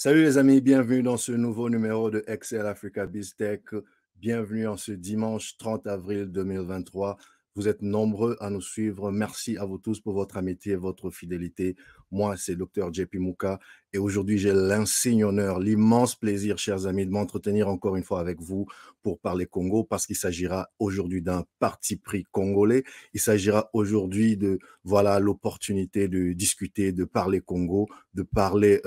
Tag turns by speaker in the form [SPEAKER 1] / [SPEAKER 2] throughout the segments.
[SPEAKER 1] Salut les amis, bienvenue dans ce nouveau numéro de Excel Africa BizTech. Bienvenue en ce dimanche 30 avril 2023. Vous êtes nombreux à nous suivre. Merci à vous tous pour votre amitié et votre fidélité. Moi, c'est Dr JP Mouka et aujourd'hui, j'ai l'insigne honneur, l'immense plaisir, chers amis, de m'entretenir encore une fois avec vous pour parler Congo parce qu'il s'agira aujourd'hui d'un parti pris congolais. Il s'agira aujourd'hui de, voilà, l'opportunité de discuter, de parler Congo, de parler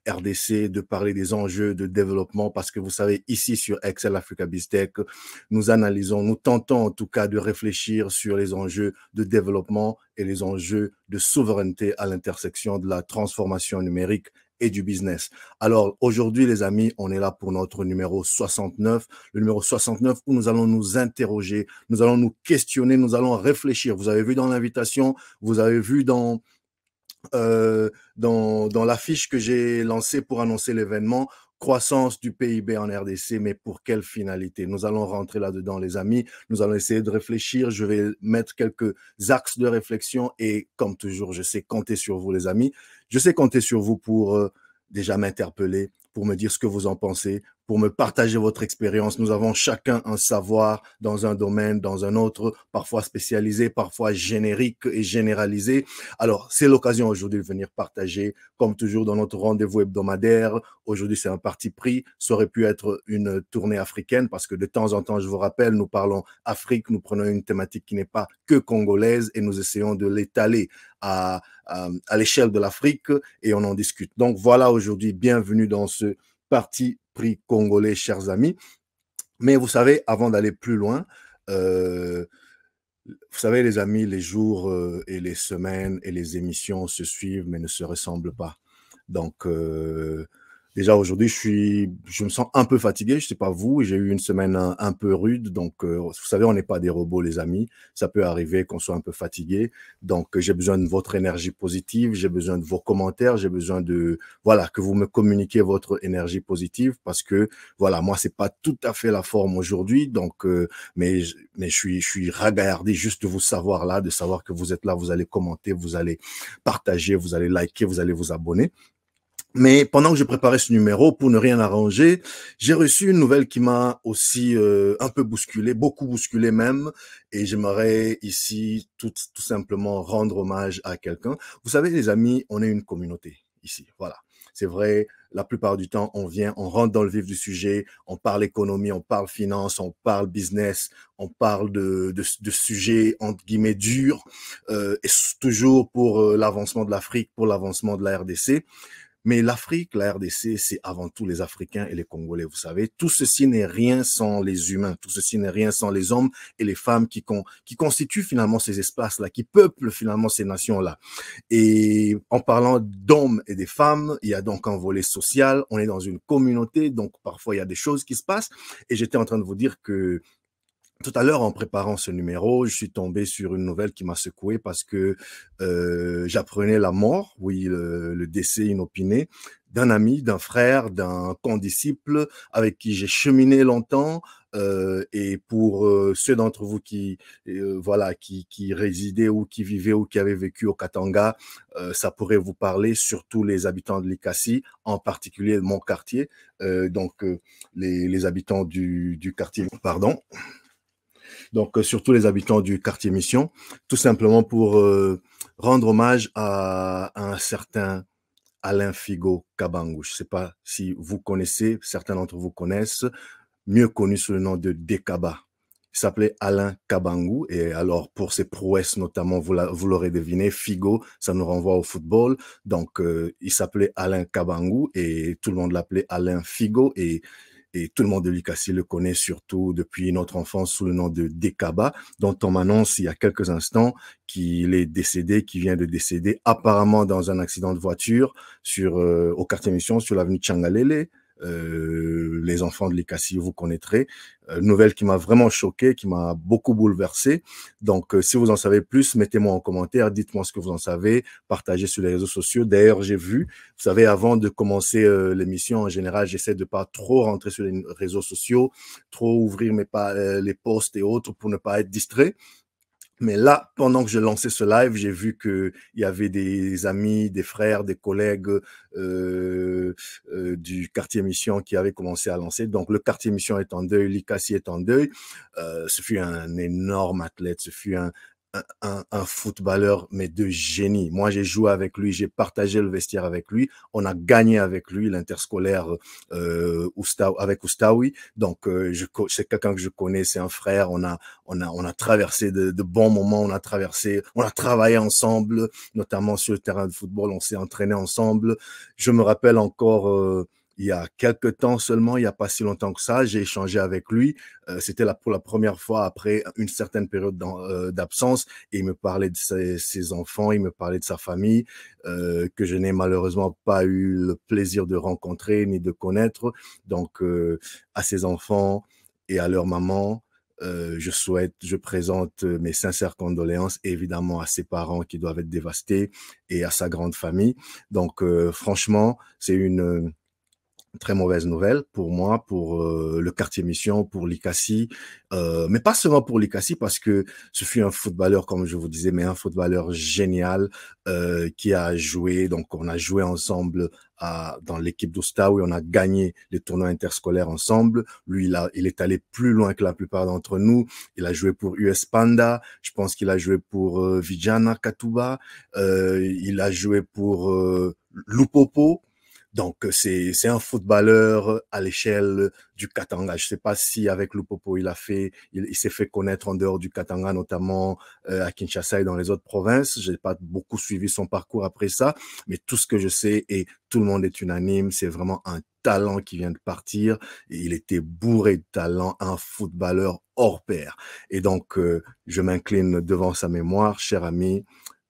[SPEAKER 1] RDC, de parler des enjeux de développement parce que vous savez, ici sur Excel Africa BizTech, nous analysons, nous tentons en tout cas de réfléchir sur les enjeux de développement et les enjeux de souveraineté à l'intersection de la transformation numérique et du business. Alors aujourd'hui les amis, on est là pour notre numéro 69, le numéro 69 où nous allons nous interroger, nous allons nous questionner, nous allons réfléchir. Vous avez vu dans l'invitation, vous avez vu dans l'affiche que j'ai lancée pour annoncer l'événement, croissance du PIB en RDC, mais pour quelle finalité? Nous allons rentrer là-dedans, les amis. Nous allons essayer de réfléchir. Je vais mettre quelques axes de réflexion et comme toujours, je sais compter sur vous, les amis. Je sais compter sur vous pour déjà m'interpeller, pour me dire ce que vous en pensez, pour me partager votre expérience. Nous avons chacun un savoir dans un domaine, dans un autre, parfois spécialisé, parfois générique et généralisé. Alors, c'est l'occasion aujourd'hui de venir partager, comme toujours dans notre rendez-vous hebdomadaire. Aujourd'hui, c'est un parti pris. Ça aurait pu être une tournée africaine parce que de temps en temps, je vous rappelle, nous parlons Afrique, nous prenons une thématique qui n'est pas que congolaise et nous essayons de l'étaler à l'échelle de l'Afrique et on en discute. Donc voilà aujourd'hui, bienvenue dans ce parti pris congolais, chers amis. Mais vous savez, avant d'aller plus loin, vous savez, les amis, les jours et les semaines et les émissions se suivent mais ne se ressemblent pas. Donc, déjà aujourd'hui, je me sens un peu fatigué. Je sais pas vous, j'ai eu une semaine un peu rude. Donc, vous savez, on n'est pas des robots, les amis. Ça peut arriver qu'on soit un peu fatigué. Donc, j'ai besoin de votre énergie positive. J'ai besoin de vos commentaires. J'ai besoin de, voilà, que vous me communiquiez votre énergie positive parce que, voilà, moi, c'est pas tout à fait la forme aujourd'hui. Donc, mais je suis ragaillardi juste de vous savoir là, de savoir que vous êtes là, vous allez commenter, vous allez partager, vous allez liker, vous allez vous abonner. Mais pendant que je préparais ce numéro, pour ne rien arranger, j'ai reçu une nouvelle qui m'a aussi un peu bousculé, beaucoup bousculé même, et j'aimerais ici tout simplement rendre hommage à quelqu'un. Vous savez, les amis, on est une communauté ici, voilà. C'est vrai, la plupart du temps, on vient, on rentre dans le vif du sujet, on parle économie, on parle finance, on parle business, on parle de sujets, entre guillemets, durs, et toujours pour l'avancement de l'Afrique, pour l'avancement de la RDC. Mais l'Afrique, la RDC, c'est avant tout les Africains et les Congolais, vous savez. Tout ceci n'est rien sans les humains, tout ceci n'est rien sans les hommes et les femmes qui constituent finalement ces espaces-là, qui peuplent finalement ces nations-là. Et en parlant d'hommes et des femmes, il y a donc un volet social, on est dans une communauté, donc parfois il y a des choses qui se passent. Et j'étais en train de vous dire que tout à l'heure, en préparant ce numéro, je suis tombé sur une nouvelle qui m'a secoué parce que j'apprenais la mort, oui, le décès inopiné d'un ami, d'un frère, d'un condisciple avec qui j'ai cheminé longtemps. Et pour ceux d'entre vous qui voilà qui résidaient ou qui vivaient ou qui avaient vécu au Katanga, ça pourrait vous parler, surtout les habitants de Likasi, en particulier mon quartier, les habitants du quartier, pardon. Donc surtout les habitants du quartier Mission, tout simplement pour rendre hommage à un certain Alain Figo Kabangou. Je ne sais pas si vous connaissez, certains d'entre vous connaissent, mieux connu sous le nom de Dekaba. Il s'appelait Alain Kabangou et alors pour ses prouesses notamment, vous l'aurez deviné, Figo, ça nous renvoie au football. Donc il s'appelait Alain Kabangou et tout le monde l'appelait Alain Figo et tout le monde de Likasi le connaît surtout depuis notre enfance sous le nom de Dekaba, dont on m'annonce il y a quelques instants qu'il est décédé, qu'il vient de décéder, apparemment dans un accident de voiture au quartier Mission, sur l'avenue Tchangalele. Les enfants de Likasi, vous connaîtrez. Nouvelle qui m'a vraiment choqué, qui m'a beaucoup bouleversé. Donc, si vous en savez plus, mettez-moi en commentaire, dites-moi ce que vous en savez, partagez sur les réseaux sociaux. D'ailleurs, j'ai vu, vous savez, avant de commencer l'émission, en général, j'essaie de pas trop rentrer sur les réseaux sociaux, trop ouvrir les posts et autres pour ne pas être distrait. Mais là, pendant que je lançais ce live, j'ai vu qu'il y avait des amis, des frères, des collègues du quartier mission qui avaient commencé à lancer. Donc, le quartier mission est en deuil, Likasi est en deuil. Ce fut un énorme athlète, ce fut un footballeur, mais de génie. Moi, j'ai joué avec lui, j'ai partagé le vestiaire avec lui. On a gagné avec lui l'interscolaire avec Oustaoui. Donc, c'est quelqu'un que je connais, c'est un frère. On a traversé de bons moments, on a travaillé ensemble, notamment sur le terrain de football, on s'est entraîné ensemble. Je me rappelle encore, il y a quelques temps seulement, il n'y a pas si longtemps que ça, j'ai échangé avec lui. C'était pour la première fois après une certaine période d'absence, et il me parlait de ses enfants, il me parlait de sa famille, que je n'ai malheureusement pas eu le plaisir de rencontrer ni de connaître. Donc, à ses enfants et à leur maman, je présente mes sincères condoléances, évidemment, à ses parents qui doivent être dévastés et à sa grande famille. Donc, franchement, c'est une très mauvaise nouvelle pour moi, pour le quartier mission, pour l'ICASI, mais pas seulement pour l'ICASI, parce que ce fut un footballeur, comme je vous disais, mais un footballeur génial qui a joué. Donc, on a joué ensemble dans l'équipe d'Ousta, où on a gagné les tournois interscolaires ensemble. Lui, il est allé plus loin que la plupart d'entre nous. Il a joué pour US Panda. Je pense qu'il a joué pour Vijana Katuba. Il a joué pour Lupopo. Donc, c'est un footballeur à l'échelle du Katanga. Je ne sais pas si avec Lupopo, il s'est fait connaître en dehors du Katanga, notamment à Kinshasa et dans les autres provinces. Je n'ai pas beaucoup suivi son parcours après ça, mais tout ce que je sais, et tout le monde est unanime, c'est vraiment un talent qui vient de partir. Et il était bourré de talent, un footballeur hors pair. Et donc, je m'incline devant sa mémoire, cher ami.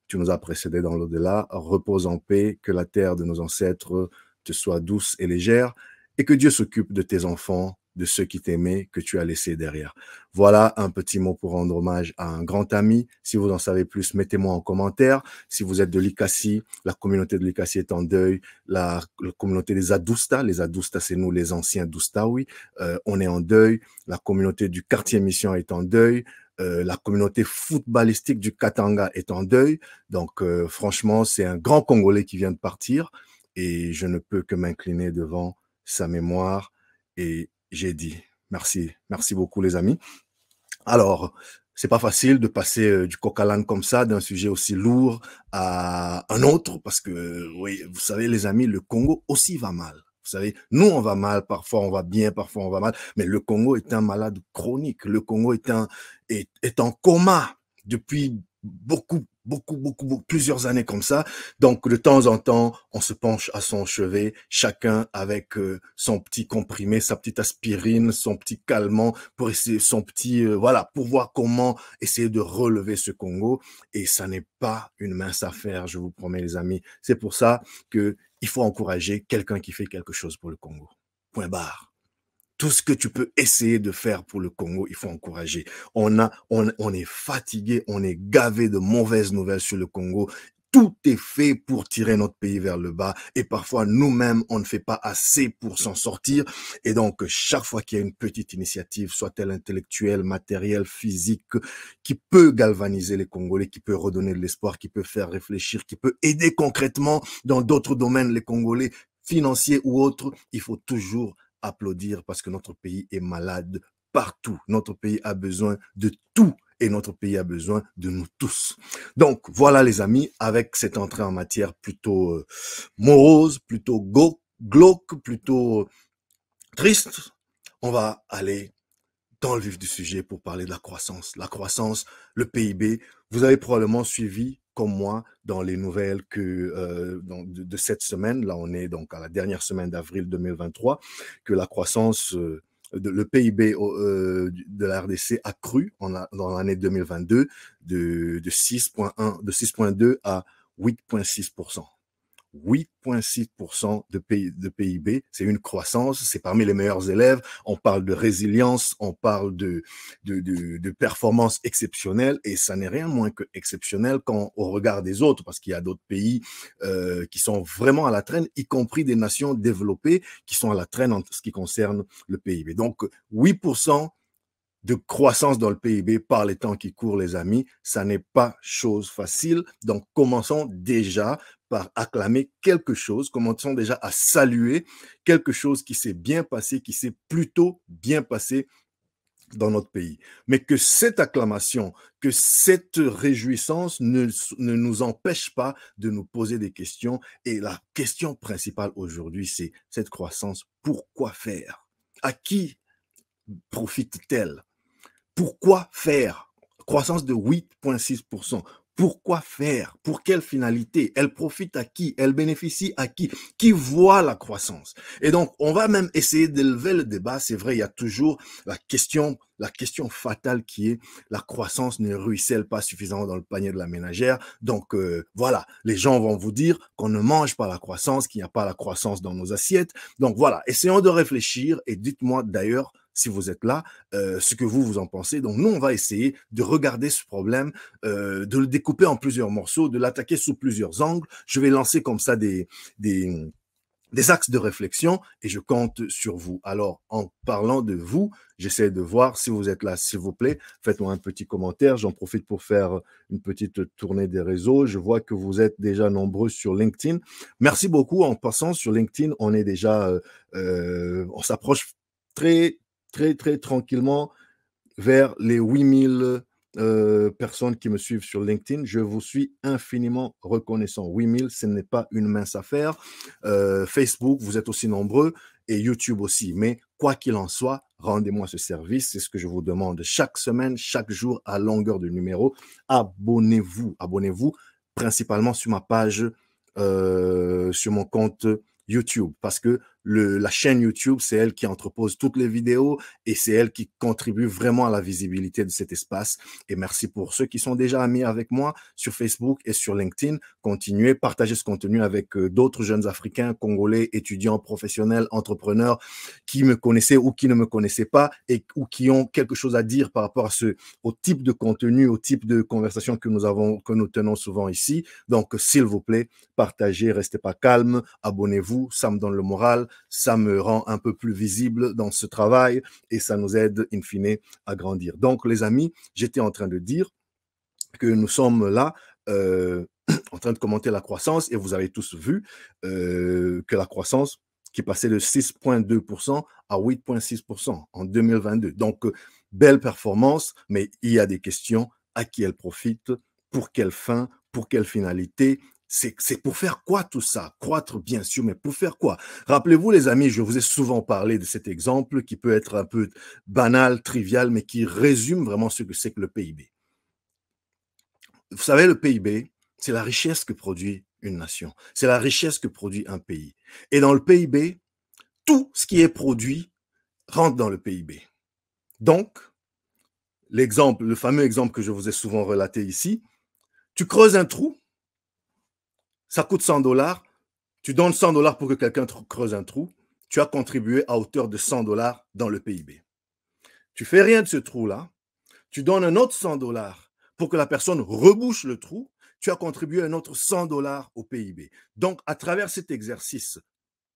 [SPEAKER 1] Tu nous as précédés dans l'au-delà. Repose en paix, que la terre de nos ancêtres te soit douce et légère, et que Dieu s'occupe de tes enfants, de ceux qui t'aimaient, que tu as laissés derrière. Voilà un petit mot pour rendre hommage à un grand ami. Si vous en savez plus, mettez-moi en commentaire. Si vous êtes de l'ICASI, la communauté de l'ICASI est en deuil. La communauté des Adousta, les Adousta, c'est nous les anciens Dousta, oui. On est en deuil. La communauté du quartier mission est en deuil. La communauté footballistique du Katanga est en deuil. Donc, franchement, c'est un grand Congolais qui vient de partir, et je ne peux que m'incliner devant sa mémoire. Et j'ai dit merci. Merci beaucoup, les amis. Alors, c'est pas facile de passer du coq à l'âne comme ça, d'un sujet aussi lourd à un autre, parce que, oui, vous savez, les amis, le Congo aussi va mal. Vous savez, nous, on va mal, parfois on va bien, parfois on va mal, mais le Congo est un malade chronique. Le Congo est en coma depuis plusieurs années comme ça. Donc, de temps en temps, on se penche à son chevet, chacun avec son petit comprimé, sa petite aspirine, son petit calmant, pour essayer voilà, pour voir comment essayer de relever ce Congo. Et ça n'est pas une mince affaire, je vous promets, les amis. C'est pour ça que il faut encourager quelqu'un qui fait quelque chose pour le Congo. Point barre. Tout ce que tu peux essayer de faire pour le Congo, il faut encourager. On est fatigué, on est gavé de mauvaises nouvelles sur le Congo. Tout est fait pour tirer notre pays vers le bas, et parfois nous-mêmes, on ne fait pas assez pour s'en sortir. Et donc, chaque fois qu'il y a une petite initiative, soit-elle intellectuelle, matérielle, physique, qui peut galvaniser les Congolais, qui peut redonner de l'espoir, qui peut faire réfléchir, qui peut aider concrètement dans d'autres domaines les Congolais, financiers ou autres, il faut toujours applaudir, parce que notre pays est malade partout. Notre pays a besoin de tout, et notre pays a besoin de nous tous. Donc, voilà, les amis, avec cette entrée en matière plutôt morose, plutôt glauque, plutôt triste, on va aller dans le vif du sujet pour parler de la croissance. La croissance, le PIB. Vous avez probablement suivi, comme moi, dans les nouvelles de cette semaine, là on est donc à la dernière semaine d'avril 2023, que la croissance, le PIB de la RDC a cru dans l'année 2022 de 6,1, de 6,2 à 8,6%. 8,6% de PIB, c'est une croissance, c'est parmi les meilleurs élèves. On parle de résilience, on parle de performance exceptionnelle, et ça n'est rien moins que exceptionnel quand au regard des autres, parce qu'il y a d'autres pays qui sont vraiment à la traîne, y compris des nations développées qui sont à la traîne en ce qui concerne le PIB. Donc 8% de croissance dans le PIB par les temps qui courent, les amis. Ça n'est pas chose facile. Donc, commençons déjà par acclamer quelque chose, commençons déjà à saluer quelque chose qui s'est bien passé, qui s'est plutôt bien passé dans notre pays. Mais que cette acclamation, que cette réjouissance ne nous empêche pas de nous poser des questions. Et la question principale aujourd'hui, c'est cette croissance, pourquoi faire? À qui profite-t-elle? Pourquoi faire? Croissance de 8,6%. Pourquoi faire? Pour quelle finalité? Elle profite à qui? Elle bénéficie à qui? Qui voit la croissance? Et donc, on va même essayer d'élever le débat. C'est vrai, il y a toujours la question fatale qui est la croissance ne ruisselle pas suffisamment dans le panier de la ménagère. Donc, voilà, les gens vont vous dire qu'on ne mange pas la croissance, qu'il n'y a pas la croissance dans nos assiettes. Donc, voilà, essayons de réfléchir et dites-moi d'ailleurs, si vous êtes là, ce que vous en pensez. Donc, nous, on va essayer de regarder ce problème, de le découper en plusieurs morceaux, de l'attaquer sous plusieurs angles. Je vais lancer comme ça des axes de réflexion et je compte sur vous. Alors, en parlant de vous, j'essaie de voir si vous êtes là, s'il vous plaît. Faites-moi un petit commentaire. J'en profite pour faire une petite tournée des réseaux. Je vois que vous êtes déjà nombreux sur LinkedIn. Merci beaucoup. En passant sur LinkedIn, on est déjà, on s'approche très tranquillement vers les 8000 personnes qui me suivent sur LinkedIn. Je vous suis infiniment reconnaissant. 8000, ce n'est pas une mince affaire. Facebook, vous êtes aussi nombreux et YouTube aussi. Mais quoi qu'il en soit, rendez-moi ce service. C'est ce que je vous demande chaque semaine, chaque jour, à longueur de numéro. Abonnez-vous. Abonnez-vous principalement sur ma page, sur mon compte YouTube, parce que la chaîne YouTube, c'est elle qui entrepose toutes les vidéos et c'est elle qui contribue vraiment à la visibilité de cet espace. Et merci pour ceux qui sont déjà amis avec moi sur Facebook et sur LinkedIn. Continuez, partagez ce contenu avec d'autres jeunes Africains, Congolais, étudiants, professionnels, entrepreneurs qui me connaissaient ou qui ne me connaissaient pas ou qui ont quelque chose à dire par rapport au type de contenu, au type de conversation que nous tenons souvent ici. Donc, s'il vous plaît, partagez, restez pas calme, abonnez-vous, ça me donne le moral, ça me rend un peu plus visible dans ce travail et ça nous aide, in fine, à grandir. Donc, les amis, j'étais en train de dire que nous sommes là en train de commenter la croissance et vous avez tous vu que la croissance qui passait de 6,2% à 8,6% en 2022. Donc, belle performance, mais il y a des questions. À qui elle profite? Pour quelle fin? Pour quelle finalité? C'est pour faire quoi tout ça? Croître, bien sûr, mais pour faire quoi? Rappelez-vous, les amis, je vous ai souvent parlé de cet exemple qui peut être un peu banal, trivial, mais qui résume vraiment ce que c'est que le PIB. Vous savez, le PIB, c'est la richesse que produit une nation. C'est la richesse que produit un pays. Et dans le PIB, tout ce qui est produit rentre dans le PIB. Donc, le fameux exemple que je vous ai souvent relaté ici, tu creuses un trou, ça coûte $100, tu donnes $100 pour que quelqu'un creuse un trou, tu as contribué à hauteur de $100 dans le PIB. Tu fais rien de ce trou-là, tu donnes un autre $100 pour que la personne rebouche le trou, tu as contribué un autre $100 au PIB. Donc, à travers cet exercice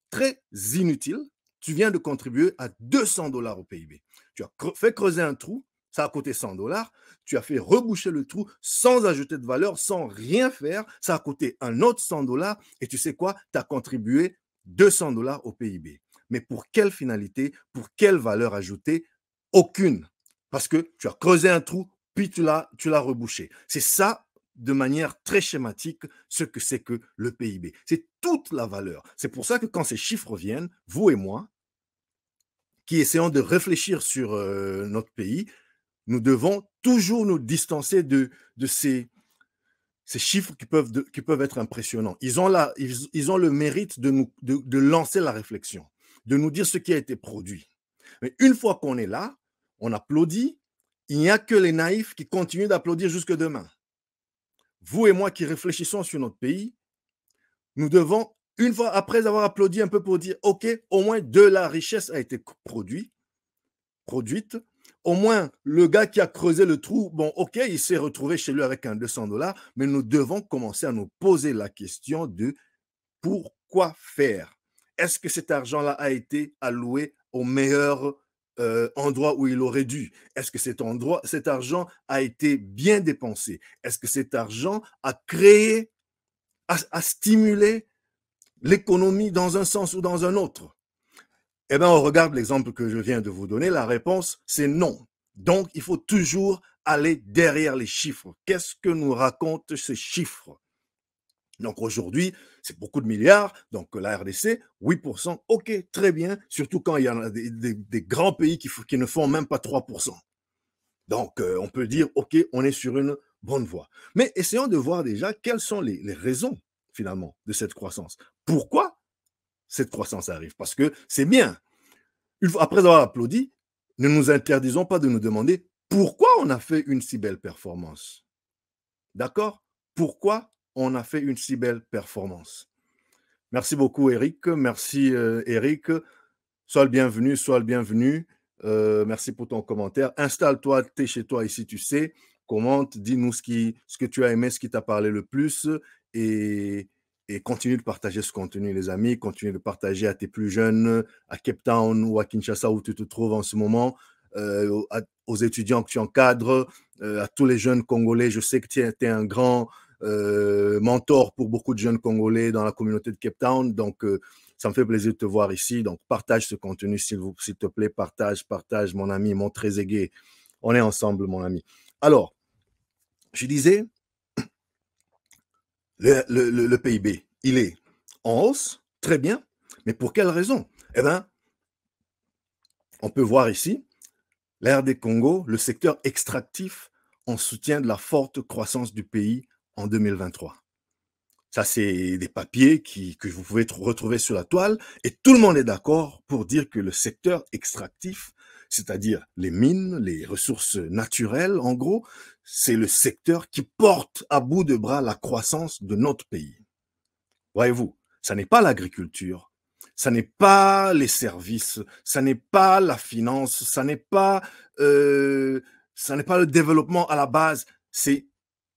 [SPEAKER 1] très inutile, tu viens de contribuer à $200 au PIB. Tu as fait creuser un trou, ça a coûté $100, tu as fait reboucher le trou sans ajouter de valeur, sans rien faire, ça a coûté un autre $100 et tu sais quoi? Tu as contribué $200 au PIB. Mais pour quelle finalité? Pour quelle valeur ajoutée? Aucune. Parce que tu as creusé un trou, puis tu l'as rebouché. C'est ça, de manière très schématique, ce que c'est que le PIB. C'est toute la valeur. C'est pour ça que quand ces chiffres viennent, vous et moi, qui essayons de réfléchir sur notre pays, nous devons toujours nous distancer de ces chiffres qui peuvent être impressionnants. Ils ont le mérite de lancer la réflexion, de nous dire ce qui a été produit. Mais une fois qu'on est là, on applaudit. Il n'y a que les naïfs qui continuent d'applaudir jusque demain. Vous et moi qui réfléchissons sur notre pays, nous devons, une fois après avoir applaudi un peu pour dire, OK, au moins de la richesse a été produite, au moins le gars qui a creusé le trou, bon, OK, il s'est retrouvé chez lui avec un $200, mais nous devons commencer à nous poser la question de pourquoi faire? Est-ce que cet argent-là a été alloué aux meilleurs endroit où il aurait dû? Est-ce que cet argent a été bien dépensé? Est-ce que cet argent a créé, a stimulé l'économie dans un sens ou dans un autre? Eh bien, on regarde l'exemple que je viens de vous donner. La réponse, c'est non. Donc, il faut toujours aller derrière les chiffres. Qu'est-ce que nous racontent ces chiffres? Donc aujourd'hui, c'est beaucoup de milliards. Donc la RDC, 8%, ok, très bien. Surtout quand il y a des grands pays qui ne font même pas 3%. Donc on peut dire, ok, on est sur une bonne voie. Mais essayons de voir déjà quelles sont les raisons finalement de cette croissance. Pourquoi cette croissance arrive? Parce que c'est bien. Après avoir applaudi, ne nous interdisons pas de nous demander pourquoi on a fait une si belle performance. D'accord? Pourquoi on a fait une si belle performance? Merci beaucoup, Eric. Merci, Eric. Sois le bienvenu, sois le bienvenu. Merci pour ton commentaire. Installe-toi, tu es chez toi ici, tu sais. Commente, dis-nous ce que tu as aimé, ce qui t'a parlé le plus et continue de partager ce contenu, les amis. Continue de partager à tes plus jeunes, à Cape Town ou à Kinshasa où tu te trouves en ce moment, aux étudiants que tu encadres, à tous les jeunes Congolais. Je sais que tu es un grand mentor pour beaucoup de jeunes Congolais dans la communauté de Cape Town. Donc, ça me fait plaisir de te voir ici. Donc, partage ce contenu, s'il te plaît. Partage, mon ami, mon Trezeguet. On est ensemble, mon ami. Alors, je disais, le PIB, il est en hausse, très bien. Mais pour quelle raison? Eh bien, on peut voir ici, l'RD Congo, le secteur extractif en soutien de la forte croissance du pays en 2023. Ça, c'est des papiers que vous pouvez retrouver sur la toile et tout le monde est d'accord pour dire que le secteur extractif, c'est-à-dire les mines, les ressources naturelles, en gros, c'est le secteur qui porte à bout de bras la croissance de notre pays. Voyez-vous, ça n'est pas l'agriculture, ça n'est pas les services, ça n'est pas la finance, ça n'est pas le développement à la base, c'est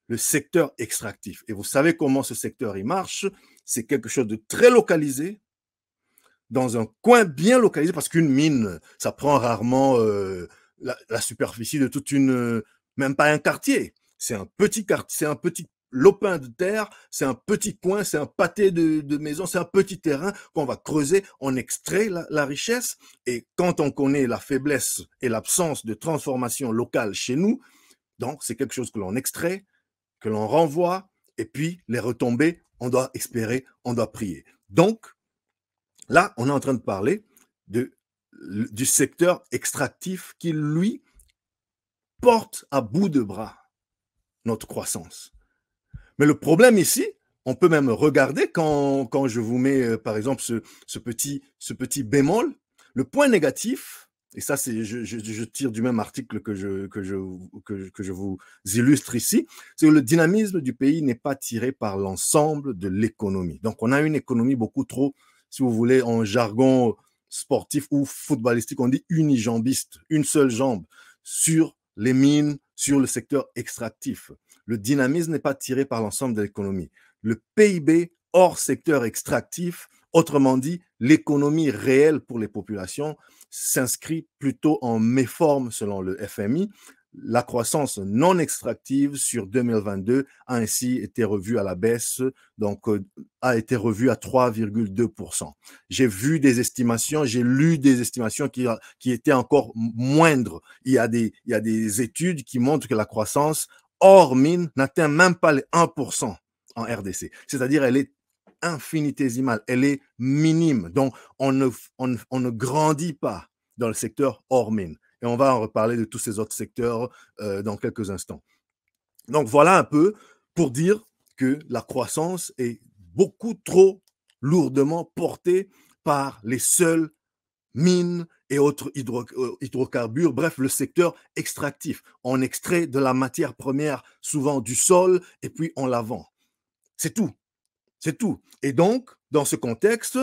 [SPEAKER 1] le secteur extractif. Et vous savez comment ce secteur il marche? C'est quelque chose de très localisé, dans un coin bien localisé, parce qu'une mine, ça prend rarement la superficie de toute même pas un quartier. C'est un petit quartier, c'est un petit lopin de terre, c'est un petit coin, c'est un pâté de maison, c'est un petit terrain qu'on va creuser, on extrait la richesse. Et quand on connaît la faiblesse et l'absence de transformation locale chez nous, donc c'est quelque chose que l'on extrait, que l'on renvoie, et puis les retombées, on doit espérer, on doit prier. Donc, là, on est en train de parler du secteur extractif qui, lui, porte à bout de bras notre croissance. Mais le problème ici, on peut même regarder quand je vous mets, par exemple, ce petit bémol, le point négatif, et ça, je tire du même article que je vous illustre ici, c'est que le dynamisme du pays n'est pas tiré par l'ensemble de l'économie. Donc, on a une économie beaucoup trop, si vous voulez, en jargon sportif ou footballistique, on dit unijambiste, une seule jambe, sur les mines, sur le secteur extractif. Le dynamisme n'est pas tiré par l'ensemble de l'économie. Le PIB hors secteur extractif, autrement dit, l'économie réelle pour les populations, s'inscrit plutôt en méforme selon le FMI. La croissance non extractive sur 2022 a ainsi été revue à la baisse, donc a été revue à 3,2%. J'ai vu des estimations, j'ai lu des estimations qui étaient encore moindres. Il y a des études qui montrent que la croissance hors mine n'atteint même pas les 1% en RDC. C'est-à-dire elle est infinitésimale, elle est minime. Donc, on ne grandit pas dans le secteur hors mine. Et on va en reparler de tous ces autres secteurs dans quelques instants. Donc, voilà un peu pour dire que la croissance est beaucoup trop lourdement portée par les seules mines et autres hydrocarbures, bref, le secteur extractif. On extrait de la matière première, souvent du sol, et puis on la vend. C'est tout. C'est tout. Et donc, dans ce contexte,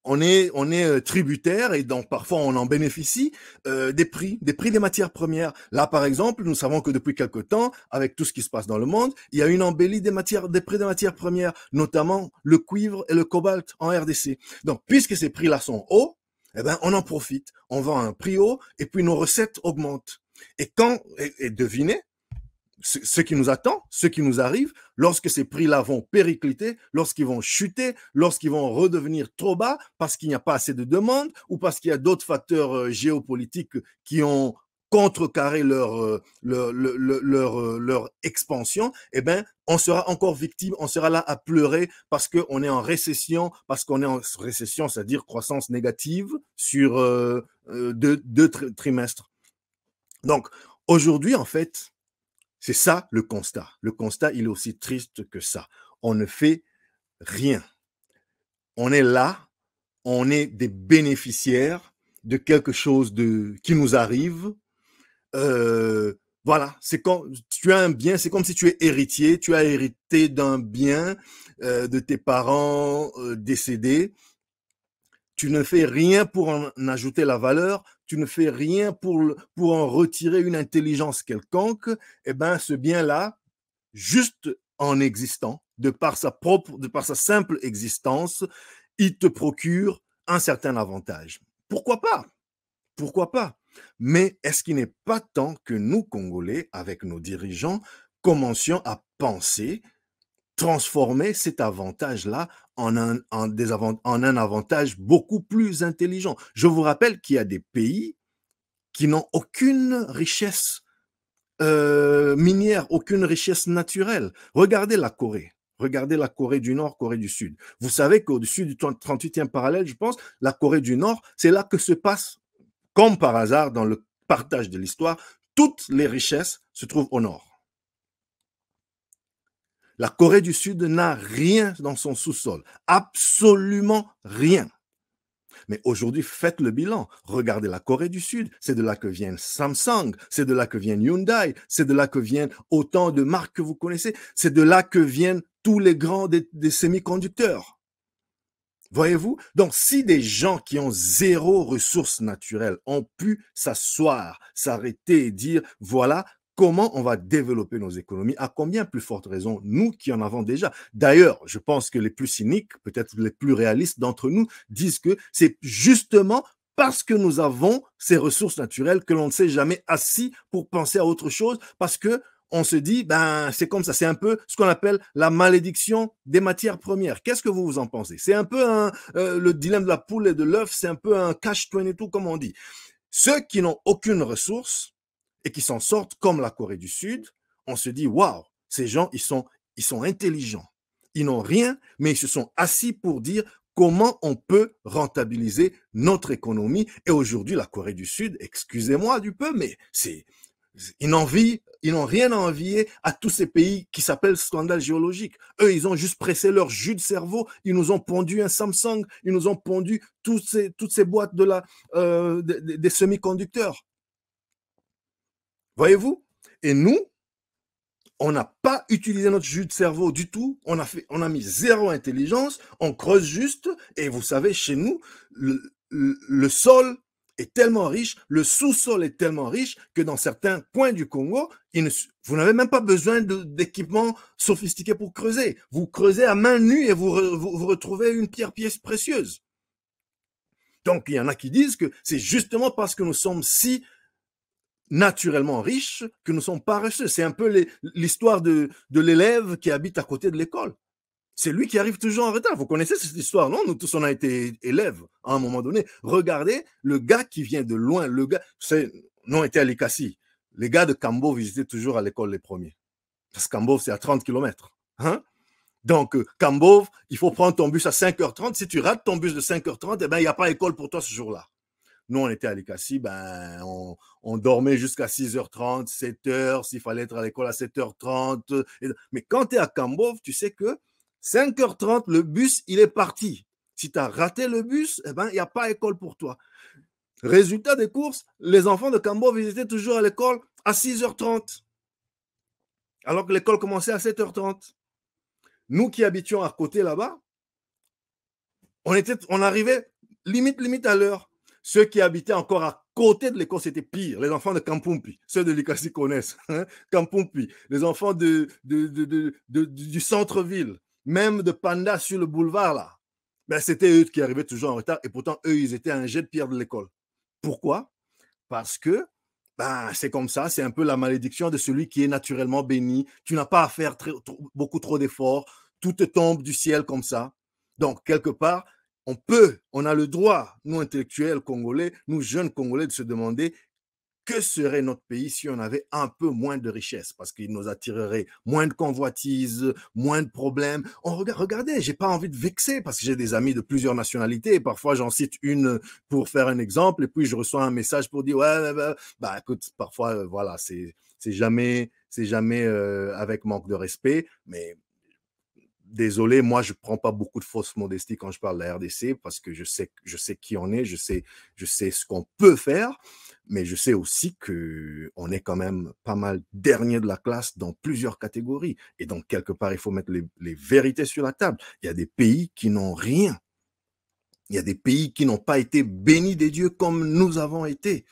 [SPEAKER 1] on est tributaire et donc parfois on en bénéficie des prix des matières premières. Là, par exemple, nous savons que depuis quelque temps, avec tout ce qui se passe dans le monde, il y a une embellie des prix des matières premières, notamment le cuivre et le cobalt en RDC. Donc, puisque ces prix-là sont hauts, eh ben, on en profite. On vend à un prix haut et puis nos recettes augmentent. Et devinez, ce qui nous attend, ce qui nous arrive, lorsque ces prix-là vont péricliter, lorsqu'ils vont chuter, lorsqu'ils vont redevenir trop bas parce qu'il n'y a pas assez de demande ou parce qu'il y a d'autres facteurs géopolitiques qui ont contrecarré leur expansion, eh ben, on sera encore victime, on sera là à pleurer parce qu'on est en récession, c'est-à-dire croissance négative sur deux trimestres. Donc, aujourd'hui, en fait, c'est ça le constat. Le constat, il est aussi triste que ça. On ne fait rien. On est là, on est des bénéficiaires de quelque chose qui nous arrive. Voilà, c'est comme tu as un bien, c'est comme si tu es héritier, tu as hérité d'un bien de tes parents décédés. Tu ne fais rien pour en ajouter la valeur, tu ne fais rien pour en retirer une intelligence quelconque, eh ben, ce bien-là, juste en existant, de par sa simple existence, il te procure un certain avantage. Pourquoi pas? Pourquoi pas? Mais est-ce qu'il n'est pas temps que nous, Congolais, avec nos dirigeants, commencions à penser transformer cet avantage-là en un avantage beaucoup plus intelligent. Je vous rappelle qu'il y a des pays qui n'ont aucune richesse minière, aucune richesse naturelle. Regardez la Corée. Regardez la Corée du Nord, Corée du Sud. Vous savez qu'au-dessus du 38e parallèle, je pense, la Corée du Nord, c'est là que se passe, comme par hasard, dans le partage de l'histoire, toutes les richesses se trouvent au nord. La Corée du Sud n'a rien dans son sous-sol, absolument rien. Mais aujourd'hui, faites le bilan. Regardez la Corée du Sud, c'est de là que vient Samsung, c'est de là que vient Hyundai, c'est de là que viennent autant de marques que vous connaissez, c'est de là que viennent tous les grands des semi-conducteurs. Voyez-vous? Donc, si des gens qui ont zéro ressources naturelles ont pu s'asseoir, s'arrêter et dire, voilà, comment on va développer nos économies, à combien plus forte raison, nous qui en avons déjà. D'ailleurs, je pense que les plus cyniques, peut-être les plus réalistes d'entre nous, disent que c'est justement parce que nous avons ces ressources naturelles que l'on ne s'est jamais assis pour penser à autre chose, parce que on se dit, ben, c'est comme ça, c'est un peu ce qu'on appelle la malédiction des matières premières. Qu'est-ce que vous en pensez? C'est un peu le dilemme de la poule et de l'œuf, c'est un peu un catch-22, comme on dit. Ceux qui n'ont aucune ressource et qui s'en sortent, comme la Corée du Sud, on se dit, waouh, ces gens, ils sont intelligents. Ils n'ont rien, mais ils se sont assis pour dire comment on peut rentabiliser notre économie. Et aujourd'hui, la Corée du Sud, excusez-moi du peu, mais ils n'ont rien à envier à tous ces pays qui s'appellent scandales géologiques. Eux, ils ont juste pressé leur jus de cerveau. Ils nous ont pondu un Samsung. Ils nous ont pondu toutes ces boîtes des semi-conducteurs. Voyez-vous? Et nous, on n'a pas utilisé notre jus de cerveau du tout. On a mis zéro intelligence. On creuse juste. Et vous savez, chez nous, le sol est tellement riche, le sous-sol est tellement riche que dans certains coins du Congo, vous n'avez même pas besoin d'équipements sophistiqués pour creuser. Vous creusez à main nue et vous retrouvez une pierre précieuse. Donc, il y en a qui disent que c'est justement parce que nous sommes si naturellement riches que nous sommes paresseux. C'est un peu l'histoire de l'élève qui habite à côté de l'école. C'est lui qui arrive toujours en retard. Vous connaissez cette histoire, non? Nous tous, on a été élèves à un moment donné. Regardez le gars qui vient de loin. Nous, on était à Likasi. Les gars de Cambo visitaient toujours à l'école les premiers. Parce que Cambo, c'est à 30 km. Hein? Donc, Cambo, il faut prendre ton bus à 5h30. Si tu rates ton bus de 5h30, eh ben, il n'y a pas école pour toi ce jour-là. Nous, on était à Likasi, ben, on dormait jusqu'à 6h30, 7h, s'il fallait être à l'école à 7h30. Mais quand tu es à Cambo, tu sais que 5h30, le bus, il est parti. Si tu as raté le bus, eh ben, il n'y a pas école pour toi. Résultat des courses, les enfants de Cambo visitaient toujours à l'école à 6h30. Alors que l'école commençait à 7h30. Nous qui habitions à côté là-bas, on arrivait limite à l'heure. Ceux qui habitaient encore à côté de l'école, c'était pire. Les enfants de Kampumpi, ceux de Likasi connaissent. Hein? Kampumpi, les enfants du centre-ville, même de Panda sur le boulevard là. Ben, c'était eux qui arrivaient toujours en retard et pourtant, eux, ils étaient à un jet de pierre de l'école. Pourquoi? Parce que ben, c'est comme ça, c'est un peu la malédiction de celui qui est naturellement béni. Tu n'as pas à faire beaucoup trop d'efforts, tout te tombe du ciel comme ça. Donc, quelque part, on a le droit, nous intellectuels congolais, nous jeunes congolais, de se demander que serait notre pays si on avait un peu moins de richesse, parce qu'il nous attirerait moins de convoitises, moins de problèmes. Regardez, j'ai pas envie de vexer parce que j'ai des amis de plusieurs nationalités et parfois j'en cite une pour faire un exemple et puis je reçois un message pour dire ouais, bah écoute, parfois voilà, c'est jamais avec manque de respect, mais désolé, moi, je ne prends pas beaucoup de fausse modestie quand je parle de la RDC parce que je sais qui on est, je sais ce qu'on peut faire, mais je sais aussi qu'on est quand même pas mal dernier de la classe dans plusieurs catégories. Et donc, quelque part, il faut mettre les vérités sur la table. Il y a des pays qui n'ont rien. Il y a des pays qui n'ont pas été bénis des dieux comme nous avons été,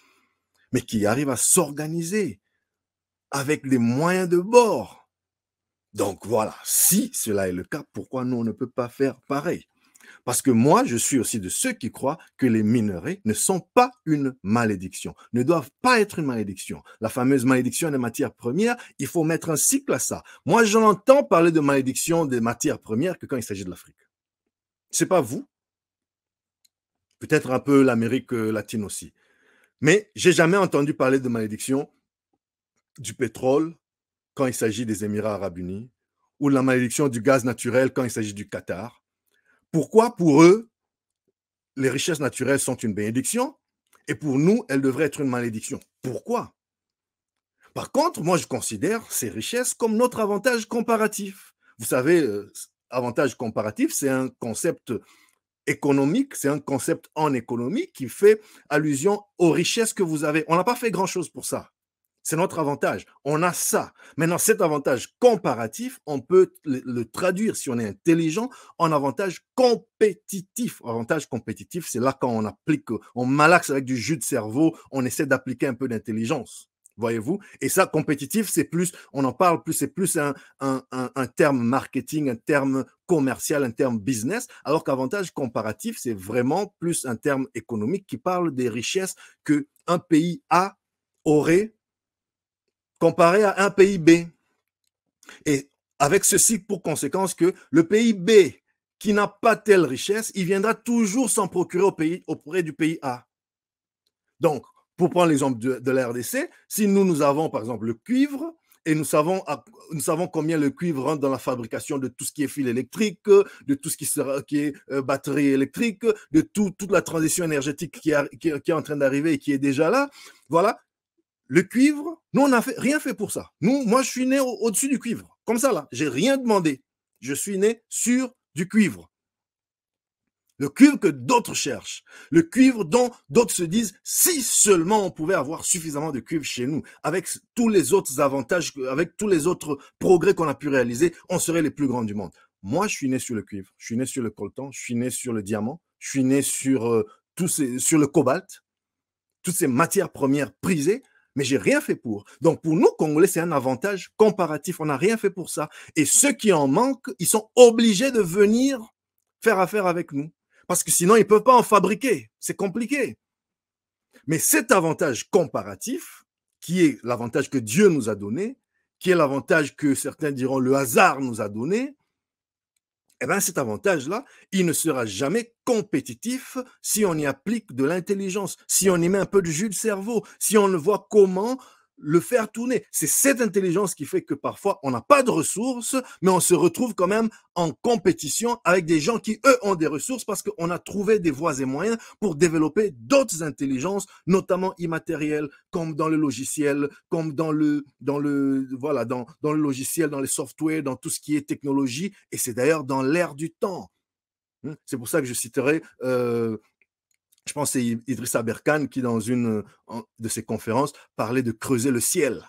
[SPEAKER 1] mais qui arrivent à s'organiser avec les moyens de bord. Donc voilà, si cela est le cas, pourquoi nous on ne peut pas faire pareil? Parce que moi, je suis aussi de ceux qui croient que les minerais ne sont pas une malédiction, ne doivent pas être une malédiction. La fameuse malédiction des matières premières, il faut mettre un cycle à ça. Moi, j'entends parler de malédiction des matières premières que quand il s'agit de l'Afrique. C'est pas vous, peut-être un peu l'Amérique latine aussi. Mais j'ai jamais entendu parler de malédiction du pétrole quand il s'agit des Émirats arabes unis, ou la malédiction du gaz naturel quand il s'agit du Qatar. Pourquoi pour eux, les richesses naturelles sont une bénédiction et pour nous, elles devraient être une malédiction? Pourquoi? Par contre, moi, je considère ces richesses comme notre avantage comparatif. Vous savez, avantage comparatif, c'est un concept économique, c'est un concept en économie qui fait allusion aux richesses que vous avez. On n'a pas fait grand-chose pour ça. C'est notre avantage. On a ça. Maintenant, cet avantage comparatif, on peut le traduire, si on est intelligent, en avantage compétitif. Avantage compétitif, c'est là quand on applique, on malaxe avec du jus de cerveau, on essaie d'appliquer un peu d'intelligence. Voyez-vous? Et ça, compétitif, c'est plus, on en parle plus, c'est plus un terme marketing, un terme commercial, un terme business, alors qu'avantage comparatif, c'est vraiment plus un terme économique qui parle des richesses qu'un pays A aurait comparé à un pays B. Et avec ceci pour conséquence que le pays B qui n'a pas telle richesse, il viendra toujours s'en procurer auprès du pays A. Donc, pour prendre l'exemple de la RDC, si nous avons par exemple le cuivre, et nous savons combien le cuivre rentre dans la fabrication de tout ce qui est fil électrique, de tout ce qui est batterie électrique, de toute la transition énergétique qui est en train d'arriver et qui est déjà là. Voilà. Le cuivre, nous, on n'a rien fait pour ça. Moi, je suis né au-dessus du cuivre. Comme ça, là. J'ai rien demandé. Je suis né sur du cuivre. Le cuivre que d'autres cherchent. Le cuivre dont d'autres se disent, si seulement on pouvait avoir suffisamment de cuivre chez nous, avec tous les autres avantages, avec tous les autres progrès qu'on a pu réaliser, on serait les plus grands du monde. Moi, je suis né sur le cuivre. Je suis né sur le coltan. Je suis né sur le diamant. Je suis né sur le cobalt. Toutes ces matières premières prisées. Mais j'ai rien fait pour. Donc, pour nous, Congolais, c'est un avantage comparatif. On n'a rien fait pour ça. Et ceux qui en manquent, ils sont obligés de venir faire affaire avec nous. Parce que sinon, ils ne peuvent pas en fabriquer. C'est compliqué. Mais cet avantage comparatif, qui est l'avantage que Dieu nous a donné, qui est l'avantage que certains diront le hasard nous a donné, eh bien, cet avantage-là, il ne sera jamais compétitif si on y applique de l'intelligence, si on y met un peu de jus de cerveau, si on ne voit comment le faire tourner. C'est cette intelligence qui fait que parfois, on n'a pas de ressources, mais on se retrouve quand même en compétition avec des gens qui, eux, ont des ressources parce qu'on a trouvé des voies et moyens pour développer d'autres intelligences, notamment immatérielles, comme dans le logiciel, comme dans le logiciel, dans les softwares, dans tout ce qui est technologie. Et c'est d'ailleurs dans l'ère du temps. C'est pour ça que je citerai je pense que c'est Idrissa Berkane qui, dans une de ses conférences, parlait de creuser le ciel.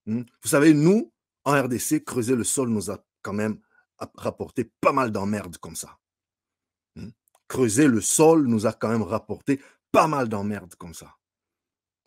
[SPEAKER 1] Vous savez, nous, en RDC, creuser le sol nous a quand même rapporté pas mal d'emmerdes comme ça. Creuser le sol nous a quand même rapporté pas mal d'emmerdes comme ça.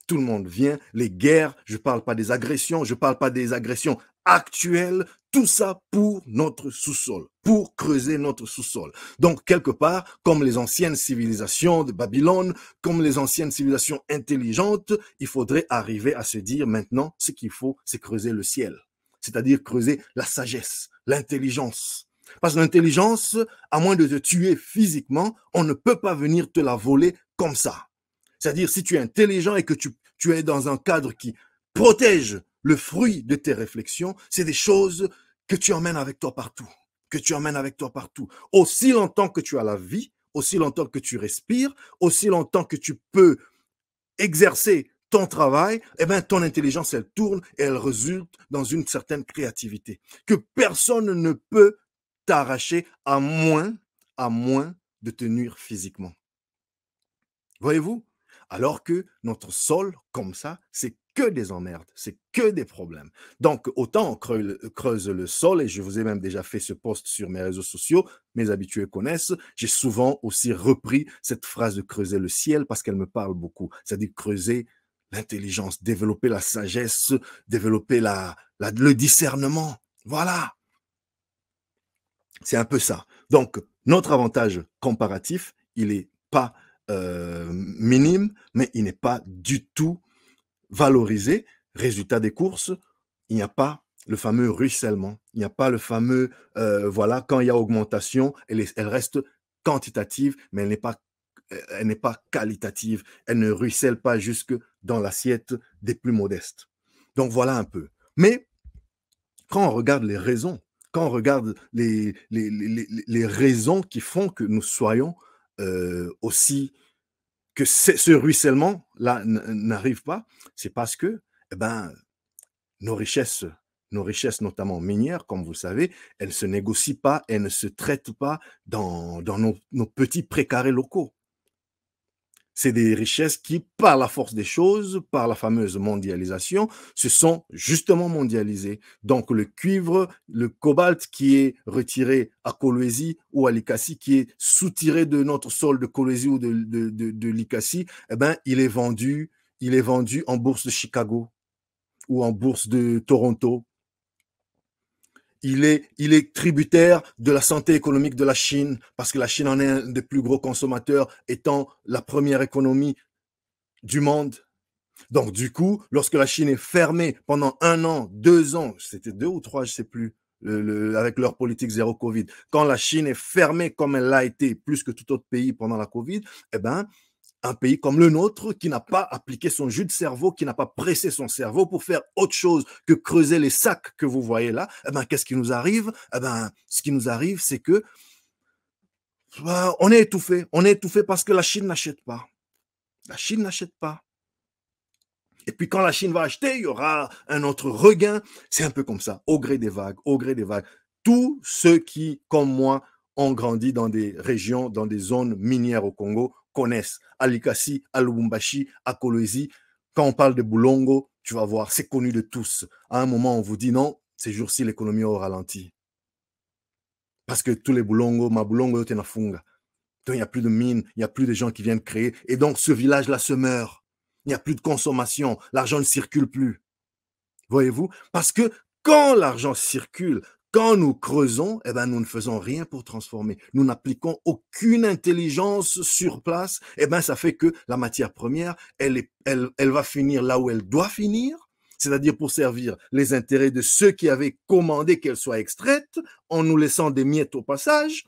[SPEAKER 1] Tout le monde vient, les guerres, je ne parle pas des agressions, je ne parle pas des agressions actuelles, Tout ça pour notre sous-sol, pour creuser notre sous-sol. Donc, quelque part, comme les anciennes civilisations de Babylone, comme les anciennes civilisations intelligentes, il faudrait arriver à se dire maintenant, ce qu'il faut, c'est creuser le ciel. C'est-à-dire creuser la sagesse, l'intelligence. Parce que l'intelligence, à moins de te tuer physiquement, on ne peut pas venir te la voler comme ça. C'est-à-dire, si tu es intelligent et que tu es dans un cadre qui protège le fruit de tes réflexions, c'est des choses que tu emmènes avec toi partout, que tu emmènes avec toi partout. Aussi longtemps que tu as la vie, aussi longtemps que tu respires, aussi longtemps que tu peux exercer ton travail, eh ben, ton intelligence, elle tourne et elle résulte dans une certaine créativité que personne ne peut t'arracher à moins de te nuire physiquement. Voyez-vous? Alors que notre sol, comme ça, c'est que des emmerdes, c'est que des problèmes. Donc, autant on creuse le sol, et je vous ai même déjà fait ce post sur mes réseaux sociaux, mes habitués connaissent, j'ai souvent aussi repris cette phrase de creuser le ciel parce qu'elle me parle beaucoup. C'est-à-dire creuser l'intelligence, développer la sagesse, développer le discernement. Voilà, c'est un peu ça. Donc, notre avantage comparatif, il n'est pas minime, mais il n'est pas du tout valorisé. Résultat des courses, il n'y a pas le fameux ruissellement, il n'y a pas le fameux, voilà, quand il y a augmentation, elle reste quantitative, mais elle n'est pas qualitative, elle ne ruisselle pas jusque dans l'assiette des plus modestes. Donc voilà un peu. Mais quand on regarde les raisons, quand on regarde les raisons qui font que nous soyons aussi, que ce ruissellement-là n'arrive pas, c'est parce que, eh ben, nos richesses notamment minières, comme vous le savez, elles ne se négocient pas, elles ne se traitent pas dans nos petits précarés locaux. C'est des richesses qui, par la force des choses, par la fameuse mondialisation, se sont justement mondialisées. Donc le cuivre, le cobalt qui est retiré à Kolwezi ou à Likasi, qui est soutiré de notre sol de Kolwezi ou de Likasi, eh ben, il est vendu en bourse de Chicago ou en bourse de Toronto. Il est tributaire de la santé économique de la Chine, parce que la Chine en est un des plus gros consommateurs, étant la première économie du monde. Donc, du coup, lorsque la Chine est fermée pendant 1 an, 2 ans, c'était 2 ou 3, je ne sais plus, avec leur politique zéro Covid, quand la Chine est fermée comme elle l'a été, plus que tout autre pays pendant la Covid, eh ben, un pays comme le nôtre qui n'a pas appliqué son jus de cerveau, qui n'a pas pressé son cerveau pour faire autre chose que creuser les sacs que vous voyez là, eh ben, qu'est-ce qui nous arrive? Eh ben, ce qui nous arrive, c'est que on est étouffé. On est étouffé parce que la Chine n'achète pas. La Chine n'achète pas. Et puis quand la Chine va acheter, il y aura un autre regain. C'est un peu comme ça, au gré des vagues, au gré des vagues. Tous ceux qui, comme moi, ont grandi dans des régions, dans des zones minières au Congo, connaissent. À Likasi, à Lubumbashi, à Kolwezi. Quand on parle de Boulongo, tu vas voir, c'est connu de tous. À un moment, on vous dit non, ces jours-ci, l'économie au ralenti. Parce que tous les Boulongo, ma Boulongo, t'es na funga. Donc, il n'y a plus de mines, il n'y a plus de gens qui viennent créer. Et donc, ce village-là se meurt. Il n'y a plus de consommation. L'argent ne circule plus. Voyez-vous? Parce que quand l'argent circule, quand nous creusons, eh ben, nous ne faisons rien pour transformer. Nous n'appliquons aucune intelligence sur place. Eh ben, ça fait que la matière première, elle va finir là où elle doit finir, c'est-à-dire pour servir les intérêts de ceux qui avaient commandé qu'elle soit extraite, en nous laissant des miettes au passage.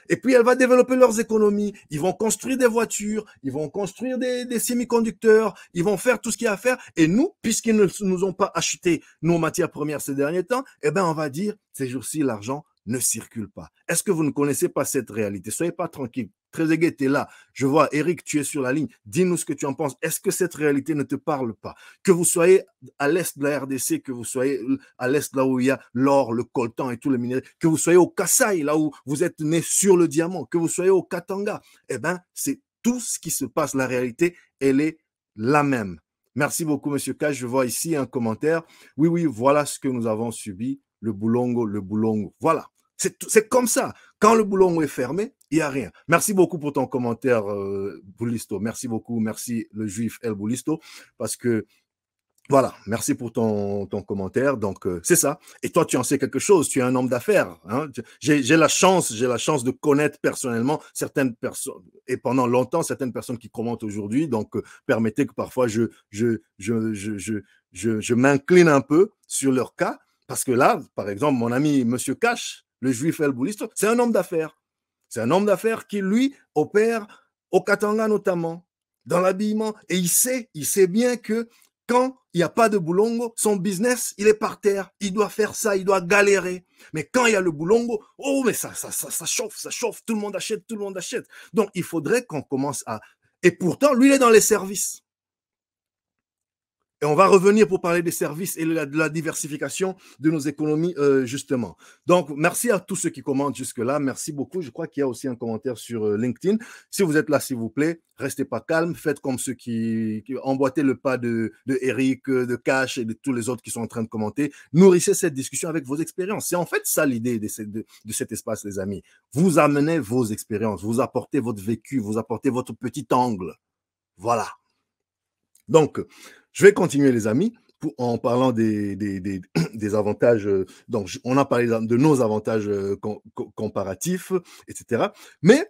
[SPEAKER 1] Et puis, elle va développer leurs économies. Ils vont construire des voitures, ils vont construire des semi-conducteurs, ils vont faire tout ce qu'il y a à faire. Et nous, puisqu'ils ne nous ont pas acheté nos matières premières ces derniers temps, eh ben, on va dire, ces jours-ci, l'argent ne circule pas. Est-ce que vous ne connaissez pas cette réalité? Soyez pas tranquille. Trezeguet, tu es là. Je vois, Eric, tu es sur la ligne. Dis-nous ce que tu en penses. Est-ce que cette réalité ne te parle pas? Que vous soyez à l'est de la RDC, que vous soyez à l'est là où il y a l'or, le coltan et tous les minéraux, que vous soyez au Kasaï, là où vous êtes né sur le diamant, que vous soyez au Katanga, eh ben, c'est tout ce qui se passe. La réalité, elle est la même. Merci beaucoup, Monsieur K. Je vois ici un commentaire. Oui, oui, voilà ce que nous avons subi. Le boulongo, le boulongo. Voilà. C'est comme ça. Quand le boulongo est fermé, il n'y a rien. Merci beaucoup pour ton commentaire, Boulisto. Merci beaucoup. Merci, le juif El Boulisto, parce que Voilà, merci pour ton commentaire. Donc, c'est ça. Et toi, tu en sais quelque chose. Tu es un homme d'affaires. Hein. J'ai la chance de connaître personnellement certaines personnes, et pendant longtemps, certaines personnes qui commentent aujourd'hui. Donc, permettez que parfois, je m'incline un peu sur leur cas. Parce que là, par exemple, mon ami Monsieur Cash, le juif elbouliste, c'est un homme d'affaires. C'est un homme d'affaires qui, lui, opère au Katanga notamment, dans l'habillement. Et il sait bien que quand il n'y a pas de boulongo, son business, il est par terre. Il doit faire ça, il doit galérer. Mais quand il y a le boulongo, oh, mais ça chauffe, tout le monde achète, tout le monde achète. Donc, il faudrait qu'on commence à... Et pourtant, lui, il est dans les services. Et on va revenir pour parler des services et de la diversification de nos économies, justement. Donc, merci à tous ceux qui commentent jusque-là. Merci beaucoup. Je crois qu'il y a aussi un commentaire sur LinkedIn. Si vous êtes là, s'il vous plaît, restez pas calme. Faites comme ceux qui emboîtez le pas de Eric, de Cash et de tous les autres qui sont en train de commenter. Nourrissez cette discussion avec vos expériences. C'est en fait ça l'idée de cet espace, les amis. Vous amenez vos expériences, vous apportez votre vécu, vous apportez votre petit angle. Voilà. Donc, je vais continuer, les amis, en parlant des avantages. Donc, on a parlé de nos avantages comparatifs, etc. Mais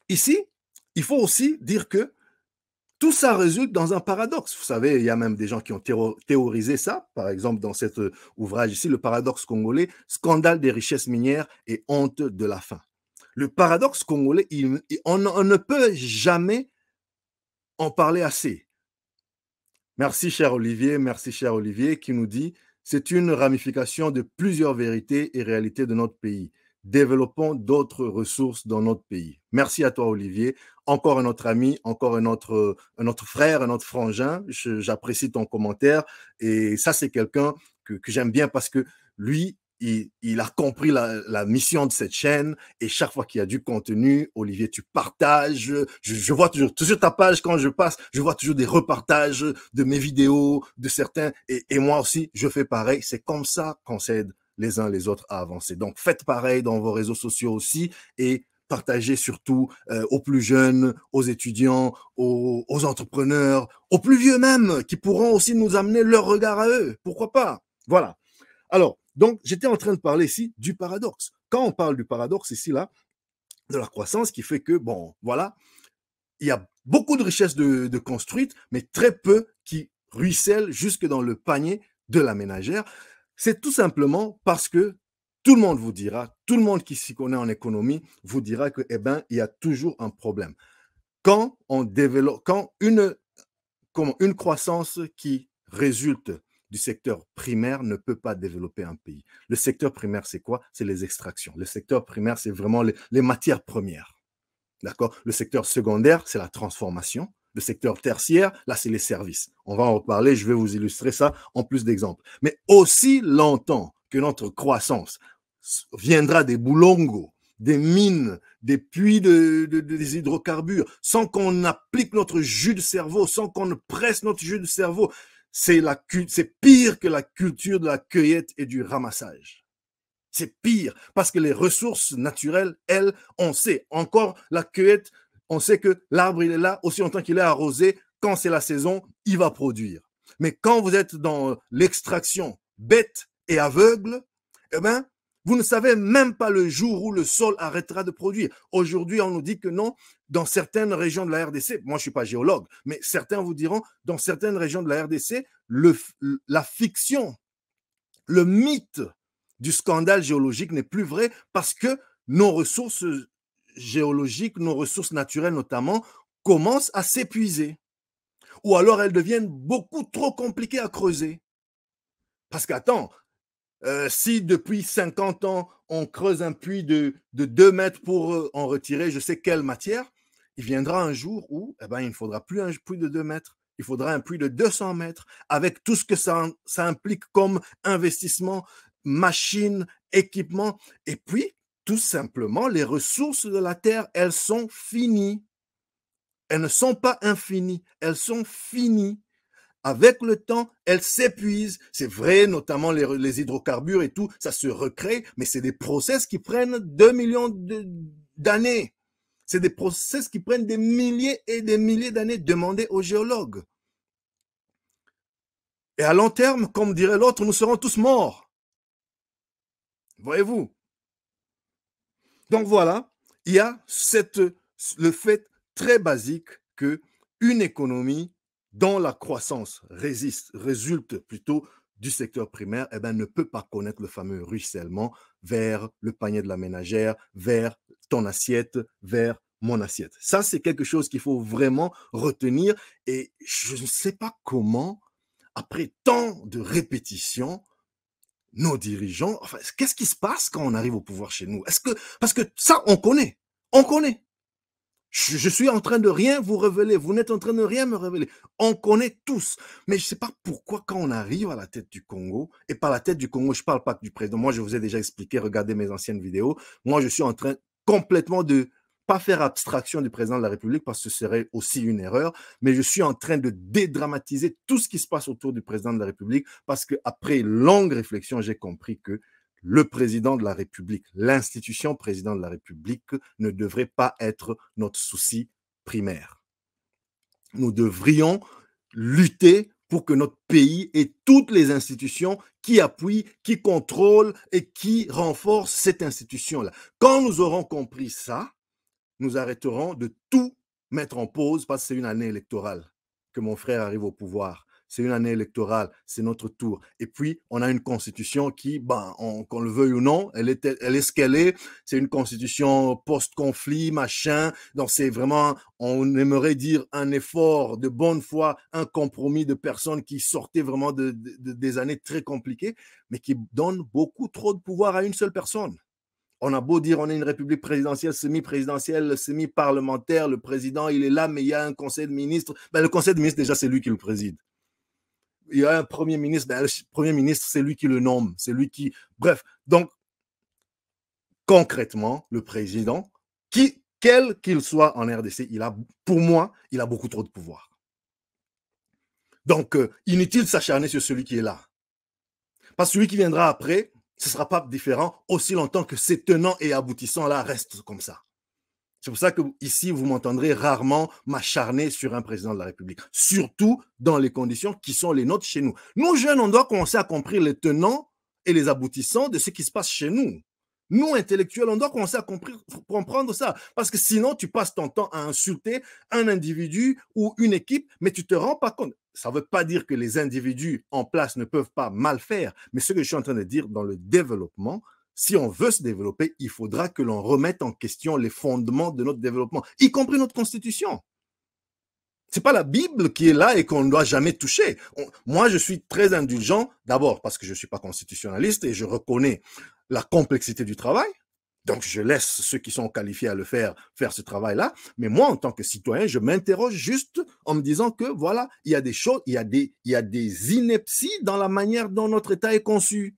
[SPEAKER 1] ici, il faut aussi dire que tout ça résulte dans un paradoxe. Vous savez, il y a même des gens qui ont théorisé ça. Par exemple, dans cet ouvrage ici, Le paradoxe congolais, scandale des richesses minières et honte de la faim. Le paradoxe congolais, on ne peut jamais en parler assez. Merci, cher Olivier, qui nous dit « C'est une ramification de plusieurs vérités et réalités de notre pays. Développons d'autres ressources dans notre pays. » Merci à toi, Olivier. Encore un autre ami, encore un autre frère, un autre frangin. J'apprécie ton commentaire. Et ça, c'est quelqu'un que j'aime bien parce que lui, il a compris la mission de cette chaîne et chaque fois qu'il y a du contenu, Olivier, tu partages. Je vois toujours sur ta page quand je passe, je vois toujours des repartages de mes vidéos, de certains. Et moi aussi, je fais pareil. C'est comme ça qu'on s'aide les uns les autres à avancer. Donc, faites pareil dans vos réseaux sociaux aussi et partagez surtout aux plus jeunes, aux étudiants, aux entrepreneurs, aux plus vieux même, qui pourront aussi nous amener leur regard à eux. Pourquoi pas? Voilà. Alors, donc, j'étais en train de parler ici du paradoxe. Quand on parle du paradoxe ici, là, de la croissance qui fait que, bon, voilà, il y a beaucoup de richesses de construites, mais très peu qui ruissellent jusque dans le panier de la ménagère. C'est tout simplement parce que tout le monde vous dira, tout le monde qui s'y connaît en économie vous dira que, eh ben, il y a toujours un problème. Quand on développe, quand une croissance qui résulte du secteur primaire ne peut pas développer un pays. Le secteur primaire, c'est quoi? C'est les extractions. Le secteur primaire, c'est vraiment les matières premières. D'accord? Le secteur secondaire, c'est la transformation. Le secteur tertiaire, là, c'est les services. On va en reparler, je vais vous illustrer ça en plus d'exemples. Mais aussi longtemps que notre croissance viendra des boulongos, des mines, des puits des hydrocarbures, sans qu'on applique notre jus de cerveau, sans qu'on ne presse notre jus de cerveau, c'est pire que la culture de la cueillette et du ramassage. C'est pire, parce que les ressources naturelles, elles, on sait. Encore, la cueillette, on sait que l'arbre, il est là, aussi longtemps qu'il est arrosé, quand c'est la saison, il va produire. Mais quand vous êtes dans l'extraction bête et aveugle, eh ben, vous ne savez même pas le jour où le sol arrêtera de produire. Aujourd'hui, on nous dit que non, dans certaines régions de la RDC, moi je ne suis pas géologue, mais certains vous diront, dans certaines régions de la RDC, la fiction, le mythe du scandale géologique n'est plus vrai parce que nos ressources géologiques, nos ressources naturelles notamment, commencent à s'épuiser. Ou alors elles deviennent beaucoup trop compliquées à creuser. Parce qu'attends, si depuis 50 ans, on creuse un puits de 2 mètres pour en retirer je sais quelle matière, il viendra un jour où eh ben, il ne faudra plus un puits de 2 mètres, il faudra un puits de 200 mètres, avec tout ce que ça implique comme investissement, machines, équipements. Et puis, tout simplement, les ressources de la Terre, elles sont finies. Elles ne sont pas infinies, elles sont finies. Avec le temps, elles s'épuisent. C'est vrai, notamment les hydrocarbures et tout, ça se recrée, mais c'est des process qui prennent 2 millions d'années. C'est des process qui prennent des milliers et des milliers d'années. Demandez aux géologues. Et à long terme, comme dirait l'autre, nous serons tous morts. Voyez-vous? Donc voilà, il y a le fait très basique que une économie dont la croissance résulte plutôt du secteur primaire, eh ben, ne peut pas connaître le fameux ruissellement vers le panier de la ménagère, vers ton assiette, vers mon assiette. Ça, c'est quelque chose qu'il faut vraiment retenir et je ne sais pas comment, après tant de répétitions, nos dirigeants, enfin, qu'est-ce qui se passe quand on arrive au pouvoir chez nous? Parce que ça, on connaît. Je suis en train de rien vous révéler, vous n'êtes en train de rien me révéler. On connaît tous. Mais je ne sais pas pourquoi quand on arrive à la tête du Congo, et par la tête du Congo, je ne parle pas du président, moi je vous ai déjà expliqué, regardez mes anciennes vidéos, moi je suis en train complètement de pas faire abstraction du président de la République parce que ce serait aussi une erreur, mais je suis en train de dédramatiser tout ce qui se passe autour du président de la République parce qu'après longue réflexion, j'ai compris que le président de la République, l'institution président de la République ne devrait pas être notre souci primaire. Nous devrions lutter pour que notre pays ait toutes les institutions qui appuient, qui contrôlent et qui renforcent cette institution-là. Quand nous aurons compris ça, nous arrêterons de tout mettre en pause parce que c'est une année électorale que mon frère arrive au pouvoir. C'est une année électorale, c'est notre tour. Et puis, on a une constitution qui, qu'on le veuille ou non, elle est ce qu'elle est. C'est une constitution post-conflit, machin. Donc, c'est vraiment, on aimerait dire un effort de bonne foi, un compromis de personnes qui sortaient vraiment des années très compliquées, mais qui donnent beaucoup trop de pouvoir à une seule personne. On a beau dire on est une république présidentielle, semi-présidentielle, semi-parlementaire, le président, il est là, mais il y a un conseil de ministres. Ben, le conseil de ministres, déjà, c'est lui qui le préside. Il y a un premier ministre, ben, le premier ministre, c'est lui qui le nomme, c'est lui qui... Bref, donc, concrètement, le président, quel qu'il soit en RDC, pour moi, il a beaucoup trop de pouvoir. Donc, inutile de s'acharner sur celui qui est là. Parce que celui qui viendra après, ce ne sera pas différent aussi longtemps que ces tenants et aboutissants-là restent comme ça. C'est pour ça que ici, vous m'entendrez rarement m'acharner sur un président de la République, surtout dans les conditions qui sont les nôtres chez nous. Nous, jeunes, on doit commencer à comprendre les tenants et les aboutissants de ce qui se passe chez nous. Nous, intellectuels, on doit commencer à comprendre ça. Parce que sinon, tu passes ton temps à insulter un individu ou une équipe, mais tu ne te rends pas compte. Ça ne veut pas dire que les individus en place ne peuvent pas mal faire, mais ce que je suis en train de dire dans le développement, si on veut se développer, il faudra que l'on remette en question les fondements de notre développement, y compris notre constitution. Ce n'est pas la Bible qui est là et qu'on ne doit jamais toucher. Moi, je suis très indulgent, d'abord parce que je ne suis pas constitutionnaliste et je reconnais la complexité du travail. Donc, je laisse ceux qui sont qualifiés à le faire ce travail-là. Mais moi, en tant que citoyen, je m'interroge juste en me disant que, voilà, il y a des choses, il y a des inepties dans la manière dont notre État est conçu.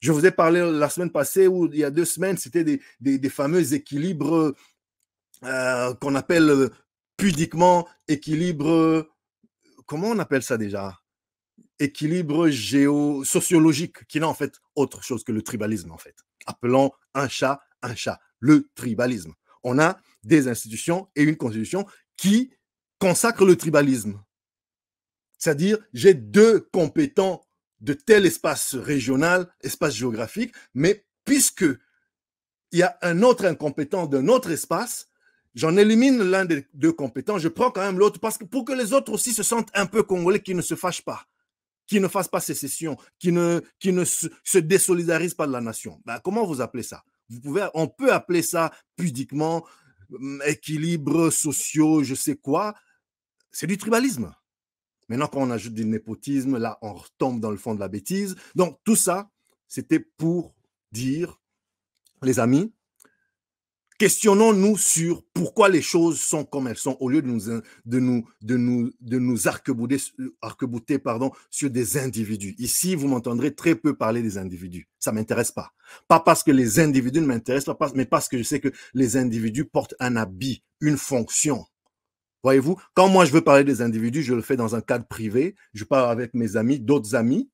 [SPEAKER 1] Je vous ai parlé la semaine passée ou il y a 2 semaines, c'était des fameux équilibres qu'on appelle pudiquement équilibre, comment on appelle ça déjà? Équilibre sociologique, qui n'est en fait autre chose que le tribalisme, en fait. Appelons un chat, le tribalisme. On a des institutions et une constitution qui consacrent le tribalisme. C'est-à-dire, j'ai 2 compétents de tel espace régional, espace géographique, mais puisque il y a un autre incompétent d'un autre espace, j'en élimine l'un des 2 compétents, je prends quand même l'autre, parce que pour que les autres aussi se sentent un peu congolais, qu'ils ne se fâchent pas, qui ne fassent pas sécession, qui ne se désolidarisent pas de la nation. Ben, comment vous appelez ça? On peut appeler ça pudiquement équilibre sociaux, je sais quoi. C'est du tribalisme. Maintenant, quand on ajoute du népotisme, là, on retombe dans le fond de la bêtise. Donc, tout ça, c'était pour dire, les amis, questionnons-nous sur pourquoi les choses sont comme elles sont, au lieu de nous arc-bouter sur des individus. Ici, vous m'entendrez très peu parler des individus. Ça ne m'intéresse pas. Pas parce que les individus ne m'intéressent pas, mais parce que je sais que les individus portent un habit, une fonction. Voyez-vous, quand moi je veux parler des individus, je le fais dans un cadre privé. Je parle avec mes amis, d'autres amis,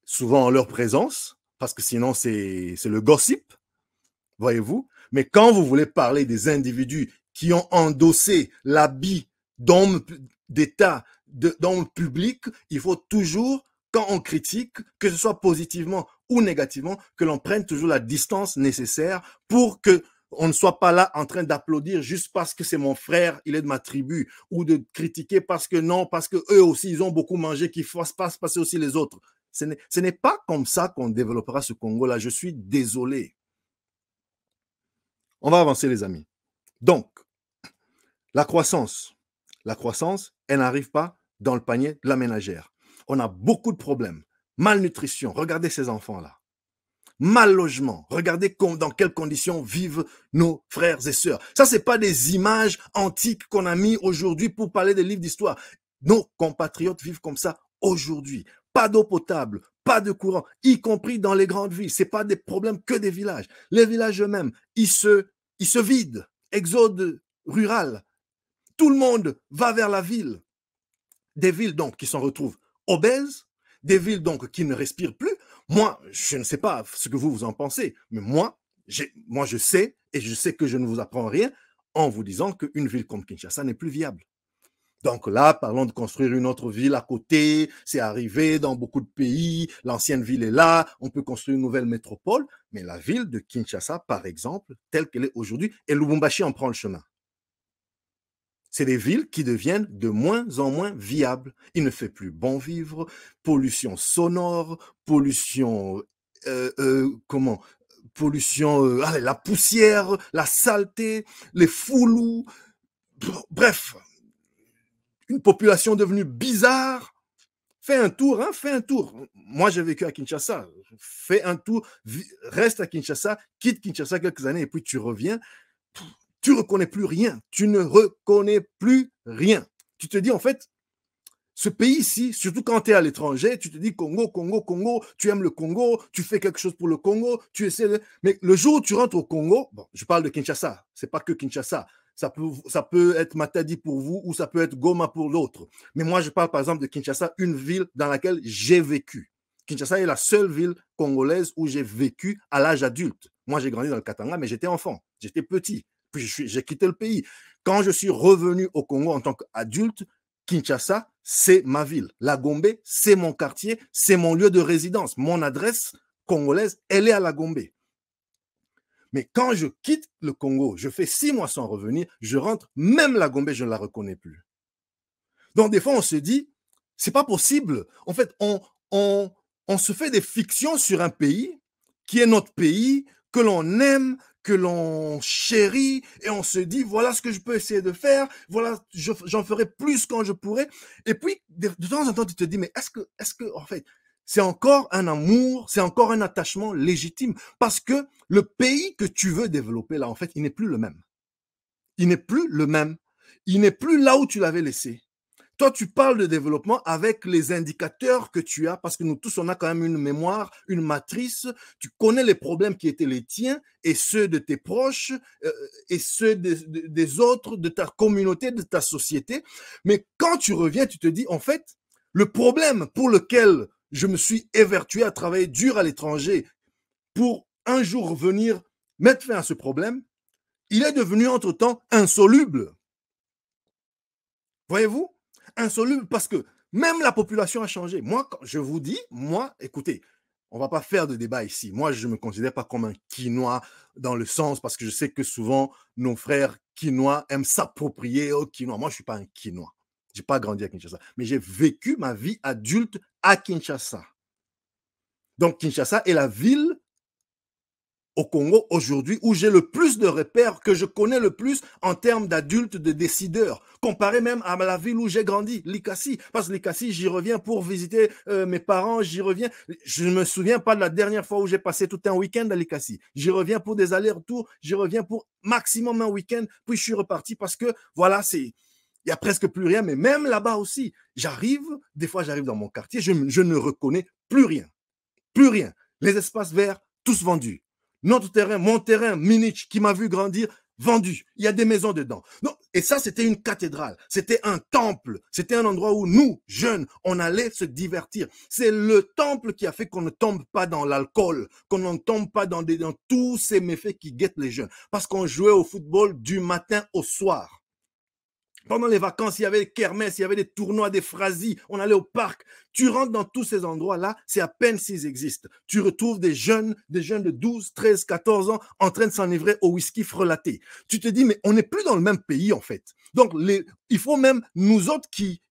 [SPEAKER 1] souvent en leur présence, parce que sinon c'est le gossip. Voyez-vous, mais quand vous voulez parler des individus qui ont endossé l'habit d'homme d'État, dans le public, il faut toujours, quand on critique, que ce soit positivement ou négativement, que l'on prenne toujours la distance nécessaire pour que on ne soit pas là en train d'applaudir juste parce que c'est mon frère, il est de ma tribu, ou de critiquer parce que non, parce que eux aussi, ils ont beaucoup mangé, qu'il fasse passer aussi les autres. Ce n'est pas comme ça qu'on développera ce Congo-là. Je suis désolé. On va avancer, les amis. Donc, la croissance, elle n'arrive pas dans le panier de la ménagère. On a beaucoup de problèmes. Malnutrition, regardez ces enfants-là. Mal logement, regardez dans quelles conditions vivent nos frères et sœurs. Ça, c'est pas des images antiques qu'on a mis aujourd'hui pour parler des livres d'histoire. Nos compatriotes vivent comme ça aujourd'hui. Pas d'eau potable, pas de courant, y compris dans les grandes villes. C'est pas des problèmes que des villages. Les villages eux-mêmes, ils se vident. Exode rural. Tout le monde va vers la ville. Des villes donc qui s'en retrouvent obèses, des villes donc qui ne respirent plus. Moi, je ne sais pas ce que vous en pensez, mais moi, je sais, et je sais que je ne vous apprends rien en vous disant qu'une ville comme Kinshasa n'est plus viable. Donc là, parlons de construire une autre ville à côté, c'est arrivé dans beaucoup de pays, l'ancienne ville est là, on peut construire une nouvelle métropole, mais la ville de Kinshasa, par exemple, telle qu'elle est aujourd'hui, et Lubumbashi en prend le chemin. C'est des villes qui deviennent de moins en moins viables. Il ne fait plus bon vivre, pollution sonore, pollution, la poussière, la saleté, les foulous, bref, une population devenue bizarre. Fais un tour, hein, fais un tour. Moi, j'ai vécu à Kinshasa. Fais un tour, reste à Kinshasa, quitte Kinshasa quelques années et puis tu reviens. Tu ne reconnais plus rien. Tu ne reconnais plus rien. Tu te dis, en fait, ce pays-ci, surtout quand tu es à l'étranger, tu te dis Congo, Congo, Congo, tu aimes le Congo, tu fais quelque chose pour le Congo, tu essaies de... Mais le jour où tu rentres au Congo, bon, je parle de Kinshasa, c'est pas que Kinshasa, ça peut être Matadi pour vous ou ça peut être Goma pour l'autre. Mais moi, je parle par exemple de Kinshasa, une ville dans laquelle j'ai vécu. Kinshasa est la seule ville congolaise où j'ai vécu à l'âge adulte. Moi, j'ai grandi dans le Katanga, mais j'étais enfant, j'étais petit. Puis j'ai quitté le pays. Quand je suis revenu au Congo en tant qu'adulte, Kinshasa, c'est ma ville. La Gombe, c'est mon quartier, c'est mon lieu de résidence. Mon adresse congolaise, elle est à la Gombe. Mais quand je quitte le Congo, je fais 6 mois sans revenir, je rentre, même la Gombe, je ne la reconnais plus. Donc des fois, on se dit, c'est pas possible. En fait, on se fait des fictions sur un pays qui est notre pays, que l'on aime, que l'on chérit, et on se dit, voilà ce que je peux essayer de faire, voilà, j'en ferai plus quand je pourrai. Et puis, de temps en temps, tu te dis, mais est-ce que, en fait, c'est encore un amour, c'est encore un attachement légitime, parce que le pays que tu veux développer, là, en fait, il n'est plus le même. Il n'est plus le même. Il n'est plus là où tu l'avais laissé. Toi, tu parles de développement avec les indicateurs que tu as, parce que nous tous, on a quand même une mémoire, une matrice. Tu connais les problèmes qui étaient les tiens et ceux de tes proches et ceux des autres, de ta communauté, de ta société. Mais quand tu reviens, tu te dis, en fait, le problème pour lequel je me suis évertué à travailler dur à l'étranger pour un jour venir mettre fin à ce problème, il est devenu entre-temps insoluble. Voyez-vous? Insoluble parce que même la population a changé. Moi, quand je vous dis, écoutez, on va pas faire de débat ici. Moi, je ne me considère pas comme un Quinois dans le sens, parce que je sais que souvent, nos frères Quinois aiment s'approprier au Quinois. Moi, je ne suis pas un Quinois. Je n'ai pas grandi à Kinshasa. Mais j'ai vécu ma vie adulte à Kinshasa. Donc, Kinshasa est la ville au Congo aujourd'hui où j'ai le plus de repères, que je connais le plus en termes d'adultes, de décideurs, comparé même à la ville où j'ai grandi, Likasi. Parce que Likasi, j'y reviens pour visiter mes parents, j'y reviens. Je ne me souviens pas de la dernière fois où j'ai passé tout un week-end à Likasi. J'y reviens pour des allers-retours, j'y reviens pour maximum un week-end, puis je suis reparti parce que, voilà, il n'y a presque plus rien, mais même là-bas aussi, des fois j'arrive dans mon quartier, je ne reconnais plus rien. Plus rien. Les espaces verts, tous vendus. Notre terrain, mon terrain, Minich, qui m'a vu grandir, vendu. Il y a des maisons dedans. Non, et ça, c'était une cathédrale. C'était un temple. C'était un endroit où nous, jeunes, on allait se divertir. C'est le temple qui a fait qu'on ne tombe pas dans l'alcool, qu'on ne tombe pas dans tous ces méfaits qui guettent les jeunes. Parce qu'on jouait au football du matin au soir. Pendant les vacances, il y avait des kermesses, il y avait des tournois, des phrasis, on allait au parc. Tu rentres dans tous ces endroits-là, c'est à peine s'ils existent. Tu retrouves des jeunes de 12, 13, 14 ans en train de s'enivrer au whisky frelaté. Tu te dis, mais on n'est plus dans le même pays, en fait. Donc, il faut même, nous autres qui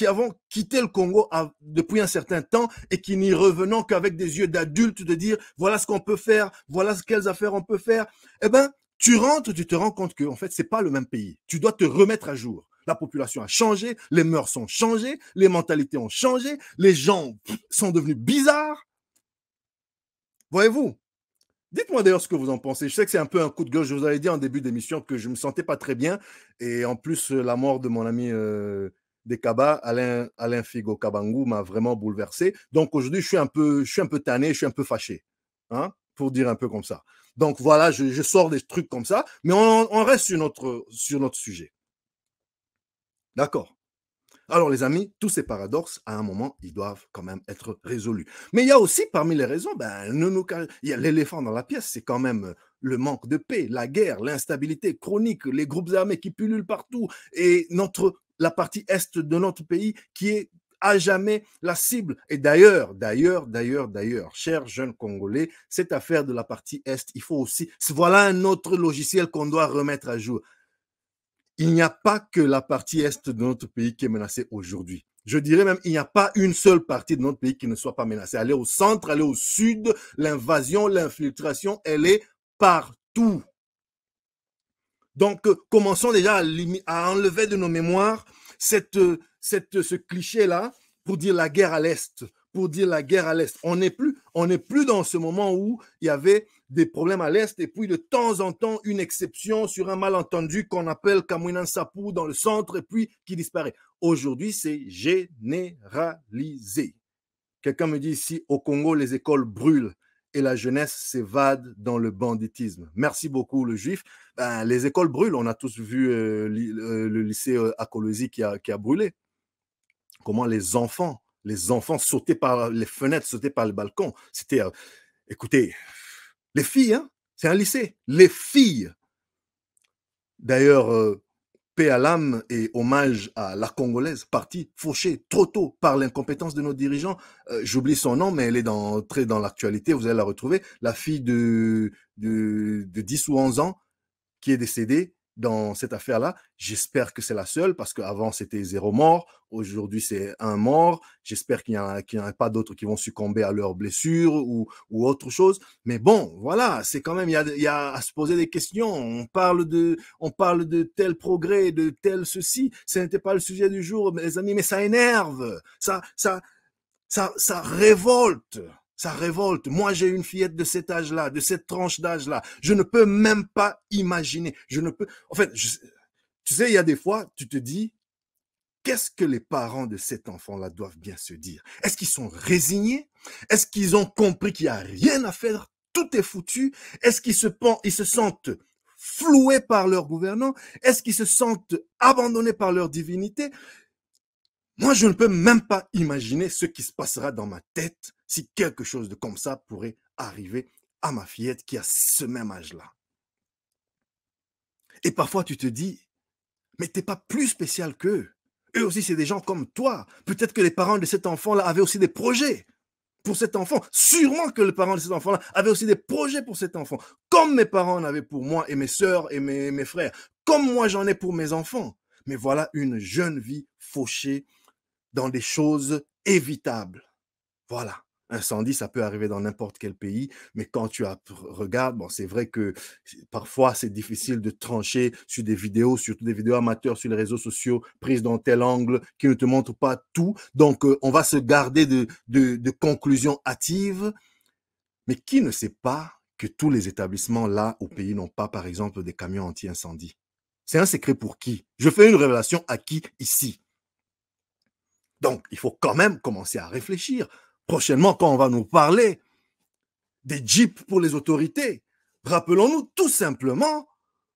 [SPEAKER 1] avons quitté le Congo depuis un certain temps et qui n'y revenons qu'avec des yeux d'adultes, de dire, voilà ce qu'on peut faire, voilà quelles affaires on peut faire. Eh ben, tu rentres, tu te rends compte que en fait, c'est pas le même pays. Tu dois te remettre à jour. La population a changé, les mœurs ont changé, les mentalités ont changé, les gens sont devenus bizarres. Voyez-vous? Dites-moi d'ailleurs ce que vous en pensez. Je sais que c'est un peu un coup de gueule. Je vous avais dit en début d'émission que je me sentais pas très bien. Et en plus, la mort de mon ami des Kaba, Alain Figo Kabangou, m'a vraiment bouleversé. Donc aujourd'hui, je suis un peu tanné, je suis un peu fâché. Hein, pour dire un peu comme ça. Donc voilà, je sors des trucs comme ça, mais on reste sur notre sujet. D'accord. Alors les amis, tous ces paradoxes, à un moment, ils doivent quand même être résolus. Mais il y a aussi parmi les raisons, il y a l'éléphant dans la pièce, c'est quand même le manque de paix, la guerre, l'instabilité chronique, les groupes armés qui pullulent partout et la partie est de notre pays qui est à jamais la cible. Et d'ailleurs, chers jeunes Congolais, cette affaire de la partie est, il faut aussi, voilà un autre logiciel qu'on doit remettre à jour. Il n'y a pas que la partie est de notre pays qui est menacée aujourd'hui. Je dirais même, il n'y a pas une seule partie de notre pays qui ne soit pas menacée. Aller au centre, aller au sud, l'invasion, l'infiltration, elle est partout. Donc, commençons déjà à enlever de nos mémoires ce cliché-là pour dire la guerre à l'Est. Pour dire la guerre à l'Est. On n'est plus dans ce moment où il y avait des problèmes à l'Est et puis de temps en temps une exception sur un malentendu qu'on appelle Kamwinan Sapou dans le centre et puis qui disparaît. Aujourd'hui, c'est généralisé. Quelqu'un me dit ici, au Congo, les écoles brûlent et la jeunesse s'évade dans le banditisme. Merci beaucoup, le juif. Les écoles brûlent. On a tous vu le lycée Akolosi qui a brûlé. Comment les enfants sautaient par les fenêtres, sautaient par le balcon. C'était, écoutez, les filles, hein, c'est un lycée. Les filles. D'ailleurs, paix à l'âme et hommage à la Congolaise, partie fauchée trop tôt par l'incompétence de nos dirigeants. J'oublie son nom, mais elle est très dans l'actualité, vous allez la retrouver. La fille de 10 ou 11 ans qui est décédée dans cette affaire-là. J'espère que c'est la seule, parce qu'avant, c'était 0 mort. Aujourd'hui, c'est 1 mort. J'espère qu'il n'y en a pas d'autres qui vont succomber à leurs blessures ou autre chose. Mais bon, voilà, c'est quand même, il y a à se poser des questions. On parle de tel progrès, de tel ceci. Ce n'était pas le sujet du jour, mes amis, mais ça énerve. Ça révolte. Ça révolte. Moi, j'ai une fillette de cet âge-là, de cette tranche d'âge-là. Je ne peux même pas imaginer. En fait, tu sais, il y a des fois, tu te dis, qu'est-ce que les parents de cet enfant-là doivent bien se dire? Est-ce qu'ils sont résignés? Est-ce qu'ils ont compris qu'il n'y a rien à faire? Tout est foutu? Est-ce qu'ils se sentent floués par leurs gouvernants? Est-ce qu'ils se sentent abandonnés par leur divinité? Moi, je ne peux même pas imaginer ce qui se passera dans ma tête si quelque chose de comme ça pourrait arriver à ma fillette qui a ce même âge-là. Et parfois, tu te dis, mais t'es pas plus spécial qu'eux. Eux aussi, c'est des gens comme toi. Peut-être que les parents de cet enfant-là avaient aussi des projets pour cet enfant. Sûrement que les parents de cet enfant-là avaient aussi des projets pour cet enfant. Comme mes parents en avaient pour moi et mes sœurs et mes frères. Comme moi, j'en ai pour mes enfants. Mais voilà une jeune vie fauchée dans des choses évitables. Voilà. Incendie, ça peut arriver dans n'importe quel pays, mais quand tu regardes, bon, c'est vrai que parfois c'est difficile de trancher sur des vidéos, surtout des vidéos amateurs sur les réseaux sociaux, prises dans tel angle, qui ne te montrent pas tout. Donc, on va se garder de conclusions hâtives. Mais qui ne sait pas que tous les établissements là au pays n'ont pas, par exemple, des camions anti-incendie? C'est un secret pour qui? Je fais une révélation à qui ici? Donc, il faut quand même commencer à réfléchir. Prochainement, quand on va nous parler des jeeps pour les autorités, rappelons-nous tout simplement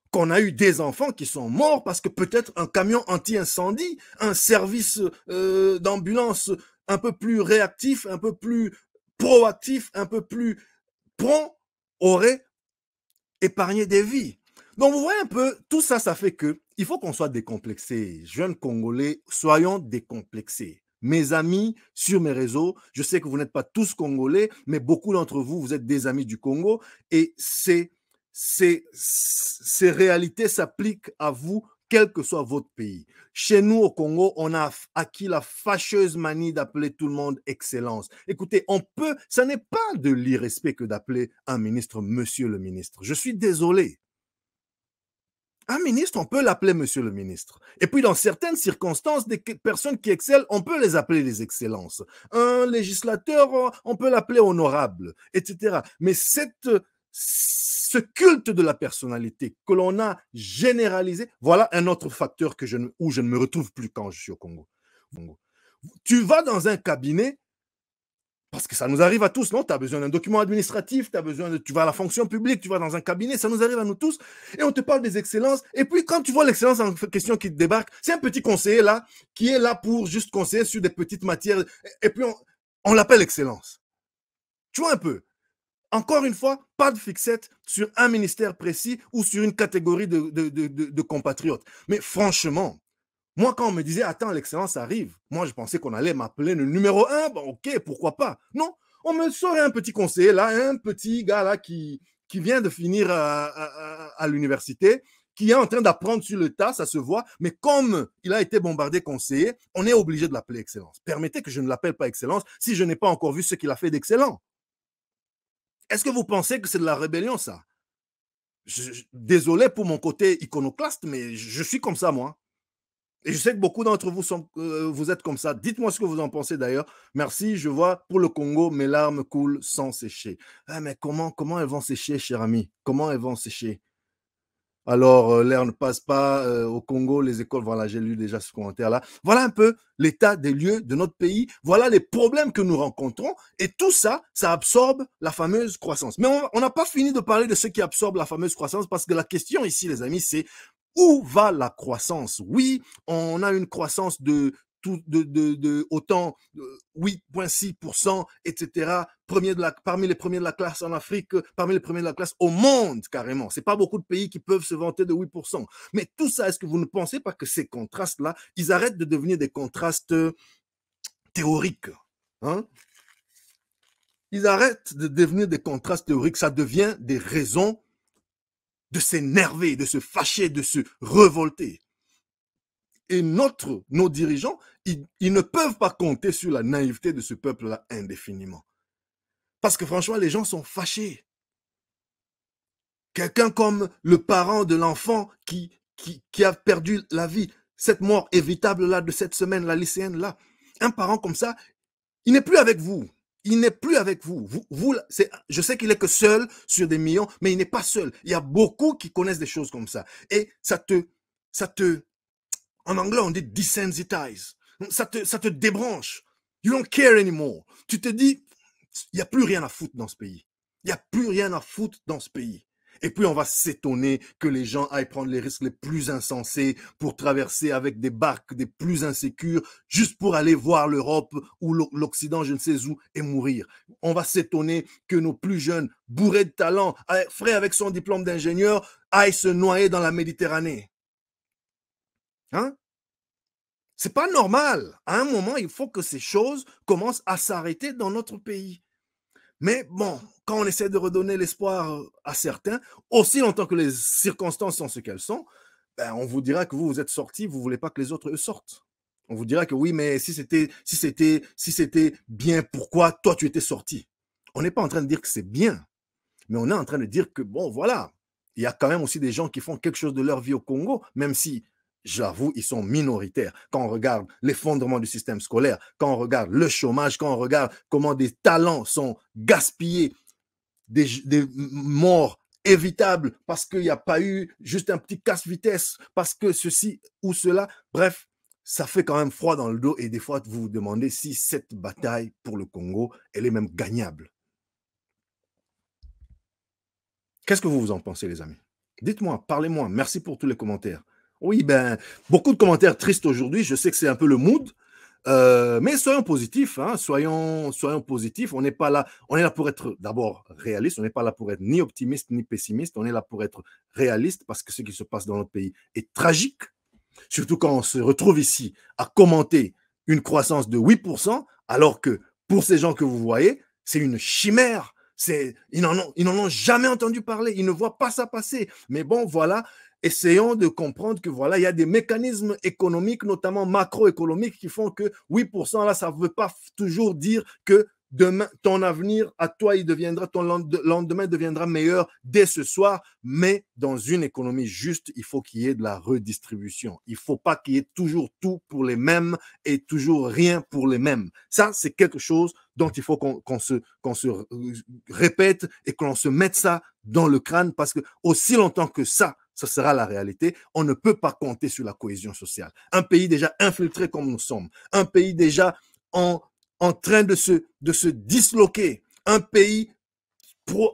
[SPEAKER 1] qu'on a eu des enfants qui sont morts parce que peut-être un camion anti-incendie, un service d'ambulance un peu plus réactif, un peu plus proactif, un peu plus prompt aurait épargné des vies. Donc, vous voyez un peu, tout ça, ça fait que il faut qu'on soit décomplexés. Jeunes Congolais, soyons décomplexés. Mes amis sur mes réseaux, je sais que vous n'êtes pas tous Congolais, mais beaucoup d'entre vous, vous êtes des amis du Congo et ces réalités s'appliquent à vous, quel que soit votre pays. Chez nous, au Congo, on a acquis la fâcheuse manie d'appeler tout le monde Excellence. Écoutez, ça n'est pas de l'irrespect que d'appeler un ministre Monsieur le ministre. Je suis désolé. Un ministre, on peut l'appeler Monsieur le ministre. Et puis, dans certaines circonstances, des personnes qui excellent, on peut les appeler les excellences. Un législateur, on peut l'appeler honorable, etc. Mais ce culte de la personnalité que l'on a généralisé, voilà un autre facteur où je ne me retrouve plus quand je suis au Congo. Tu vas dans un cabinet, parce que ça nous arrive à tous, non? Tu as besoin d'un document administratif, tu vas à la fonction publique, tu vas dans un cabinet, ça nous arrive à nous tous, et on te parle des excellences, et puis quand tu vois l'excellence en question qui te débarque, c'est un petit conseiller là, qui est là pour juste conseiller sur des petites matières, et puis on l'appelle excellence. Tu vois un peu? Encore une fois, pas de fixette sur un ministère précis ou sur une catégorie de compatriotes. Mais franchement, moi, quand on me disait, attends, l'excellence arrive, moi, je pensais qu'on allait m'appeler le numéro 1. Bon, ok, pourquoi pas. Non, on me saurait un petit conseiller là, un petit gars là qui vient de finir à l'université, qui est en train d'apprendre sur le tas, ça se voit, mais comme il a été bombardé conseiller, on est obligé de l'appeler excellence. Permettez que je ne l'appelle pas excellence si je n'ai pas encore vu ce qu'il a fait d'excellent. Est-ce que vous pensez que c'est de la rébellion, ça? Désolé pour mon côté iconoclaste, mais je suis comme ça, moi. Et je sais que beaucoup d'entre vous, vous êtes comme ça. Dites-moi ce que vous en pensez d'ailleurs. Merci, je vois, pour le Congo, mes larmes coulent sans sécher. Ah, mais comment elles vont sécher, cher ami? Comment elles vont sécher? Alors, l'air ne passe pas au Congo, les écoles, voilà, j'ai lu déjà ce commentaire-là. Voilà un peu l'état des lieux de notre pays. Voilà les problèmes que nous rencontrons. Et tout ça, ça absorbe la fameuse croissance. Mais on n'a pas fini de parler de ce qui absorbe la fameuse croissance parce que la question ici, les amis, c'est où va la croissance? Oui, on a une croissance de autant 8,6%, etc. Parmi les premiers de la classe en Afrique, parmi les premiers de la classe au monde, carrément. Ce n'est pas beaucoup de pays qui peuvent se vanter de 8%. Mais tout ça, est-ce que vous ne pensez pas que ces contrastes-là, ils arrêtent de devenir des contrastes théoriques, hein? Ils arrêtent de devenir des contrastes théoriques, ça devient des raisons de s'énerver, de se fâcher, de se révolter. Et nos dirigeants, ils ne peuvent pas compter sur la naïveté de ce peuple-là indéfiniment. Parce que franchement, les gens sont fâchés. Quelqu'un comme le parent de l'enfant qui a perdu la vie, cette mort évitable-là de cette semaine, la lycéenne-là, un parent comme ça, il n'est plus avec vous. Il n'est plus avec vous. Je sais qu'il est que seul sur des millions, mais il n'est pas seul. Il y a beaucoup qui connaissent des choses comme ça. Et en anglais, on dit desensitize. Ça te débranche. You don't care anymore. Tu te dis, il n'y a plus rien à foutre dans ce pays. Il n'y a plus rien à foutre dans ce pays. Et puis, on va s'étonner que les gens aillent prendre les risques les plus insensés pour traverser avec des barques les plus insécures, juste pour aller voir l'Europe ou l'Occident, je ne sais où, et mourir. On va s'étonner que nos plus jeunes, bourrés de talent, frais avec son diplôme d'ingénieur, aillent se noyer dans la Méditerranée. Hein? C'est pas normal. À un moment, il faut que ces choses commencent à s'arrêter dans notre pays. Mais bon, quand on essaie de redonner l'espoir à certains, aussi longtemps que les circonstances sont ce qu'elles sont, ben on vous dira que vous êtes sortis, vous voulez pas que les autres eux sortent. On vous dira que oui, mais si c'était bien, pourquoi toi tu étais sorti? On n'est pas en train de dire que c'est bien, mais on est en train de dire que bon, voilà, il y a quand même aussi des gens qui font quelque chose de leur vie au Congo, même si j'avoue, ils sont minoritaires. Quand on regarde l'effondrement du système scolaire, quand on regarde le chômage, quand on regarde comment des talents sont gaspillés, des morts évitables parce qu'il n'y a pas eu juste un petit casse-vitesse, parce que ceci ou cela. Bref, ça fait quand même froid dans le dos et des fois, vous vous demandez si cette bataille pour le Congo, elle est même gagnable. Qu'est-ce que vous en pensez, les amis? Dites-moi, parlez-moi. Merci pour tous les commentaires. Oui, ben, beaucoup de commentaires tristes aujourd'hui. Je sais que c'est un peu le mood. Mais soyons positifs, hein, soyons positifs. On n'est pas là, on est là pour être d'abord réaliste, on n'est pas là pour être ni optimiste ni pessimiste, on est là pour être réaliste parce que ce qui se passe dans notre pays est tragique, surtout quand on se retrouve ici à commenter une croissance de 8%, alors que pour ces gens que vous voyez, c'est une chimère. Ils n'en ont jamais entendu parler, ils ne voient pas ça passer. Mais bon, voilà, essayons de comprendre que voilà, il y a des mécanismes économiques, notamment macroéconomiques, qui font que 8%, là, ça ne veut pas toujours dire que demain, ton avenir à toi, ton lendemain deviendra meilleur dès ce soir, mais dans une économie juste, il faut qu'il y ait de la redistribution. Il ne faut pas qu'il y ait toujours tout pour les mêmes et toujours rien pour les mêmes. Ça, c'est quelque chose dont il faut qu'on se répète et qu'on se mette ça dans le crâne parce que aussi longtemps que ça sera la réalité, on ne peut pas compter sur la cohésion sociale. Un pays déjà infiltré comme nous sommes, un pays déjà en train de se disloquer, un pays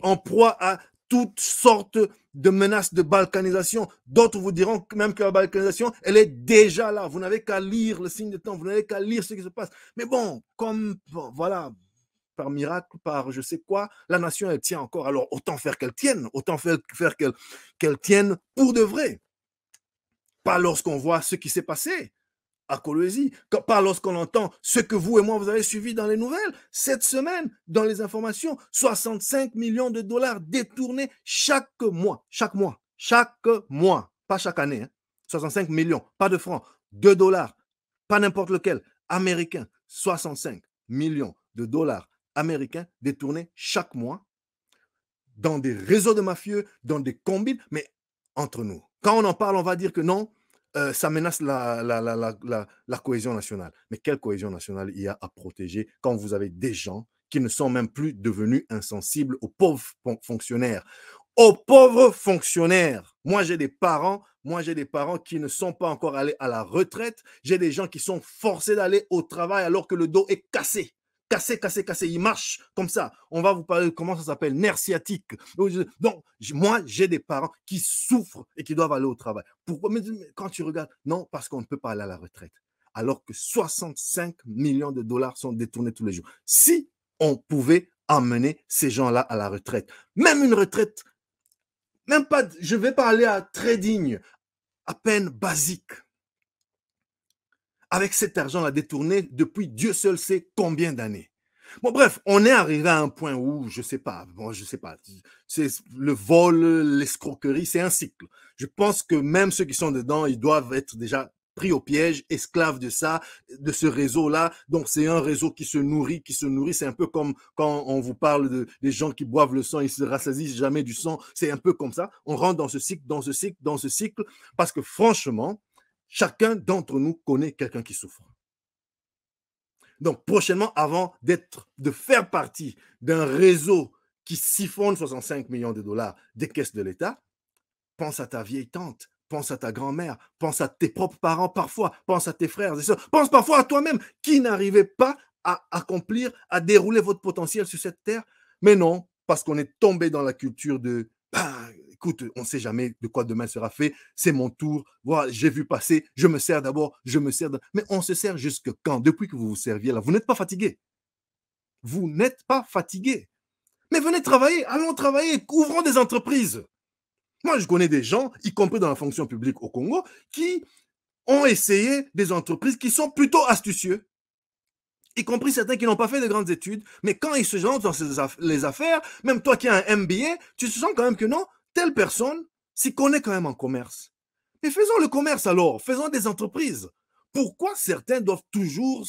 [SPEAKER 1] en proie à toutes sortes de menaces de balkanisation. D'autres vous diront même que la balkanisation, elle est déjà là. Vous n'avez qu'à lire le signe de temps, vous n'avez qu'à lire ce qui se passe. Mais bon, voilà, par miracle, par je sais quoi, la nation, elle tient encore. Alors, autant faire qu'elle tienne, autant faire qu'elle tienne pour de vrai. Pas lorsqu'on voit ce qui s'est passé à Kolwezi, pas lorsqu'on entend ce que vous et moi, vous avez suivi dans les nouvelles. Cette semaine, dans les informations, 65 millions de dollars détournés chaque mois, pas chaque année. 65 millions, pas de francs, 2 dollars, pas n'importe lequel, américain, 65 millions de dollars américains détournés chaque mois dans des réseaux de mafieux, dans des combines, mais entre nous. Quand on en parle, on va dire que non, ça menace la cohésion nationale. Mais quelle cohésion nationale il y a à protéger quand vous avez des gens qui ne sont même plus devenus insensibles aux pauvres fonctionnaires? Aux pauvres fonctionnaires. Moi, j'ai des parents qui ne sont pas encore allés à la retraite. J'ai des gens qui sont forcés d'aller au travail alors que le dos est cassé. Cassé. Il marche comme ça. On va vous parler de comment ça s'appelle, nerf sciatique. Donc, moi, j'ai des parents qui souffrent et qui doivent aller au travail. Pourquoi? Mais quand tu regardes, non, parce qu'on ne peut pas aller à la retraite. Alors que 65 millions de dollars sont détournés tous les jours. Si on pouvait amener ces gens-là à la retraite, même une retraite, même pas, je ne vais pas aller à très digne, à peine basique. Avec cet argent-là détourné depuis Dieu seul sait combien d'années. Bon, bref, on est arrivé à un point où, je sais pas, c'est le vol, l'escroquerie, c'est un cycle. Je pense que même ceux qui sont dedans, ils doivent être déjà pris au piège, esclaves de ça, de ce réseau-là. Donc, c'est un réseau qui se nourrit. C'est un peu comme quand on vous parle des gens qui boivent le sang, ils se rassasient jamais du sang. C'est un peu comme ça. On rentre dans ce cycle, parce que franchement, chacun d'entre nous connaît quelqu'un qui souffre. Donc, prochainement, avant de faire partie d'un réseau qui siphonne 65 millions de dollars des caisses de l'État, pense à ta vieille tante, pense à ta grand-mère, pense à tes propres parents parfois, pense à tes frères et sœurs, pense parfois à toi-même qui n'arrivait pas à accomplir, à dérouler votre potentiel sur cette terre. Mais non, parce qu'on est tombé dans la culture de écoute, on ne sait jamais de quoi demain sera fait, c'est mon tour, voilà, j'ai vu passer, je me sers d'abord, mais on se sert jusque quand? Depuis que vous vous serviez là, vous n'êtes pas fatigué. Vous n'êtes pas fatigué. Mais venez travailler, allons travailler, ouvrons des entreprises. Moi, je connais des gens, y compris dans la fonction publique au Congo, qui ont essayé des entreprises qui sont plutôt astucieux, y compris certains qui n'ont pas fait de grandes études, mais quand ils se lancent dans les affaires, même toi qui as un MBA, tu te sens quand même que non, telle personne s'y connaît quand même en commerce. Mais faisons le commerce alors, faisons des entreprises. Pourquoi certains doivent toujours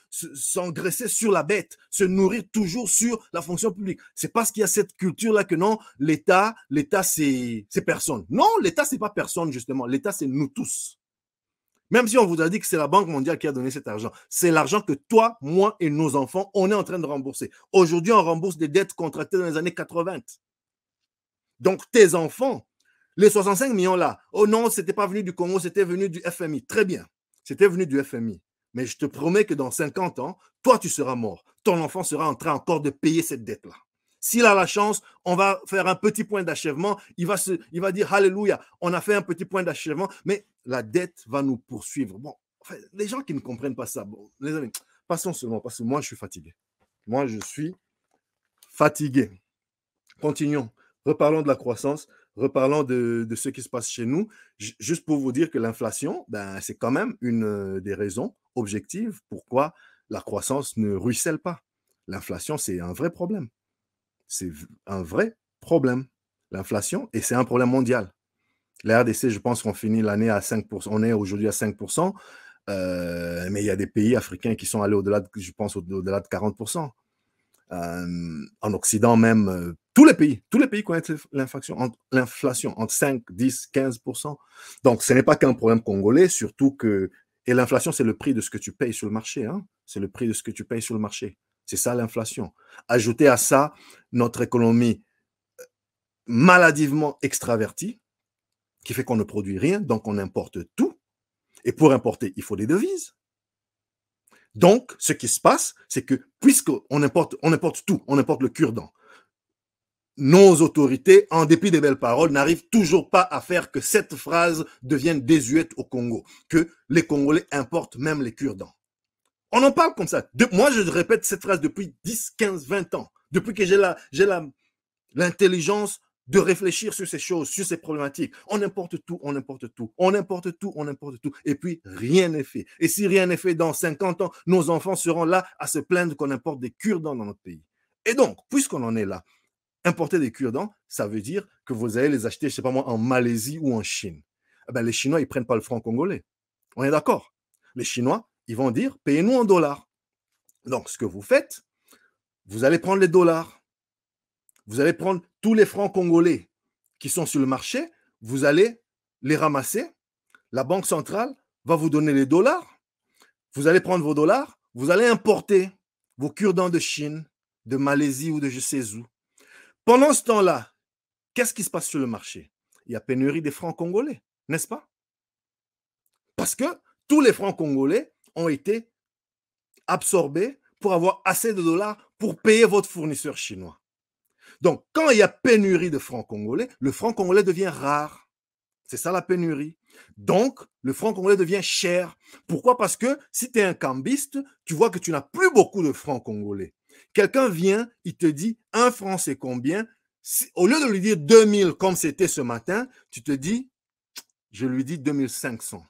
[SPEAKER 1] s'engraisser sur la bête, se nourrir toujours sur la fonction publique? C'est parce qu'il y a cette culture-là que non, l'État, c'est personne. Non, l'État, c'est pas personne, justement. L'État, c'est nous tous. Même si on vous a dit que c'est la Banque mondiale qui a donné cet argent, c'est l'argent que toi, moi et nos enfants, on est en train de rembourser. Aujourd'hui, on rembourse des dettes contractées dans les années 80. Donc, tes enfants, les 65 millions là, oh non, ce n'était pas venu du Congo, c'était venu du FMI. Très bien, c'était venu du FMI. Mais je te promets que dans 50 ans, toi, tu seras mort. Ton enfant sera en train encore de payer cette dette-là. S'il a la chance, on va faire un petit point d'achèvement. Il va dire Alléluia, on a fait un petit point d'achèvement, mais la dette va nous poursuivre. Bon, Enfin, les gens qui ne comprennent pas ça, bon, les amis, passons seulement, parce que moi, je suis fatigué. Moi, je suis fatigué. Continuons. Reparlons de la croissance, reparlons de ce qui se passe chez nous. Juste pour vous dire que l'inflation, ben, c'est quand même une des raisons objectives pourquoi la croissance ne ruisselle pas. L'inflation, c'est un vrai problème. C'est un vrai problème, l'inflation, et c'est un problème mondial. La RDC, je pense qu'on finit l'année à 5%. On est aujourd'hui à 5%, mais il y a des pays africains qui sont allés au-delà, je pense, au-delà de 40%. En Occident même, tous les pays connaissent l'inflation entre 5, 10, 15%. Donc, ce n'est pas qu'un problème congolais, surtout que, et l'inflation, c'est le prix de ce que tu payes sur le marché. Hein? C'est le prix de ce que tu payes sur le marché. C'est ça l'inflation. Ajoutez à ça notre économie maladivement extravertie, qui fait qu'on ne produit rien, donc on importe tout. Et pour importer, il faut des devises. Donc, ce qui se passe, c'est que puisqu'on importe tout, on importe le cure-dent, nos autorités, en dépit des belles paroles, n'arrivent toujours pas à faire que cette phrase devienne désuète au Congo, que les Congolais importent même les cure-dents. On en parle comme ça. Moi, je répète cette phrase depuis 10, 15, 20 ans, depuis que j'ai l'intelligence de réfléchir sur ces choses, sur ces problématiques. On importe tout, on importe tout, on importe tout, on importe tout. Et puis, rien n'est fait. Et si rien n'est fait dans 50 ans, nos enfants seront là à se plaindre qu'on importe des cure-dents dans notre pays. Et donc, puisqu'on en est là, importer des cure-dents, ça veut dire que vous allez les acheter, je ne sais pas moi, en Malaisie ou en Chine. Eh ben, les Chinois, ils ne prennent pas le franc congolais. On est d'accord? Les Chinois, ils vont dire, payez-nous en dollars. Donc, ce que vous faites, vous allez prendre les dollars. Vous allez prendre tous les francs congolais qui sont sur le marché, vous allez les ramasser. La Banque centrale va vous donner les dollars. Vous allez prendre vos dollars, vous allez importer vos cure-dents de Chine, de Malaisie ou de je sais où. Pendant ce temps-là, qu'est-ce qui se passe sur le marché? Il y a pénurie des francs congolais, n'est-ce pas? Parce que tous les francs congolais ont été absorbés pour avoir assez de dollars pour payer votre fournisseur chinois. Donc, quand il y a pénurie de francs congolais, le franc congolais devient rare. C'est ça la pénurie. Donc, le franc congolais devient cher. Pourquoi? Parce que si tu es un cambiste, tu vois que tu n'as plus beaucoup de francs congolais. Quelqu'un vient, il te dit, 1 franc c'est combien? Au lieu de lui dire 2000 comme c'était ce matin, tu te dis, je lui dis 2500.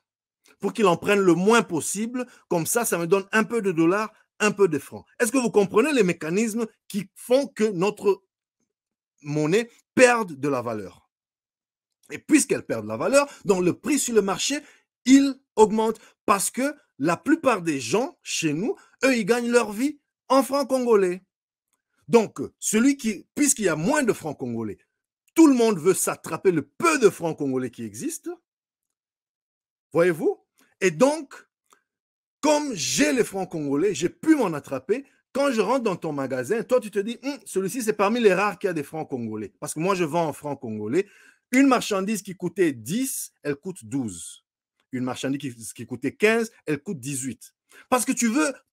[SPEAKER 1] Pour qu'il en prenne le moins possible, comme ça me donne un peu de dollars, un peu de francs. Est-ce que vous comprenez les mécanismes qui font que notre monnaie perde de la valeur? Et puisqu'elle perd de la valeur, donc le prix sur le marché, il augmente parce que la plupart des gens chez nous, eux, ils gagnent leur vie en francs congolais. Donc, puisqu'il y a moins de francs congolais, tout le monde veut s'attraper le peu de francs congolais qui existent. Voyez-vous? Et donc, comme j'ai les francs congolais, j'ai pu m'en attraper. Quand je rentre dans ton magasin, toi, tu te dis, celui-ci, c'est parmi les rares qui a des francs congolais. Parce que moi, je vends en francs congolais. Une marchandise qui coûtait 10, elle coûte 12. Une marchandise qui coûtait 15, elle coûte 18. Parce que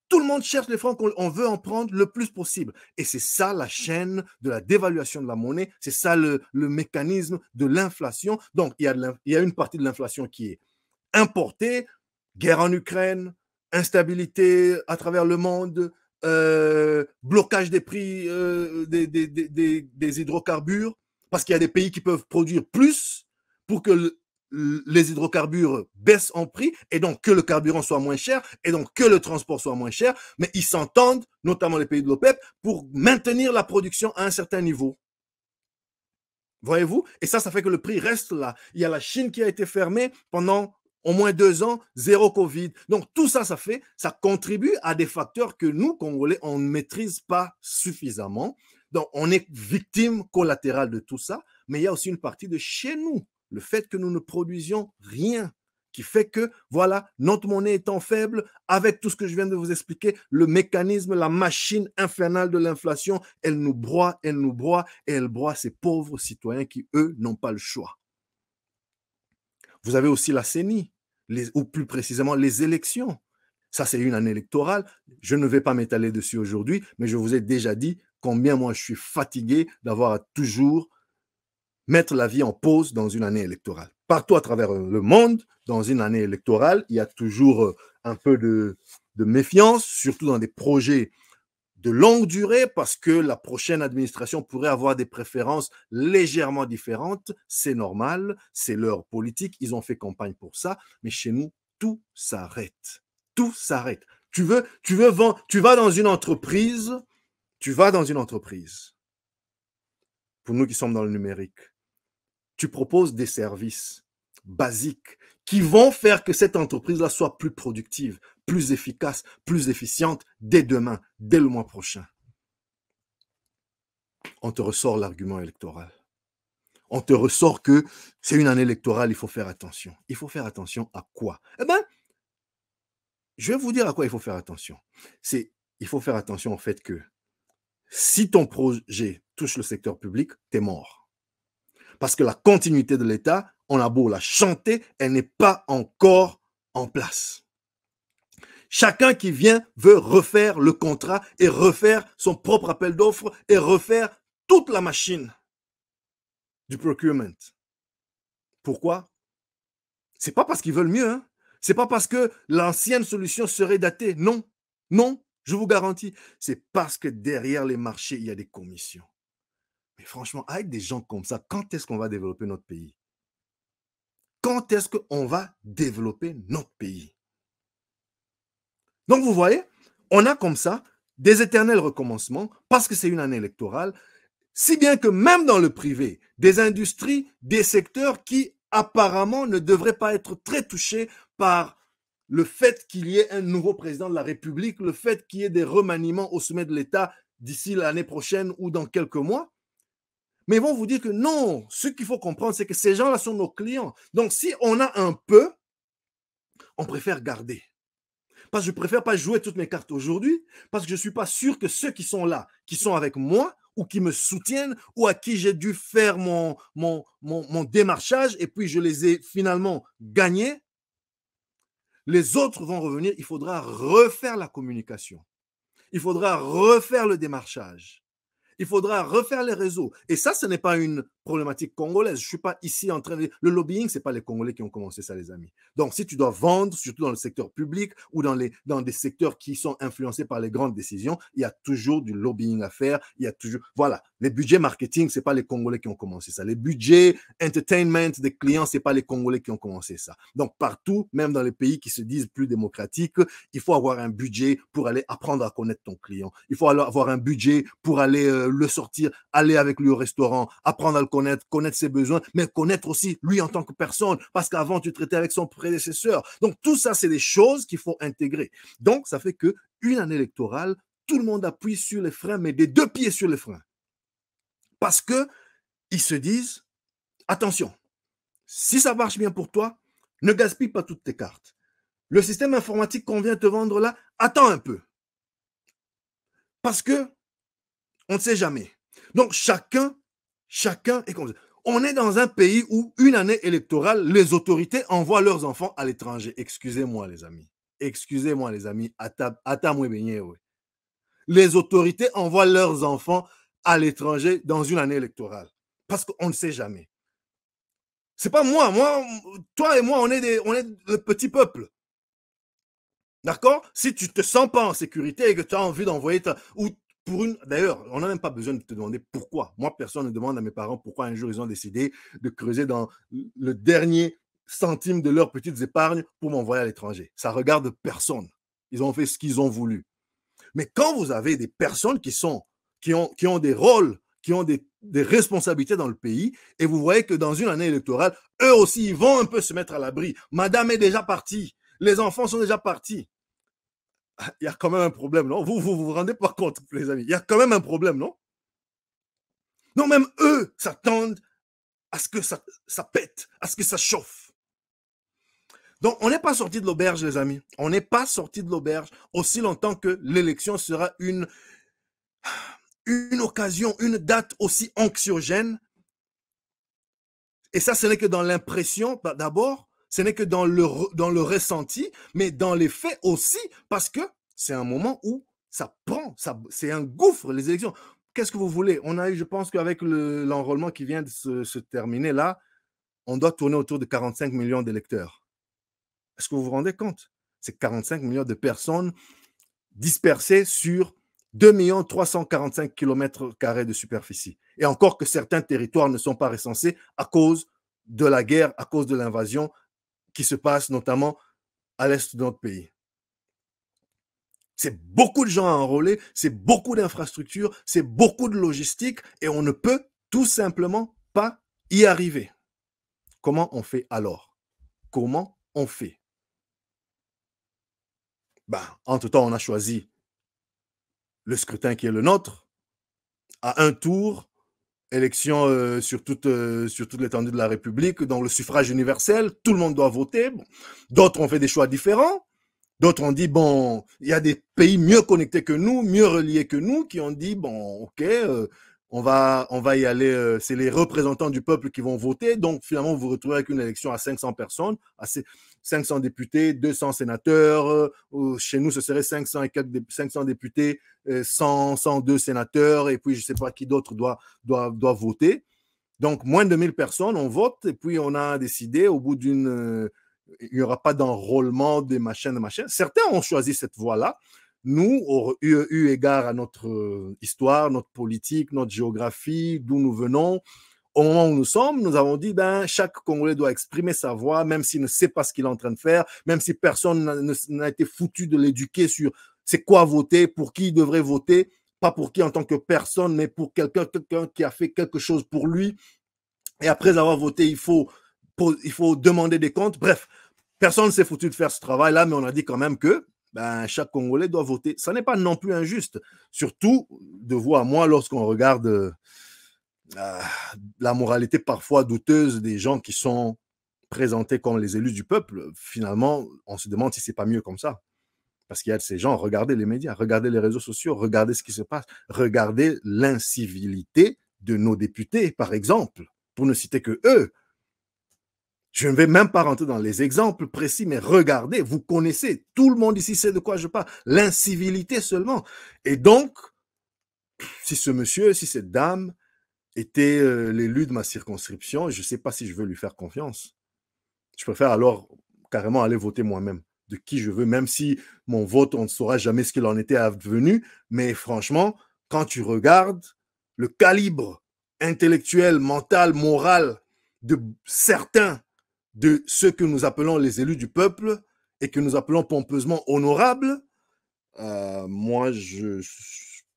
[SPEAKER 1] tout le monde cherche les francs congolais. On veut en prendre le plus possible. Et c'est ça la chaîne de la dévaluation de la monnaie. C'est ça le mécanisme de l'inflation. Donc, il y a une partie de l'inflation qui est importée. Guerre en Ukraine, instabilité à travers le monde, blocage des prix des hydrocarbures, parce qu'il y a des pays qui peuvent produire plus pour que les hydrocarbures baissent en prix, et donc que le carburant soit moins cher, et donc que le transport soit moins cher, mais ils s'entendent, notamment les pays de l'OPEP, pour maintenir la production à un certain niveau. Voyez-vous? Et ça fait que le prix reste là. Il y a la Chine qui a été fermée pendant au moins 2 ans, 0 Covid. Donc, tout ça, ça contribue à des facteurs que nous, Congolais, on ne maîtrise pas suffisamment. Donc, on est victime collatérale de tout ça, mais il y a aussi une partie de chez nous, le fait que nous ne produisions rien, qui fait que, voilà, notre monnaie étant faible, avec tout ce que je viens de vous expliquer, le mécanisme, la machine infernale de l'inflation, elle nous broie, et elle broie ces pauvres citoyens qui, eux, n'ont pas le choix. Vous avez aussi la CENI, ou plus précisément les élections. Ça, c'est une année électorale. Je ne vais pas m'étaler dessus aujourd'hui, mais je vous ai déjà dit combien moi je suis fatigué d'avoir à toujours mettre la vie en pause dans une année électorale. Partout à travers le monde, dans une année électorale, il y a toujours un peu de méfiance, surtout dans des projets de longue durée, parce que la prochaine administration pourrait avoir des préférences légèrement différentes. C'est normal, c'est leur politique, ils ont fait campagne pour ça, mais chez nous, tout s'arrête. Tout s'arrête. Tu vas dans une entreprise, pour nous qui sommes dans le numérique, tu proposes des services basiques qui vont faire que cette entreprise-là soit plus productive, plus efficace, plus efficiente dès demain, dès le mois prochain. On te ressort l'argument électoral. On te ressort que c'est une année électorale, il faut faire attention. Il faut faire attention à quoi? Eh bien, je vais vous dire à quoi il faut faire attention. Il faut faire attention au fait que si ton projet touche le secteur public, t'es mort. Parce que la continuité de l'État, on a beau la chanter, elle n'est pas encore en place. Chacun qui vient veut refaire le contrat et refaire son propre appel d'offres et refaire toute la machine du procurement. Pourquoi? C'est pas parce qu'ils veulent mieux, hein? C'est pas parce que l'ancienne solution serait datée. Non, non, je vous garantis. C'est parce que derrière les marchés, il y a des commissions. Mais franchement, avec des gens comme ça, quand est-ce qu'on va développer notre pays? Quand est-ce qu'on va développer notre pays? Donc, vous voyez, on a comme ça des éternels recommencements parce que c'est une année électorale, si bien que même dans le privé, des industries, des secteurs qui apparemment ne devraient pas être très touchés par le fait qu'il y ait un nouveau président de la République, le fait qu'il y ait des remaniements au sommet de l'État d'ici l'année prochaine ou dans quelques mois. Mais ils vont vous dire que non, ce qu'il faut comprendre, c'est que ces gens-là sont nos clients. Donc, si on a un peu, on préfère garder. Parce que je ne préfère pas jouer toutes mes cartes aujourd'hui, parce que je ne suis pas sûr que ceux qui sont là, qui sont avec moi, ou qui me soutiennent, ou à qui j'ai dû faire mon démarchage, et puis je les ai finalement gagnés, les autres vont revenir, il faudra refaire la communication. Il faudra refaire le démarchage. Il faudra refaire les réseaux. Et ça, ce n'est pas une problématique congolaise. Je ne suis pas ici en train de... Le lobbying, ce n'est pas les Congolais qui ont commencé ça, les amis. Donc, si tu dois vendre, surtout dans le secteur public ou dans des secteurs qui sont influencés par les grandes décisions, il y a toujours du lobbying à faire. Il y a toujours... Voilà. Les budgets marketing, ce n'est pas les Congolais qui ont commencé ça. Les budgets entertainment des clients, ce n'est pas les Congolais qui ont commencé ça. Donc, partout, même dans les pays qui se disent plus démocratiques, il faut avoir un budget pour aller apprendre à connaître ton client. Il faut avoir un budget pour aller le sortir, aller avec lui au restaurant, apprendre à le connaître ses besoins, mais connaître aussi lui en tant que personne, parce qu'avant, tu traitais avec son prédécesseur. Donc, tout ça, c'est des choses qu'il faut intégrer. Donc, ça fait qu'une année électorale, tout le monde appuie sur les freins, mais des deux pieds sur les freins. Parce qu'ils se disent, attention, si ça marche bien pour toi, ne gaspille pas toutes tes cartes. Le système informatique qu'on vient te vendre là, attends un peu. Parce que on ne sait jamais. Donc, chacun est comme ça. On est dans un pays où, une année électorale, les autorités envoient leurs enfants à l'étranger. Excusez-moi, les amis. Excusez-moi, les amis. Les autorités envoient leurs enfants à l'étranger dans une année électorale. Parce qu'on ne sait jamais. C'est pas moi. Toi et moi, on est le petit peuple. D'accord? Si tu ne te sens pas en sécurité et que tu as envie d'envoyer D'ailleurs, on n'a même pas besoin de te demander pourquoi. Moi, personne ne demande à mes parents pourquoi un jour ils ont décidé de creuser dans le dernier centime de leurs petites épargnes pour m'envoyer à l'étranger. Ça regarde personne. Ils ont fait ce qu'ils ont voulu. Mais quand vous avez des personnes qui ont des rôles, qui ont des responsabilités dans le pays, et vous voyez que dans une année électorale, eux aussi, ils vont un peu se mettre à l'abri. Madame est déjà partie. Les enfants sont déjà partis. Il y a quand même un problème, non? Vous rendez pas compte, les amis. Il y a quand même un problème, non? Non, même eux s'attendent à ce que ça pète, à ce que ça chauffe. Donc, on n'est pas sorti de l'auberge, les amis. On n'est pas sorti de l'auberge aussi longtemps que l'élection sera une occasion, une date aussi anxiogène. Et ça, ce n'est que dans l'impression, d'abord, ce n'est que dans le ressenti, mais dans les faits aussi, parce que c'est un moment où ça prend, c'est un gouffre, les élections. qu'est-ce que vous voulez? On a eu, je pense qu'avec l'enrôlement qui vient de se terminer là, on doit tourner autour de 45 millions d'électeurs. Est-ce que vous vous rendez compte? C'est 45 millions de personnes dispersées sur 2 345 km² de superficie. Et encore que certains territoires ne sont pas recensés à cause de la guerre, à cause de l'invasion qui se passe notamment à l'est de notre pays. C'est beaucoup de gens à enrôler, c'est beaucoup d'infrastructures, c'est beaucoup de logistique et on ne peut tout simplement pas y arriver. Comment on fait alors? Comment on fait? Entre-temps, on a choisi le scrutin qui est le nôtre, à un tour, élection sur toute l'étendue de la République, dans le suffrage universel, tout le monde doit voter. Bon. D'autres ont fait des choix différents. D'autres ont dit, bon, il y a des pays mieux connectés que nous, mieux reliés que nous, qui ont dit, bon, ok, on va y aller, c'est les représentants du peuple qui vont voter. Donc, finalement, vous vous retrouvez avec une élection à 500 personnes, à 500 députés, 200 sénateurs. Chez nous, ce serait 500 députés, 102 sénateurs, et puis je ne sais pas qui d'autre doit voter. Donc, moins de 1000 personnes, on vote, et puis on a décidé, au bout d'une... il n'y aura pas d'enrôlement des machins. Certains ont choisi cette voie-là. Nous, eu égard à notre histoire, notre politique, notre géographie, d'où nous venons, au moment où nous sommes, nous avons dit, chaque Congolais doit exprimer sa voix, même s'il ne sait pas ce qu'il est en train de faire, même si personne n'a été foutu de l'éduquer sur c'est quoi voter, pour qui il devrait voter, pas pour qui en tant que personne, mais pour quelqu'un qui a fait quelque chose pour lui. Et après avoir voté, il faut demander des comptes. Bref, personne ne s'est foutu de faire ce travail-là, mais on a dit quand même que chaque Congolais doit voter. Ça n'est pas non plus injuste, surtout de vous à moi lorsqu'on regarde la moralité parfois douteuse des gens qui sont présentés comme les élus du peuple. Finalement, on se demande si c'est pas mieux comme ça. Parce qu'il y a de ces gens, regardez les médias, regardez les réseaux sociaux, regardez ce qui se passe, regardez l'incivilité de nos députés, par exemple, pour ne citer que eux. Je ne vais même pas rentrer dans les exemples précis, mais regardez, vous connaissez, tout le monde ici sait de quoi je parle, l'incivilité seulement. Et donc, si ce monsieur, si cette dame était l'élu de ma circonscription, je ne sais pas si je veux lui faire confiance. Je préfère alors carrément aller voter moi-même, de qui je veux, même si mon vote, on ne saura jamais ce qu'il en était advenu, mais franchement, quand tu regardes le calibre intellectuel, mental, moral de certains de ceux que nous appelons les élus du peuple et que nous appelons pompeusement honorables, moi, je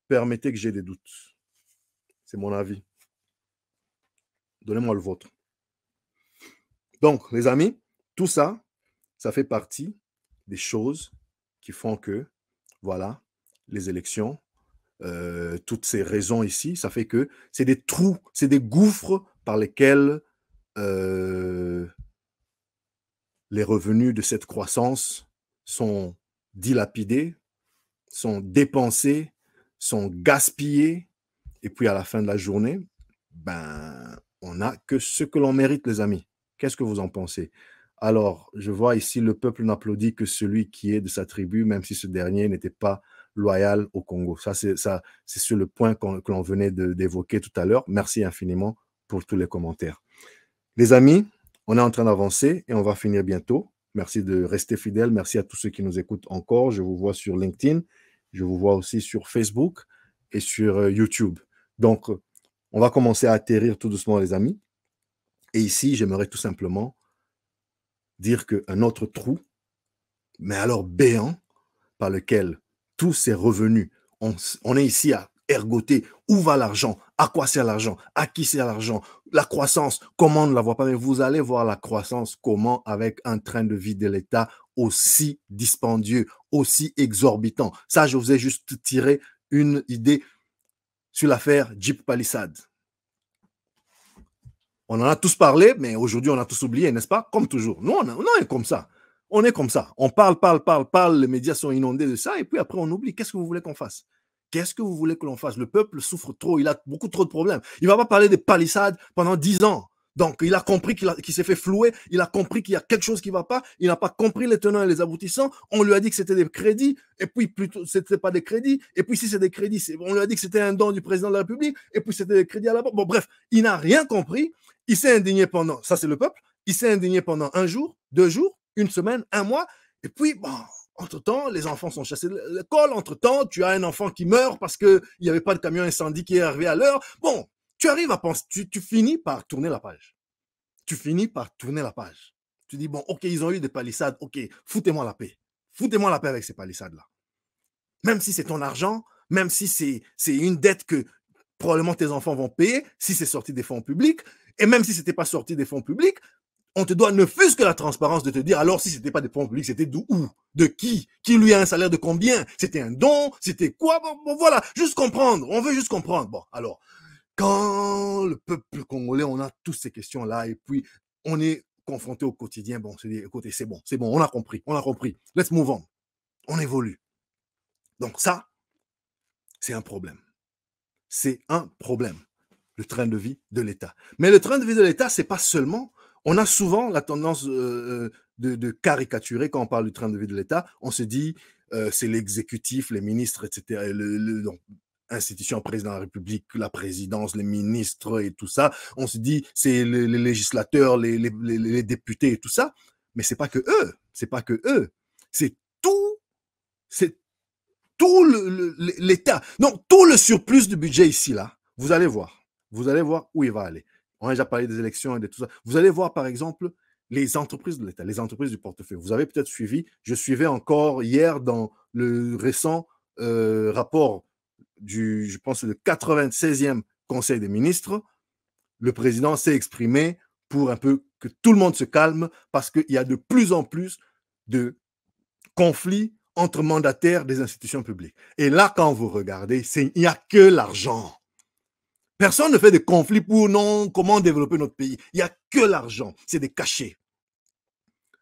[SPEAKER 1] permettez que j'ai des doutes. C'est mon avis. Donnez-moi le vôtre. Donc, les amis, tout ça, ça fait partie des choses qui font que, voilà, les élections, toutes ces raisons ici, ça fait que c'est des trous, c'est des gouffres par lesquels les revenus de cette croissance sont dilapidés, sont dépensés, sont gaspillés, et puis à la fin de la journée, on n'a que ce que l'on mérite, les amis. Qu'est-ce que vous en pensez? Alors, je vois ici, le peuple n'applaudit que celui qui est de sa tribu, même si ce dernier n'était pas loyal au Congo. Ça, c'est sur le point que l'on venait d'évoquer tout à l'heure. Merci infiniment pour tous les commentaires. Les amis, on est en train d'avancer et on va finir bientôt. Merci de rester fidèles. Merci à tous ceux qui nous écoutent encore. Je vous vois sur LinkedIn. Je vous vois aussi sur Facebook et sur YouTube. Donc, on va commencer à atterrir tout doucement, les amis. Et ici, j'aimerais tout simplement dire qu'un autre trou, mais alors béant, par lequel tous ces revenus, on est ici à ergoter où va l'argent, à quoi sert l'argent, à qui sert l'argent, la croissance, comment on ne la voit pas, mais vous allez voir la croissance, comment avec un train de vie de l'État aussi dispendieux, aussi exorbitant. Ça, je vous ai juste tiré une idée sur l'affaire Jeep Palisade. On en a tous parlé, mais aujourd'hui, on a tous oublié, n'est-ce pas? Comme toujours. Nous, on est comme ça. On est comme ça. On parle, les médias sont inondés de ça, et puis après, on oublie. Qu'est-ce que vous voulez qu'on fasse? Qu'est-ce que vous voulez que l'on fasse? Le peuple souffre trop, il a beaucoup trop de problèmes. Il ne va pas parler des palissades pendant 10 ans. Donc, il a compris qu'il s'est fait flouer, il a compris qu'il y a quelque chose qui ne va pas, il n'a pas compris les tenants et les aboutissants, on lui a dit que c'était des crédits, et puis plutôt, c'était pas des crédits, et puis si c'est des crédits, on lui a dit que c'était un don du président de la République, et puis c'était des crédits à la banque. Bon, bref, il n'a rien compris, il s'est indigné pendant, ça c'est le peuple, il s'est indigné pendant 1 jour, 2 jours, 1 semaine, 1 mois, et puis, bon, entre-temps, les enfants sont chassés de l'école, entre-temps, tu as un enfant qui meurt parce qu'il n'y avait pas de camion incendie qui est arrivé à l'heure. Bon, tu arrives à penser, tu finis par tourner la page. Tu finis par tourner la page. Tu dis, bon, ok, ils ont eu des palissades, ok, foutez-moi la paix. Foutez-moi la paix avec ces palissades-là. Même si c'est ton argent, même si c'est une dette que probablement tes enfants vont payer, si c'est sorti des fonds publics, et même si ce n'était pas sorti des fonds publics, on te doit ne fût-ce que la transparence de te dire, alors si c'était pas des fonds publics, c'était d'où? De qui? Qui lui a un salaire de combien? C'était un don? C'était quoi? Bon, voilà, juste comprendre. On veut juste comprendre. Bon, alors, quand le peuple congolais, on a toutes ces questions-là, et puis on est confronté au quotidien, bon, c'est dit, écoutez, c'est bon, on a compris. Let's move on. On évolue. Donc ça, c'est un problème. C'est un problème, le train de vie de l'État. Mais le train de vie de l'État, c'est pas seulement... On a souvent la tendance de caricaturer quand on parle du train de vie de l'État. On se dit, c'est l'exécutif, les ministres, etc. Donc, institution, président de la République, la présidence, les ministres et tout ça. On se dit, c'est les législateurs, les députés et tout ça. Mais c'est pas que eux. C'est pas que eux. C'est tout l'État. Donc, tout le surplus du budget ici, là, vous allez voir. Vous allez voir où il va aller. On a déjà parlé des élections et de tout ça. Vous allez voir, par exemple, les entreprises de l'État, les entreprises du portefeuille. Vous avez peut-être suivi, je suivais encore hier dans le récent rapport je pense, le 96e Conseil des ministres, le président s'est exprimé pour un peu que tout le monde se calme parce qu'il y a de plus en plus de conflits entre mandataires des institutions publiques. Et là, quand vous regardez, il n'y a que l'argent. Personne ne fait de conflits pour non, comment développer notre pays. Il n'y a que l'argent. C'est des cachets.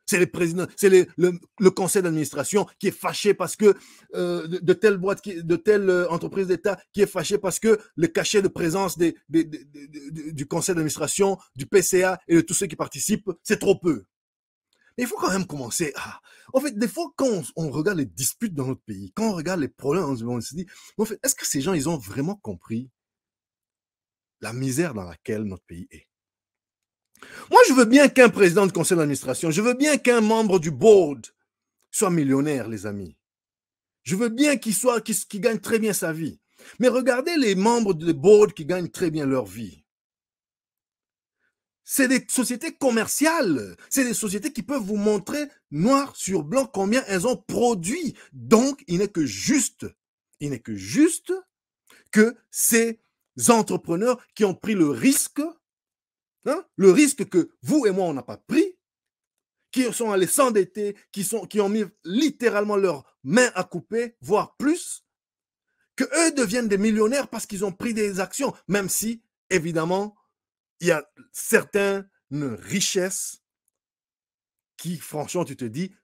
[SPEAKER 1] C'est les présidents, c'est le conseil d'administration qui est fâché parce que de telle boîte, de telle entreprise d'État qui est fâché parce que le cachet de présence du conseil d'administration, du PCA et de tous ceux qui participent, c'est trop peu. Mais il faut quand même commencer à... En fait, des fois, quand on regarde les disputes dans notre pays, quand on regarde les problèmes, on se dit, en fait, est-ce que ces gens, ils ont vraiment compris la misère dans laquelle notre pays est? Moi, je veux bien qu'un président de conseil d'administration, je veux bien qu'un membre du board soit millionnaire, les amis. Je veux bien qu'il gagne très bien sa vie. Mais regardez les membres du board qui gagnent très bien leur vie. C'est des sociétés commerciales. C'est des sociétés qui peuvent vous montrer noir sur blanc combien elles ont produit. Donc, il n'est que juste que ces entrepreneurs qui ont pris le risque que vous et moi, on n'a pas pris, qui sont allés s'endetter, qui ont mis littéralement leurs mains à couper, voire plus, que eux deviennent des millionnaires parce qu'ils ont pris des actions, même si, évidemment, il y a certaines richesses qui, franchement, tu te dis,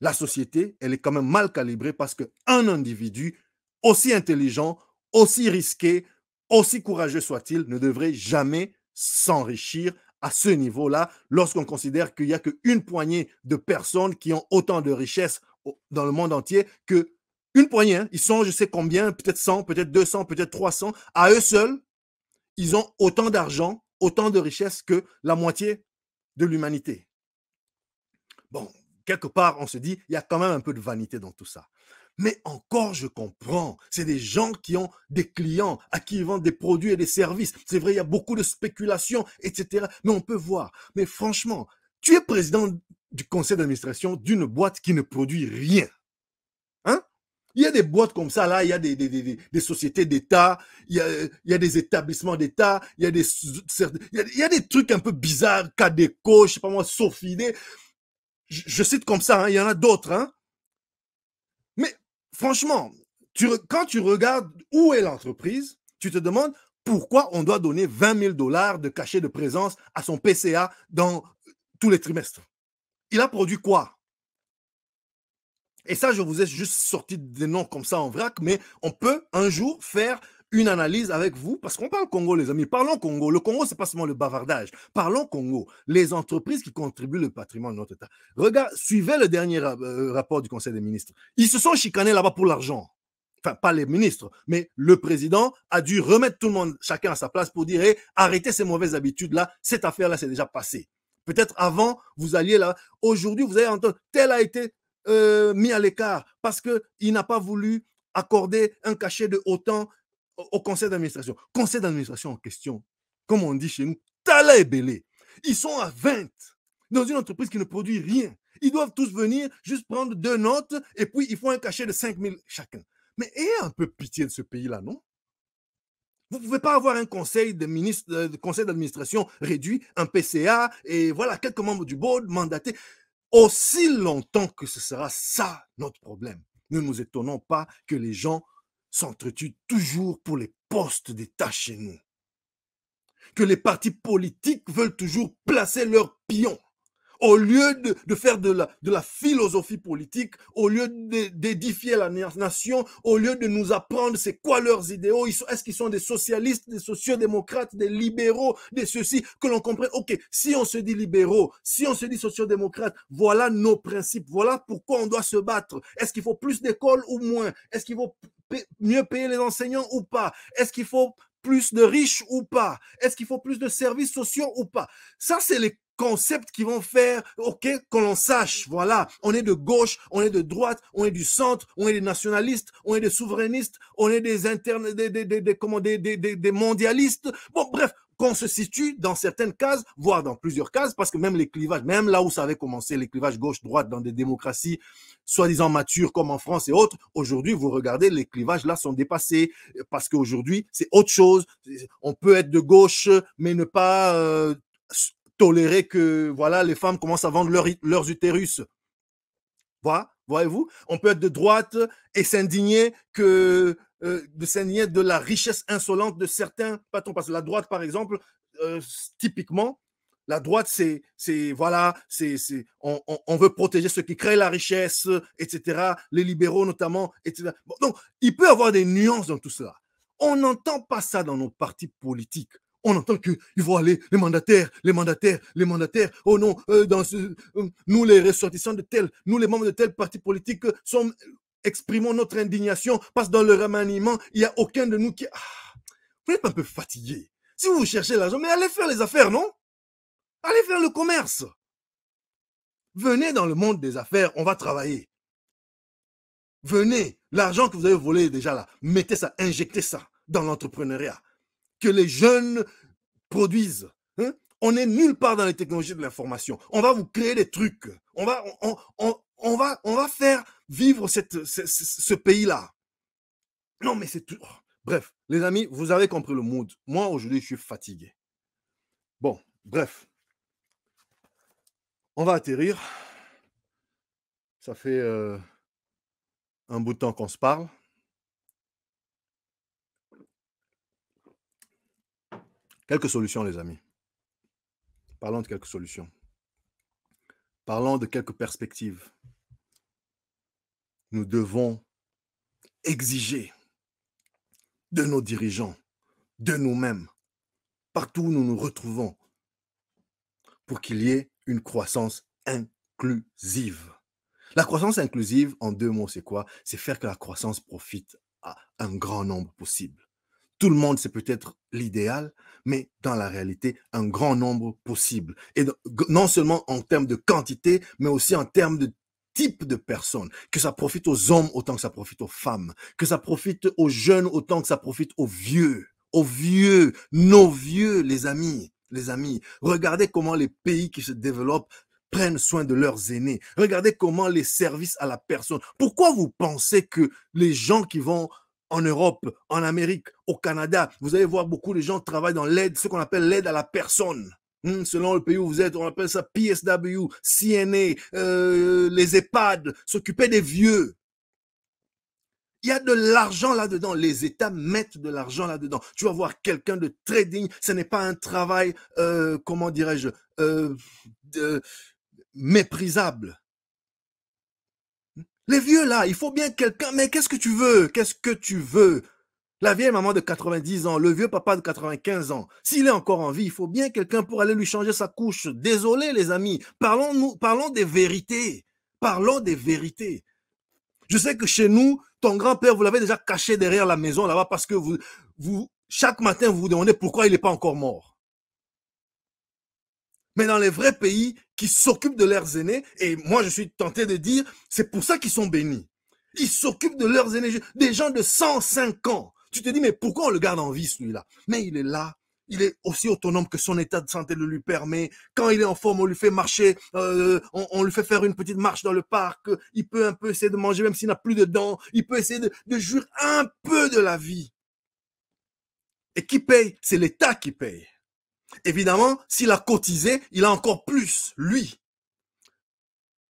[SPEAKER 1] la société, elle est quand même mal calibrée parce qu'un individu, aussi intelligent, aussi risqué, aussi courageux soit-il, ne devrait jamais s'enrichir à ce niveau-là lorsqu'on considère qu'il n'y a qu'une poignée de personnes qui ont autant de richesses dans le monde entier qu'une poignée. Hein. Ils sont, je sais combien, peut-être 100, peut-être 200, peut-être 300. À eux seuls, ils ont autant d'argent, autant de richesses que la moitié de l'humanité. Bon, quelque part, on se dit, il y a quand même un peu de vanité dans tout ça. Mais encore, je comprends. C'est des gens qui ont des clients à qui ils vendent des produits et des services. C'est vrai, il y a beaucoup de spéculation, etc. Mais on peut voir. Mais franchement, tu es président du conseil d'administration d'une boîte qui ne produit rien. Hein? Il y a des boîtes comme ça, là, il y a des sociétés d'État, il y a des établissements d'État, il y a des trucs un peu bizarres, Cadeco, je sais pas moi, Sofidé. Je cite comme ça, hein, il y en a d'autres. Hein? Mais franchement, quand tu regardes où est l'entreprise, tu te demandes pourquoi on doit donner 20 000 $ de cachet de présence à son PCA dans tous les trimestres. Il a produit quoi? Et ça, je vous ai juste sorti des noms comme ça en vrac, mais on peut un jour faire une analyse avec vous, parce qu'on parle Congo, les amis. Parlons Congo. Le Congo, c'est pas seulement le bavardage. Parlons Congo. Les entreprises qui contribuent au patrimoine de notre État. Regarde, suivez le dernier rapport du Conseil des ministres. Ils se sont chicanés là-bas pour l'argent. Enfin, pas les ministres, mais le président a dû remettre tout le monde, chacun à sa place pour dire hey, arrêtez ces mauvaises habitudes-là. Cette affaire-là, c'est déjà passé. Peut-être avant, vous alliez là. Aujourd'hui, vous allez entendre tel a été mis à l'écart parce qu'il n'a pas voulu accorder un cachet de autant au conseil d'administration. Conseil d'administration en question, comme on dit chez nous, Tala et Belé. Ils sont à 20 dans une entreprise qui ne produit rien. Ils doivent tous venir juste prendre 2 notes et puis ils font un cachet de 5 000 chacun. Mais ayez un peu pitié de ce pays-là, non? Vous ne pouvez pas avoir un conseil de ministre, conseil d'administration réduit, un PCA et voilà, quelques membres du board mandatés. Aussi longtemps que ce sera ça notre problème, ne nous étonnons pas que les gens s'entretuent toujours pour les postes d'État chez nous. Que les partis politiques veulent toujours placer leurs pions. Au lieu de faire de la philosophie politique, au lieu d'édifier la nation, au lieu de nous apprendre c'est quoi leurs idéaux, est-ce qu'ils sont des socialistes, des sociodémocrates, des libéraux, des ceci, que l'on comprenne, ok, si on se dit libéraux, si on se dit sociodémocrates, voilà nos principes, voilà pourquoi on doit se battre. Est-ce qu'il faut plus d'écoles ou moins? Est-ce qu'il faut mieux payer les enseignants ou pas? Est-ce qu'il faut plus de riches ou pas? Est-ce qu'il faut plus de services sociaux ou pas? Ça, c'est les concepts qui vont faire, ok, que l'on sache, voilà, on est de gauche, on est de droite, on est du centre, on est des nationalistes, on est des souverainistes, on est des internes, des mondialistes. Bon, bref, qu'on se situe dans certaines cases, voire dans plusieurs cases, parce que même les clivages, même là où ça avait commencé, les clivages gauche-droite dans des démocraties soi-disant matures comme en France et autres, aujourd'hui, vous regardez, les clivages là sont dépassés, parce qu'aujourd'hui, c'est autre chose. On peut être de gauche, mais ne pas tolérer que voilà les femmes commencent à vendre leurs utérus. Voilà, voyez-vous, on peut être de droite et s'indigner de la richesse insolente de certains patrons. Parce que la droite, par exemple, typiquement, la droite, voilà, on veut protéger ceux qui créent la richesse, etc. Les libéraux notamment, etc. Bon, donc, il peut y avoir des nuances dans tout cela. On n'entend pas ça dans nos partis politiques. On entend qu'il faut aller, les mandataires. Oh non, nous les ressortissants de tel, nous les membres de tel parti politique exprimons notre indignation parce que dans le remaniement, il n'y a aucun de nous qui... vous êtes un peu fatigué. Si vous cherchez l'argent, mais allez faire les affaires, non? Allez faire le commerce. Venez dans le monde des affaires, on va travailler. Venez, l'argent que vous avez volé déjà là, mettez ça, injectez ça dans l'entrepreneuriat. Que les jeunes produisent. Hein? On n'est nulle part dans les technologies de l'information. On va vous créer des trucs. On va faire vivre ce pays-là. Non, mais c'est tout. Bref, les amis, vous avez compris le mood. Moi, aujourd'hui, je suis fatigué. Bon, bref. On va atterrir. Ça fait un bout de temps qu'on se parle. Quelques solutions, les amis. Parlons de quelques solutions. Parlons de quelques perspectives. Nous devons exiger de nos dirigeants, de nous-mêmes, partout où nous nous retrouvons, pour qu'il y ait une croissance inclusive. La croissance inclusive, en 2 mots, c'est quoi? C'est faire que la croissance profite à un grand nombre possible. Tout le monde, c'est peut-être l'idéal, mais dans la réalité, un grand nombre possible. Et non seulement en termes de quantité, mais aussi en termes de type de personnes. Que ça profite aux hommes autant que ça profite aux femmes. Que ça profite aux jeunes autant que ça profite aux vieux. Aux vieux, nos vieux, les amis. Les amis, regardez comment les pays qui se développent prennent soin de leurs aînés. Regardez comment les services à la personne. Pourquoi vous pensez que les gens qui vont en Europe, en Amérique, au Canada, vous allez voir beaucoup de gens travaillent dans l'aide, ce qu'on appelle l'aide à la personne. Selon le pays où vous êtes, on appelle ça PSW, CNA, les EHPAD, s'occuper des vieux. Il y a de l'argent là-dedans. Les États mettent de l'argent là-dedans. Tu vas voir quelqu'un de très digne. Ce n'est pas un travail, comment dirais-je, méprisable. Les vieux là, il faut bien quelqu'un. Mais qu'est-ce que tu veux? Qu'est-ce que tu veux? La vieille maman de 90 ans, le vieux papa de 95 ans, s'il est encore en vie, il faut bien quelqu'un pour aller lui changer sa couche. Désolé les amis, parlons des vérités. Parlons des vérités. Je sais que chez nous, ton grand-père, vous l'avez déjà caché derrière la maison là-bas parce que chaque matin, vous vous demandez pourquoi il n'est pas encore mort. Mais dans les vrais pays qui s'occupent de leurs aînés, et moi je suis tenté de dire, c'est pour ça qu'ils sont bénis. Ils s'occupent de leurs aînés, des gens de 105 ans. Tu te dis, mais pourquoi on le garde en vie celui-là? Mais il est là, il est aussi autonome que son état de santé le lui permet. Quand il est en forme, on lui fait marcher, on lui fait faire une petite marche dans le parc. Il peut un peu essayer de manger, même s'il n'a plus de dents. Il peut essayer de jouir un peu de la vie. Et qui paye? C'est l'État qui paye. Évidemment, s'il a cotisé, il a encore plus, lui.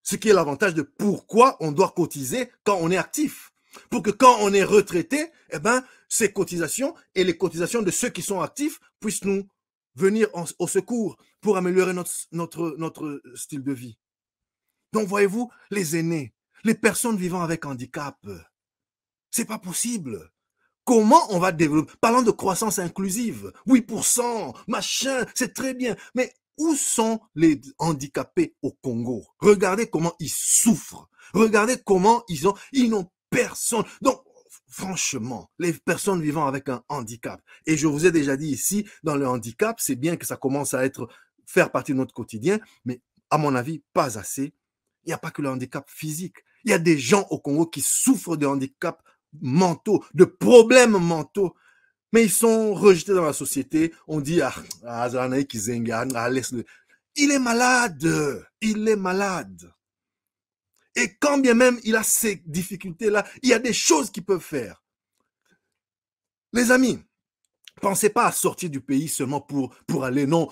[SPEAKER 1] Ce qui est l'avantage de pourquoi on doit cotiser quand on est actif. Pour que quand on est retraité, eh ben, ces cotisations et les cotisations de ceux qui sont actifs puissent nous venir au secours pour améliorer notre style de vie. Donc, voyez-vous, les aînés, les personnes vivant avec handicap, c'est pas possible. Comment on va développer? Parlons de croissance inclusive. 8%, machin, c'est très bien. Mais où sont les handicapés au Congo? Regardez comment ils souffrent. Regardez comment ils n'ont personne. Donc, franchement, les personnes vivant avec un handicap, et je vous ai déjà dit ici, dans le handicap, c'est bien que ça commence à faire partie de notre quotidien, mais à mon avis, pas assez. Il n'y a pas que le handicap physique. Il y a des gens au Congo qui souffrent de handicap mentaux, de problèmes mentaux, mais ils sont rejetés dans la société. On dit, laisse-le. Il est malade, il est malade. Et quand bien même il a ces difficultés-là, il y a des choses qu'il peut faire. Les amis, pensez pas à sortir du pays seulement pour aller, non,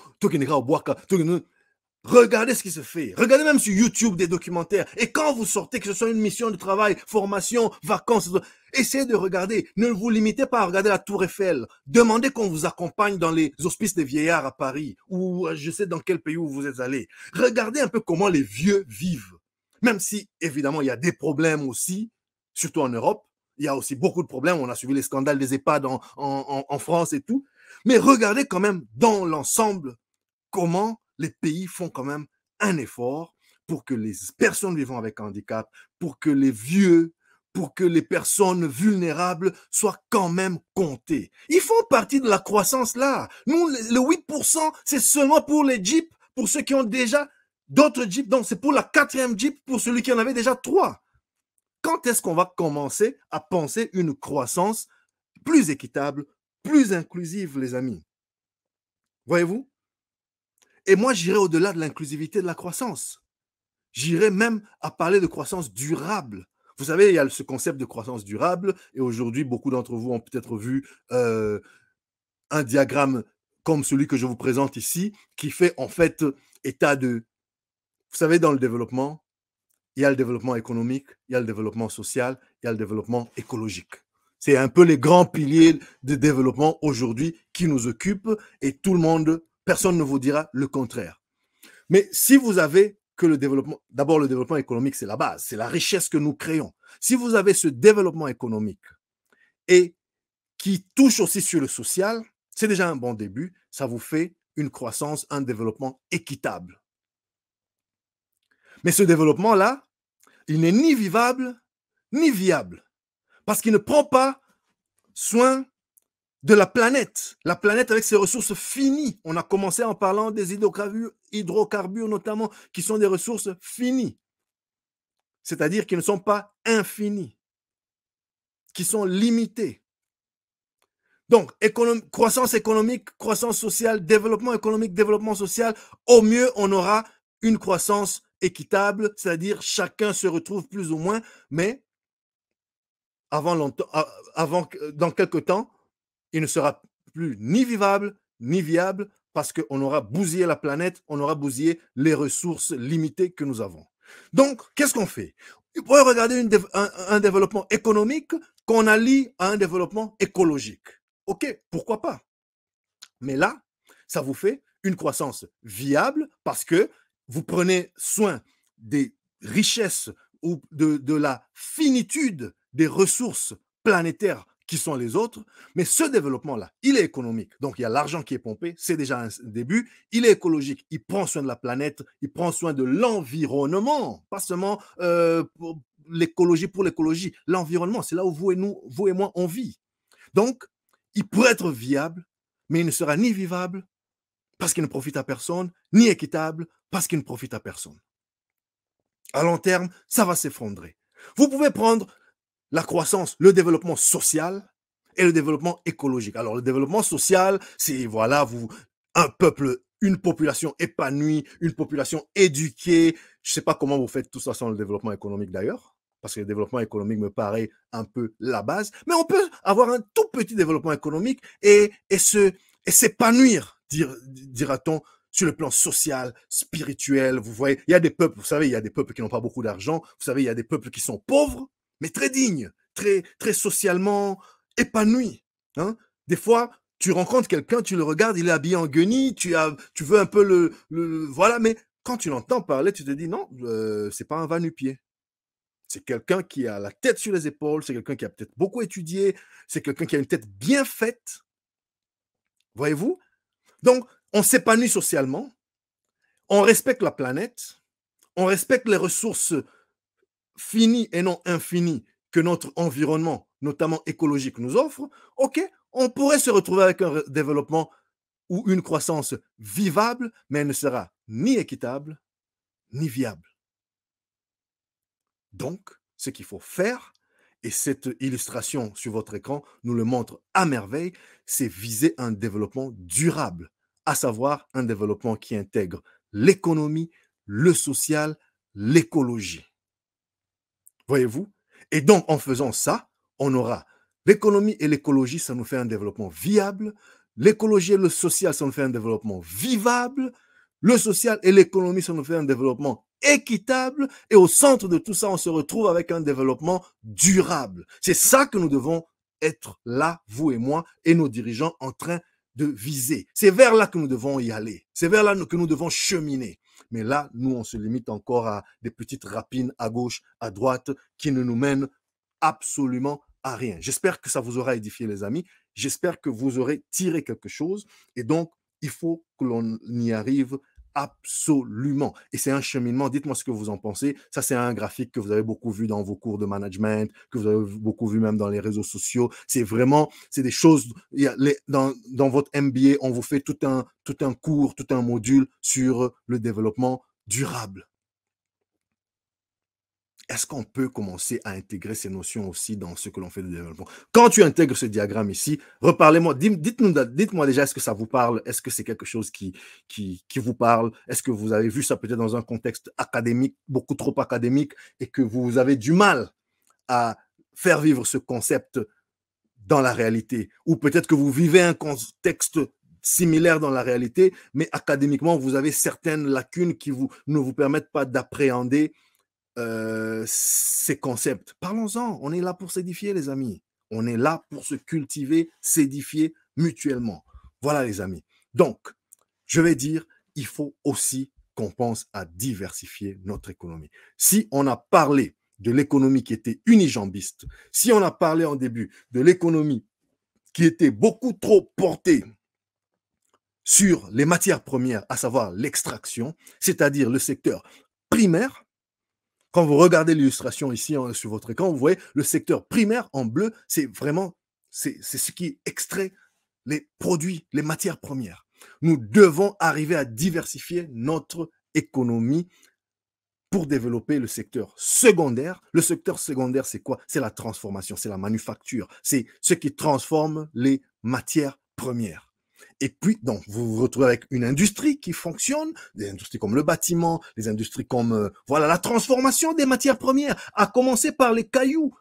[SPEAKER 1] regardez ce qui se fait. Regardez même sur YouTube des documentaires. Et quand vous sortez, que ce soit une mission de travail, formation, vacances, essayez de regarder. Ne vous limitez pas à regarder la Tour Eiffel. Demandez qu'on vous accompagne dans les hospices des vieillards à Paris ou je sais dans quel pays où vous êtes allé. Regardez un peu comment les vieux vivent. Même si, évidemment, il y a des problèmes aussi, surtout en Europe. Il y a aussi beaucoup de problèmes. On a suivi les scandales des EHPAD en France et tout. Mais regardez quand même dans l'ensemble comment les pays font quand même un effort pour que les personnes vivant avec handicap, pour que les vieux, pour que les personnes vulnérables soient quand même comptées. Ils font partie de la croissance là. Nous, le 8%, c'est seulement pour les Jeeps, pour ceux qui ont déjà d'autres Jeeps. Donc, c'est pour la 4e Jeep, pour celui qui en avait déjà 3. Quand est-ce qu'on va commencer à penser une croissance plus équitable, plus inclusive, les amis? Voyez-vous? Et moi, j'irai au-delà de l'inclusivité de la croissance. J'irai même à parler de croissance durable. Vous savez, il y a ce concept de croissance durable, et aujourd'hui, beaucoup d'entre vous ont peut-être vu un diagramme comme celui que je vous présente ici, qui fait en fait état de... Vous savez, dans le développement, il y a le développement économique, il y a le développement social, il y a le développement écologique. C'est un peu les grands piliers de développement aujourd'hui qui nous occupent, et tout le monde, personne ne vous dira le contraire. Mais si vous avez que le développement, d'abord le développement économique, c'est la base, c'est la richesse que nous créons. Si vous avez ce développement économique et qui touche aussi sur le social, c'est déjà un bon début, ça vous fait une croissance, un développement équitable. Mais ce développement-là, il n'est ni vivable, ni viable, parce qu'il ne prend pas soin de la planète avec ses ressources finies. On a commencé en parlant des hydrocarbures notamment, qui sont des ressources finies, c'est-à-dire qui ne sont pas infinies, qui sont limitées. Donc, croissance économique, croissance sociale, développement économique, développement social, au mieux, on aura une croissance équitable, c'est-à-dire chacun se retrouve plus ou moins, mais dans quelques temps, il ne sera plus ni vivable, ni viable, parce qu'on aura bousillé la planète, on aura bousillé les ressources limitées que nous avons. Donc, qu'est-ce qu'on fait? Il pourrait regarder un développement économique qu'on allie à un développement écologique. OK, pourquoi pas? Mais là, ça vous fait une croissance viable parce que vous prenez soin des richesses ou de la finitude des ressources planétaires qui sont les autres, mais ce développement-là, il est économique. Donc, il y a l'argent qui est pompé, c'est déjà un début. Il est écologique, il prend soin de la planète, il prend soin de l'environnement, pas seulement pour l'écologie, l'environnement, c'est là où vous et moi, on vit. Donc, il pourrait être viable, mais il ne sera ni vivable parce qu'il ne profite à personne, ni équitable parce qu'il ne profite à personne. À long terme, ça va s'effondrer. Vous pouvez prendre la croissance, le développement social et le développement écologique. Alors, le développement social, c'est, voilà, un peuple, une population épanouie, une population éduquée. Je ne sais pas comment vous faites tout ça sans le développement économique d'ailleurs, parce que le développement économique me paraît un peu la base, mais on peut avoir un tout petit développement économique et s'épanouir, dira-t-on, sur le plan social, spirituel. Vous voyez, il y a des peuples, vous savez, il y a des peuples qui n'ont pas beaucoup d'argent, vous savez, il y a des peuples qui sont pauvres, mais très dignes, très, très socialement épanouis. Hein? Des fois, tu rencontres quelqu'un, tu le regardes, il est habillé en guenille, tu veux un peu voilà, mais quand tu l'entends parler, tu te dis non, c'est pas un va-nu-pied. C'est quelqu'un qui a la tête sur les épaules, c'est quelqu'un qui a peut-être beaucoup étudié, c'est quelqu'un qui a une tête bien faite. Voyez-vous? Donc, on s'épanouit socialement, on respecte la planète, on respecte les ressources finies et non infinies que notre environnement, notamment écologique, nous offre. OK, on pourrait se retrouver avec un développement ou une croissance vivable, mais elle ne sera ni équitable, ni viable. Donc, ce qu'il faut faire, et cette illustration sur votre écran nous le montre à merveille, c'est viser un développement durable, à savoir un développement qui intègre l'économie, le social, l'écologie. Voyez-vous? Et donc, en faisant ça, on aura l'économie et l'écologie, ça nous fait un développement viable. L'écologie et le social, ça nous fait un développement vivable. Le social et l'économie, ça nous fait un développement équitable. Et au centre de tout ça, on se retrouve avec un développement durable. C'est ça que nous devons être là, vous et moi, et nos dirigeants en train de viser. C'est vers là que nous devons y aller. C'est vers là que nous devons cheminer. Mais là, nous, on se limite encore à des petites rapines à gauche, à droite, qui ne nous mènent absolument à rien. J'espère que ça vous aura édifié, les amis. J'espère que vous aurez tiré quelque chose. Et donc, il faut que l'on y arrive absolument. Et c'est un cheminement. Dites-moi ce que vous en pensez. Ça, c'est un graphique que vous avez beaucoup vu dans vos cours de management, que vous avez beaucoup vu même dans les réseaux sociaux. C'est vraiment, c'est des choses, dans votre MBA, on vous fait tout un cours, tout un module sur le développement durable. Est-ce qu'on peut commencer à intégrer ces notions aussi dans ce que l'on fait de développement? Quand tu intègres ce diagramme ici, reparlez-moi, dites-moi déjà, est-ce que ça vous parle? Est-ce que c'est quelque chose qui vous parle? Est-ce que vous avez vu ça peut-être dans un contexte académique, beaucoup trop académique, et que vous avez du mal à faire vivre ce concept dans la réalité? Ou peut-être que vous vivez un contexte similaire dans la réalité, mais académiquement, vous avez certaines lacunes qui ne vous permettent pas d'appréhender ces concepts. Parlons-en, on est là pour s'édifier, les amis. On est là pour se cultiver, s'édifier mutuellement. Voilà, les amis. Donc, je vais dire, il faut aussi qu'on pense à diversifier notre économie. Si on a parlé de l'économie qui était unijambiste, si on a parlé en début de l'économie qui était beaucoup trop portée sur les matières premières, à savoir l'extraction, c'est-à-dire le secteur primaire. Quand vous regardez l'illustration ici sur votre écran, vous voyez le secteur primaire en bleu, c'est vraiment c'est ce qui extrait les produits, les matières premières. Nous devons arriver à diversifier notre économie pour développer le secteur secondaire. Le secteur secondaire, c'est quoi? C'est la transformation, c'est la manufacture, c'est ce qui transforme les matières premières. Et puis, donc, vous vous retrouvez avec une industrie qui fonctionne, des industries comme le bâtiment, des industries comme, voilà, la transformation des matières premières, à commencer par les cailloux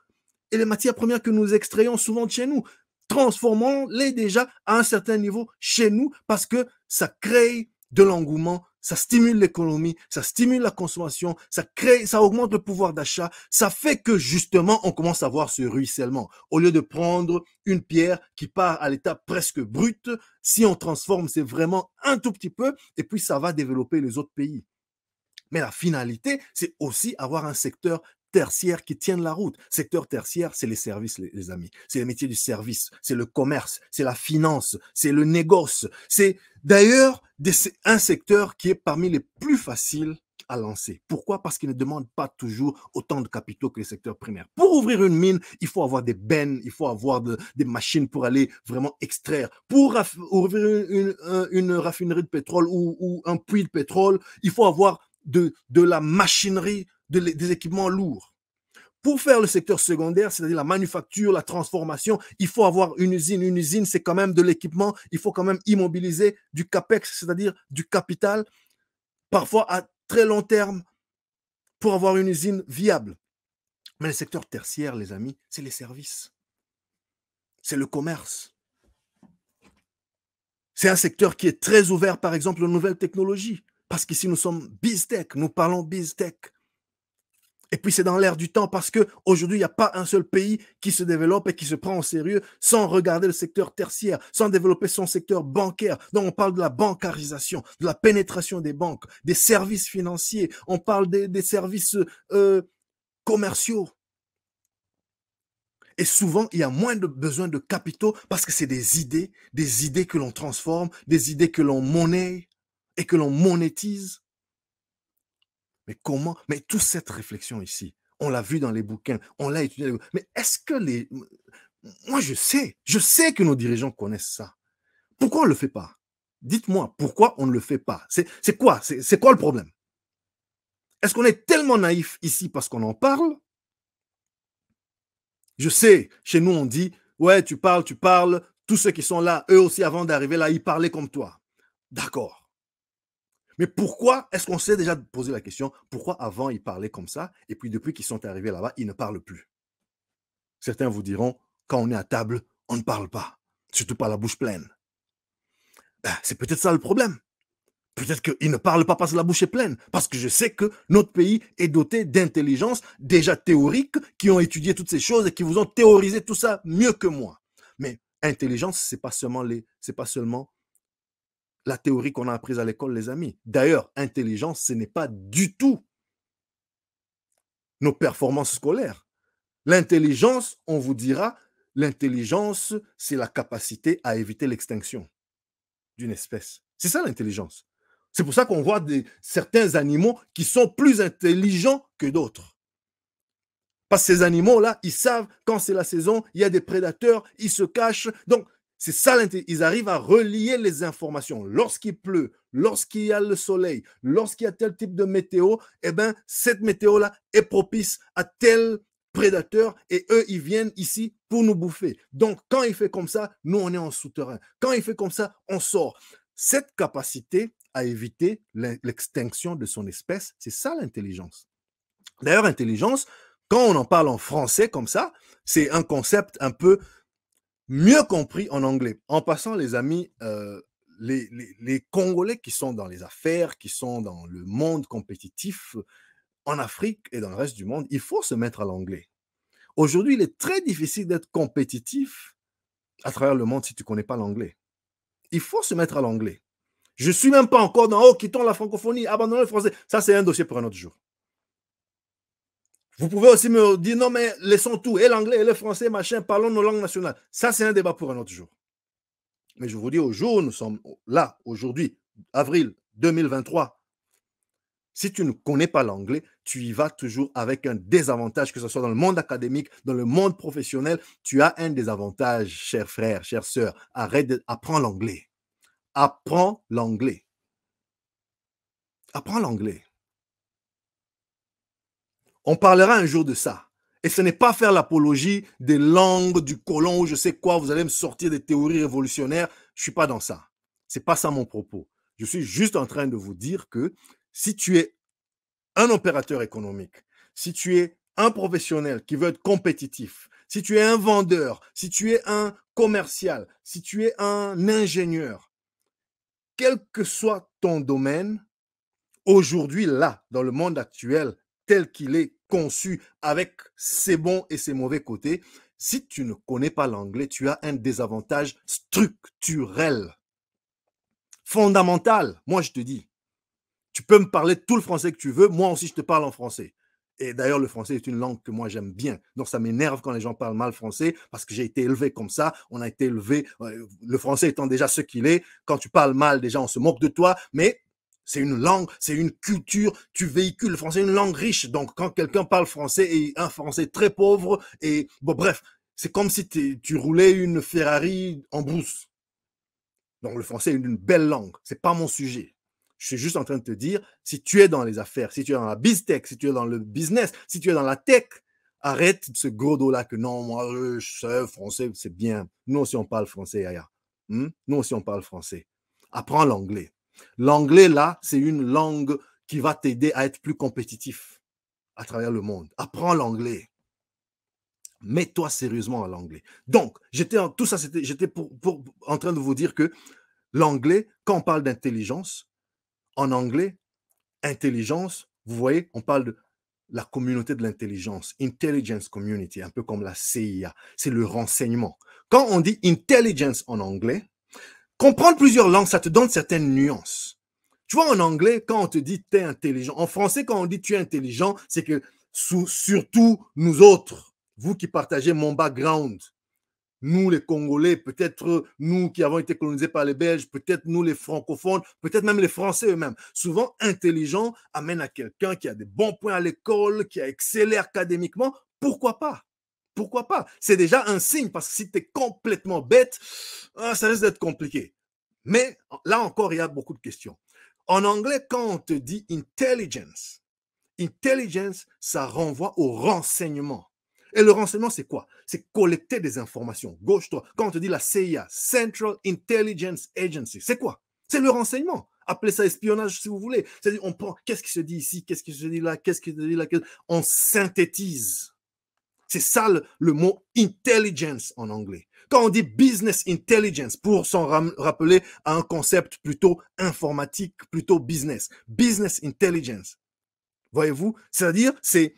[SPEAKER 1] et les matières premières que nous extrayons souvent de chez nous. Transformons-les déjà à un certain niveau chez nous parce que ça crée de l'engouement, ça stimule l'économie, ça stimule la consommation, ça augmente le pouvoir d'achat, ça fait que justement on commence à voir ce ruissellement. Au lieu de prendre une pierre qui part à l'état presque brut, si on transforme, c'est vraiment un tout petit peu et puis ça va développer les autres pays. Mais la finalité, c'est aussi avoir un secteur tertiaires qui tiennent la route. Secteur tertiaire, c'est les services, les amis. C'est les métiers du service, c'est le commerce, c'est la finance, c'est le négoce. C'est d'ailleurs un secteur qui est parmi les plus faciles à lancer. Pourquoi? Parce qu'il ne demande pas toujours autant de capitaux que les secteurs primaires. Pour ouvrir une mine, il faut avoir des bennes, il faut avoir des machines pour aller vraiment extraire. Pour ouvrir une raffinerie de pétrole ou un puits de pétrole, il faut avoir de la machinerie, des équipements lourds. Pour faire le secteur secondaire, c'est-à-dire la manufacture, la transformation, il faut avoir une usine. Une usine, c'est quand même de l'équipement. Il faut quand même immobiliser du capex, c'est-à-dire du capital, parfois à très long terme, pour avoir une usine viable. Mais le secteur tertiaire, les amis, c'est les services. C'est le commerce. C'est un secteur qui est très ouvert, par exemple, aux nouvelles technologies. Parce qu'ici, nous sommes BizTech, nous parlons BizTech. Et puis, c'est dans l'air du temps parce qu'aujourd'hui, il n'y a pas un seul pays qui se développe et qui se prend au sérieux sans regarder le secteur tertiaire, sans développer son secteur bancaire. Donc, on parle de la bancarisation, de la pénétration des banques, des services financiers, on parle des services commerciaux. Et souvent, il y a moins de besoin de capitaux parce que c'est des idées que l'on transforme, des idées que l'on monnaie et que l'on monétise. Mais comment? Mais toute cette réflexion ici, on l'a vu dans les bouquins, on l'a étudié. Mais est-ce que Moi, je sais que nos dirigeants connaissent ça. Pourquoi on ne le fait pas? Dites-moi, pourquoi on ne le fait pas? C'est quoi? C'est quoi le problème? Est-ce qu'on est tellement naïf ici parce qu'on en parle? Je sais, chez nous, on dit, ouais, tu parles, tous ceux qui sont là, eux aussi, avant d'arriver là, ils parlaient comme toi. D'accord. Mais pourquoi est-ce qu'on s'est déjà posé la question, pourquoi avant ils parlaient comme ça, et puis depuis qu'ils sont arrivés là-bas, ils ne parlent plus? Certains vous diront, quand on est à table, on ne parle pas, surtout pas la bouche pleine. Ben, c'est peut-être ça le problème. Peut-être qu'ils ne parlent pas parce que la bouche est pleine, parce que je sais que notre pays est doté d'intelligence déjà théoriques, qui ont étudié toutes ces choses et qui vous ont théorisé tout ça mieux que moi. Mais intelligence, c'est pas seulement la théorie qu'on a apprise à l'école, les amis. D'ailleurs, intelligence, ce n'est pas du tout nos performances scolaires. L'intelligence, on vous dira, l'intelligence, c'est la capacité à éviter l'extinction d'une espèce. C'est ça l'intelligence. C'est pour ça qu'on voit certains animaux qui sont plus intelligents que d'autres. Parce que ces animaux-là, ils savent quand c'est la saison, il y a des prédateurs, ils se cachent. Donc, c'est ça l'intelligence. Ils arrivent à relier les informations. Lorsqu'il pleut, lorsqu'il y a le soleil, lorsqu'il y a tel type de météo, eh bien, cette météo-là est propice à tel prédateur et eux, ils viennent ici pour nous bouffer. Donc, quand il fait comme ça, nous, on est en souterrain. Quand il fait comme ça, on sort. Cette capacité à éviter l'extinction de son espèce, c'est ça l'intelligence. D'ailleurs, intelligence, quand on en parle en français comme ça, c'est un concept un peu mieux compris en anglais. En passant, les amis, les Congolais qui sont dans les affaires, qui sont dans le monde compétitif en Afrique et dans le reste du monde, il faut se mettre à l'anglais. Aujourd'hui, il est très difficile d'être compétitif à travers le monde si tu ne connais pas l'anglais. Il faut se mettre à l'anglais. Je ne suis même pas encore dans « Oh, quittons la francophonie, abandonnons le français ». Ça, c'est un dossier pour un autre jour. Vous pouvez aussi me dire « Non, mais laissons tout, et l'anglais et le français, machin, parlons nos langues nationales ». Ça, c'est un débat pour un autre jour. Mais je vous dis, au jour, nous sommes là, aujourd'hui, avril 2023. Si tu ne connais pas l'anglais, tu y vas toujours avec un désavantage, que ce soit dans le monde académique, dans le monde professionnel. Tu as un désavantage, chers frères, chères sœurs. Apprends l'anglais. Apprends l'anglais. Apprends l'anglais. On parlera un jour de ça. Et ce n'est pas faire l'apologie des langues du colon ou je sais quoi, vous allez me sortir des théories révolutionnaires. Je ne suis pas dans ça. Ce n'est pas ça mon propos. Je suis juste en train de vous dire que si tu es un opérateur économique, si tu es un professionnel qui veut être compétitif, si tu es un vendeur, si tu es un commercial, si tu es un ingénieur, quel que soit ton domaine, aujourd'hui, là, dans le monde actuel, tel qu'il est conçu avec ses bons et ses mauvais côtés, si tu ne connais pas l'anglais, tu as un désavantage structurel, fondamental. Moi, je te dis, tu peux me parler tout le français que tu veux, moi aussi, je te parle en français. Et d'ailleurs, le français est une langue que moi j'aime bien. Donc ça m'énerve quand les gens parlent mal français parce que j'ai été élevé comme ça. On a été élevé, le français étant déjà ce qu'il est. Quand tu parles mal, déjà on se moque de toi. Mais c'est une langue, c'est une culture. Tu véhicules le français, une langue riche. Donc quand quelqu'un parle français et un français très pauvre, et bon, bref, c'est comme si tu roulais une Ferrari en brousse. Donc le français est une belle langue. C'est pas mon sujet. Je suis juste en train de te dire, si tu es dans les affaires, si tu es dans la biztech, si tu es dans le business, si tu es dans la tech, arrête ce gros dos-là que non, moi, je sais, français, c'est bien. Nous aussi, on parle français, Yaya. Nous aussi, on parle français. Apprends l'anglais. L'anglais, là, c'est une langue qui va t'aider à être plus compétitif à travers le monde. Apprends l'anglais. Mets-toi sérieusement à l'anglais. Donc, j'étais en train de vous dire que l'anglais, quand on parle d'intelligence, en anglais, intelligence, vous voyez, on parle de la communauté de l'intelligence, intelligence community, un peu comme la CIA, c'est le renseignement. Quand on dit intelligence en anglais, comprendre plusieurs langues, ça te donne certaines nuances. Tu vois, en anglais, quand on te dit tu es intelligent, en français, quand on dit tu es intelligent, c'est que surtout nous autres, vous qui partagez mon background, nous les Congolais, peut-être nous qui avons été colonisés par les Belges, peut-être nous les francophones, peut-être même les Français eux-mêmes. Souvent, intelligent amène à quelqu'un qui a des bons points à l'école, qui a excellé académiquement. Pourquoi pas? Pourquoi pas? C'est déjà un signe, parce que si tu es complètement bête, ça risque d'être compliqué. Mais là encore, il y a beaucoup de questions. En anglais, quand on te dit intelligence, intelligence, ça renvoie au renseignement. Et le renseignement, c'est quoi? C'est collecter des informations. Gauche-toi. Quand on te dit la CIA, Central Intelligence Agency, c'est quoi? C'est le renseignement. Appelez ça espionnage si vous voulez. C'est-à-dire, on prend qu'est-ce qui se dit ici, qu'est-ce qui se dit là, qu'est-ce qui se dit là, on synthétise. C'est ça le mot intelligence en anglais. Quand on dit business intelligence, pour s'en rappeler à un concept plutôt informatique, plutôt business. Business intelligence. Voyez-vous? C'est-à-dire, c'est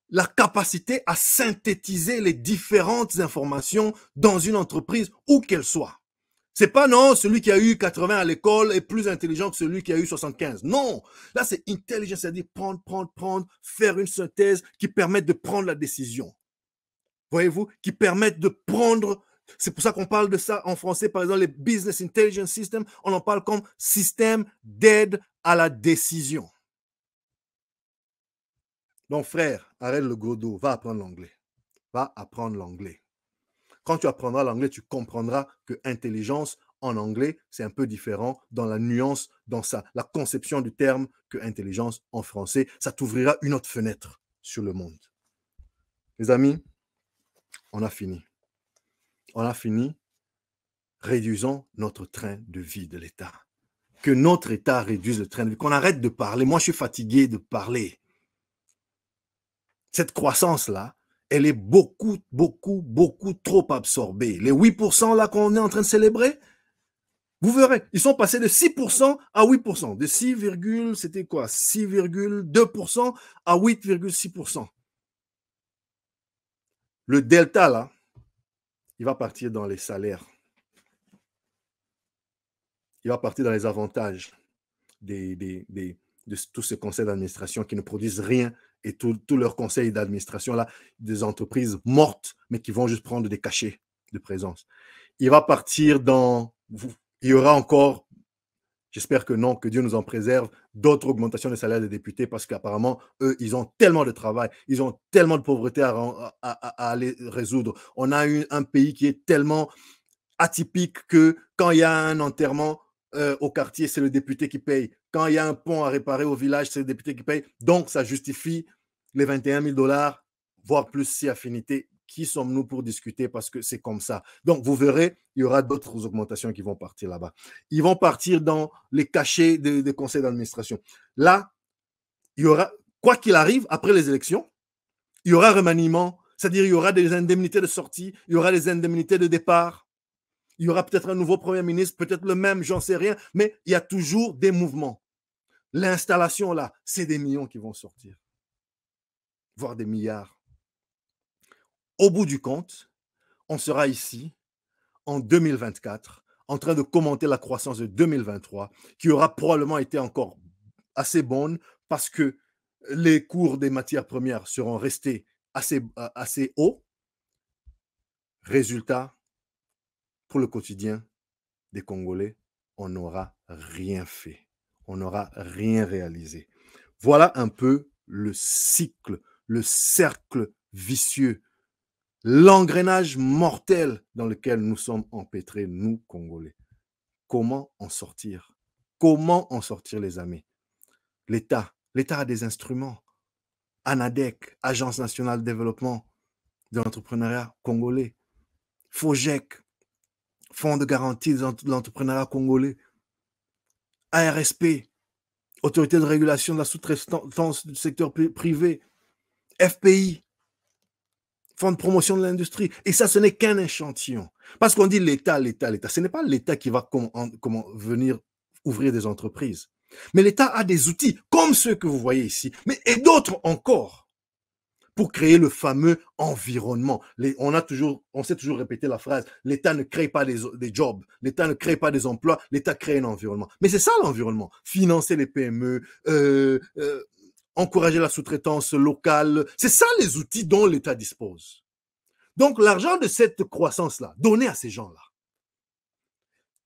[SPEAKER 1] la capacité à synthétiser les différentes informations dans une entreprise, où qu'elle soit. C'est pas non, celui qui a eu 80 à l'école est plus intelligent que celui qui a eu 75. Non, là c'est intelligence, c'est-à-dire prendre, faire une synthèse qui permette de prendre la décision. Voyez-vous, qui permette de prendre. C'est pour ça qu'on parle de ça en français, par exemple, les Business Intelligence Systems, on en parle comme système d'aide à la décision. Donc, frère, arrête le gros dos, va apprendre l'anglais. Va apprendre l'anglais. Quand tu apprendras l'anglais, tu comprendras que intelligence en anglais, c'est un peu différent dans la nuance, dans la conception du terme que intelligence en français. Ça t'ouvrira une autre fenêtre sur le monde. Les amis, on a fini. On a fini. Réduisons notre train de vie de l'État. Que notre État réduise le train de vie. Qu'on arrête de parler. Moi, je suis fatigué de parler. Cette croissance-là, elle est beaucoup trop absorbée. Les 8% là qu'on est en train de célébrer, vous verrez, ils sont passés de 6% à 8%. De 6, c'était quoi? 6,2% à 8,6%. Le delta, là, il va partir dans les salaires. Il va partir dans les avantages de tous ces conseils d'administration qui ne produisent rien et tous leurs conseils d'administration, là, des entreprises mortes, mais qui vont juste prendre des cachets de présence. Il va partir dans... Il y aura encore, j'espère que non, que Dieu nous en préserve, d'autres augmentations des salaires des députés parce qu'apparemment, eux, ils ont tellement de travail, ils ont tellement de pauvreté à aller résoudre. On a un pays qui est tellement atypique que quand il y a un enterrement au quartier, c'est le député qui paye. Quand il y a un pont à réparer au village, c'est le député qui paye. Donc, ça justifie les 21 000 $, voire plus si affinité. Qui sommes-nous pour discuter parce que c'est comme ça. Donc, vous verrez, il y aura d'autres augmentations qui vont partir là-bas. Ils vont partir dans les cachets des conseils d'administration. Là, il y aura, quoi qu'il arrive, après les élections, il y aura remaniement, c'est-à-dire il y aura des indemnités de sortie, il y aura des indemnités de départ, il y aura peut-être un nouveau Premier ministre, peut-être le même, j'en sais rien, mais il y a toujours des mouvements. L'installation, là, c'est des millions qui vont sortir, voire des milliards. Au bout du compte, on sera ici, en 2024, en train de commenter la croissance de 2023, qui aura probablement été encore assez bonne parce que les cours des matières premières seront restés assez hauts. Résultat, pour le quotidien des Congolais, on n'aura rien fait. On n'aura rien réalisé. Voilà un peu le cycle, le cercle vicieux, l'engrenage mortel dans lequel nous sommes empêtrés, nous, Congolais. Comment en sortir? Comment en sortir, les amis? L'État a des instruments. ANADEC, Agence nationale de développement de l'entrepreneuriat congolais. FOGEC, Fonds de garantie de l'entrepreneuriat congolais. ARSP, Autorité de régulation de la sous-traitance du secteur privé. FPI, Fonds de promotion de l'industrie. Et ça, ce n'est qu'un échantillon. Parce qu'on dit l'État. Ce n'est pas l'État qui va venir ouvrir des entreprises. Mais l'État a des outils, comme ceux que vous voyez ici, et d'autres encore, pour créer le fameux environnement. On s'est toujours répété la phrase, l'État ne crée pas des jobs, l'État ne crée pas des emplois, l'État crée un environnement. Mais c'est ça l'environnement. Financer les PME, encourager la sous-traitance locale, c'est ça les outils dont l'État dispose. Donc l'argent de cette croissance-là, donnez à ces gens-là.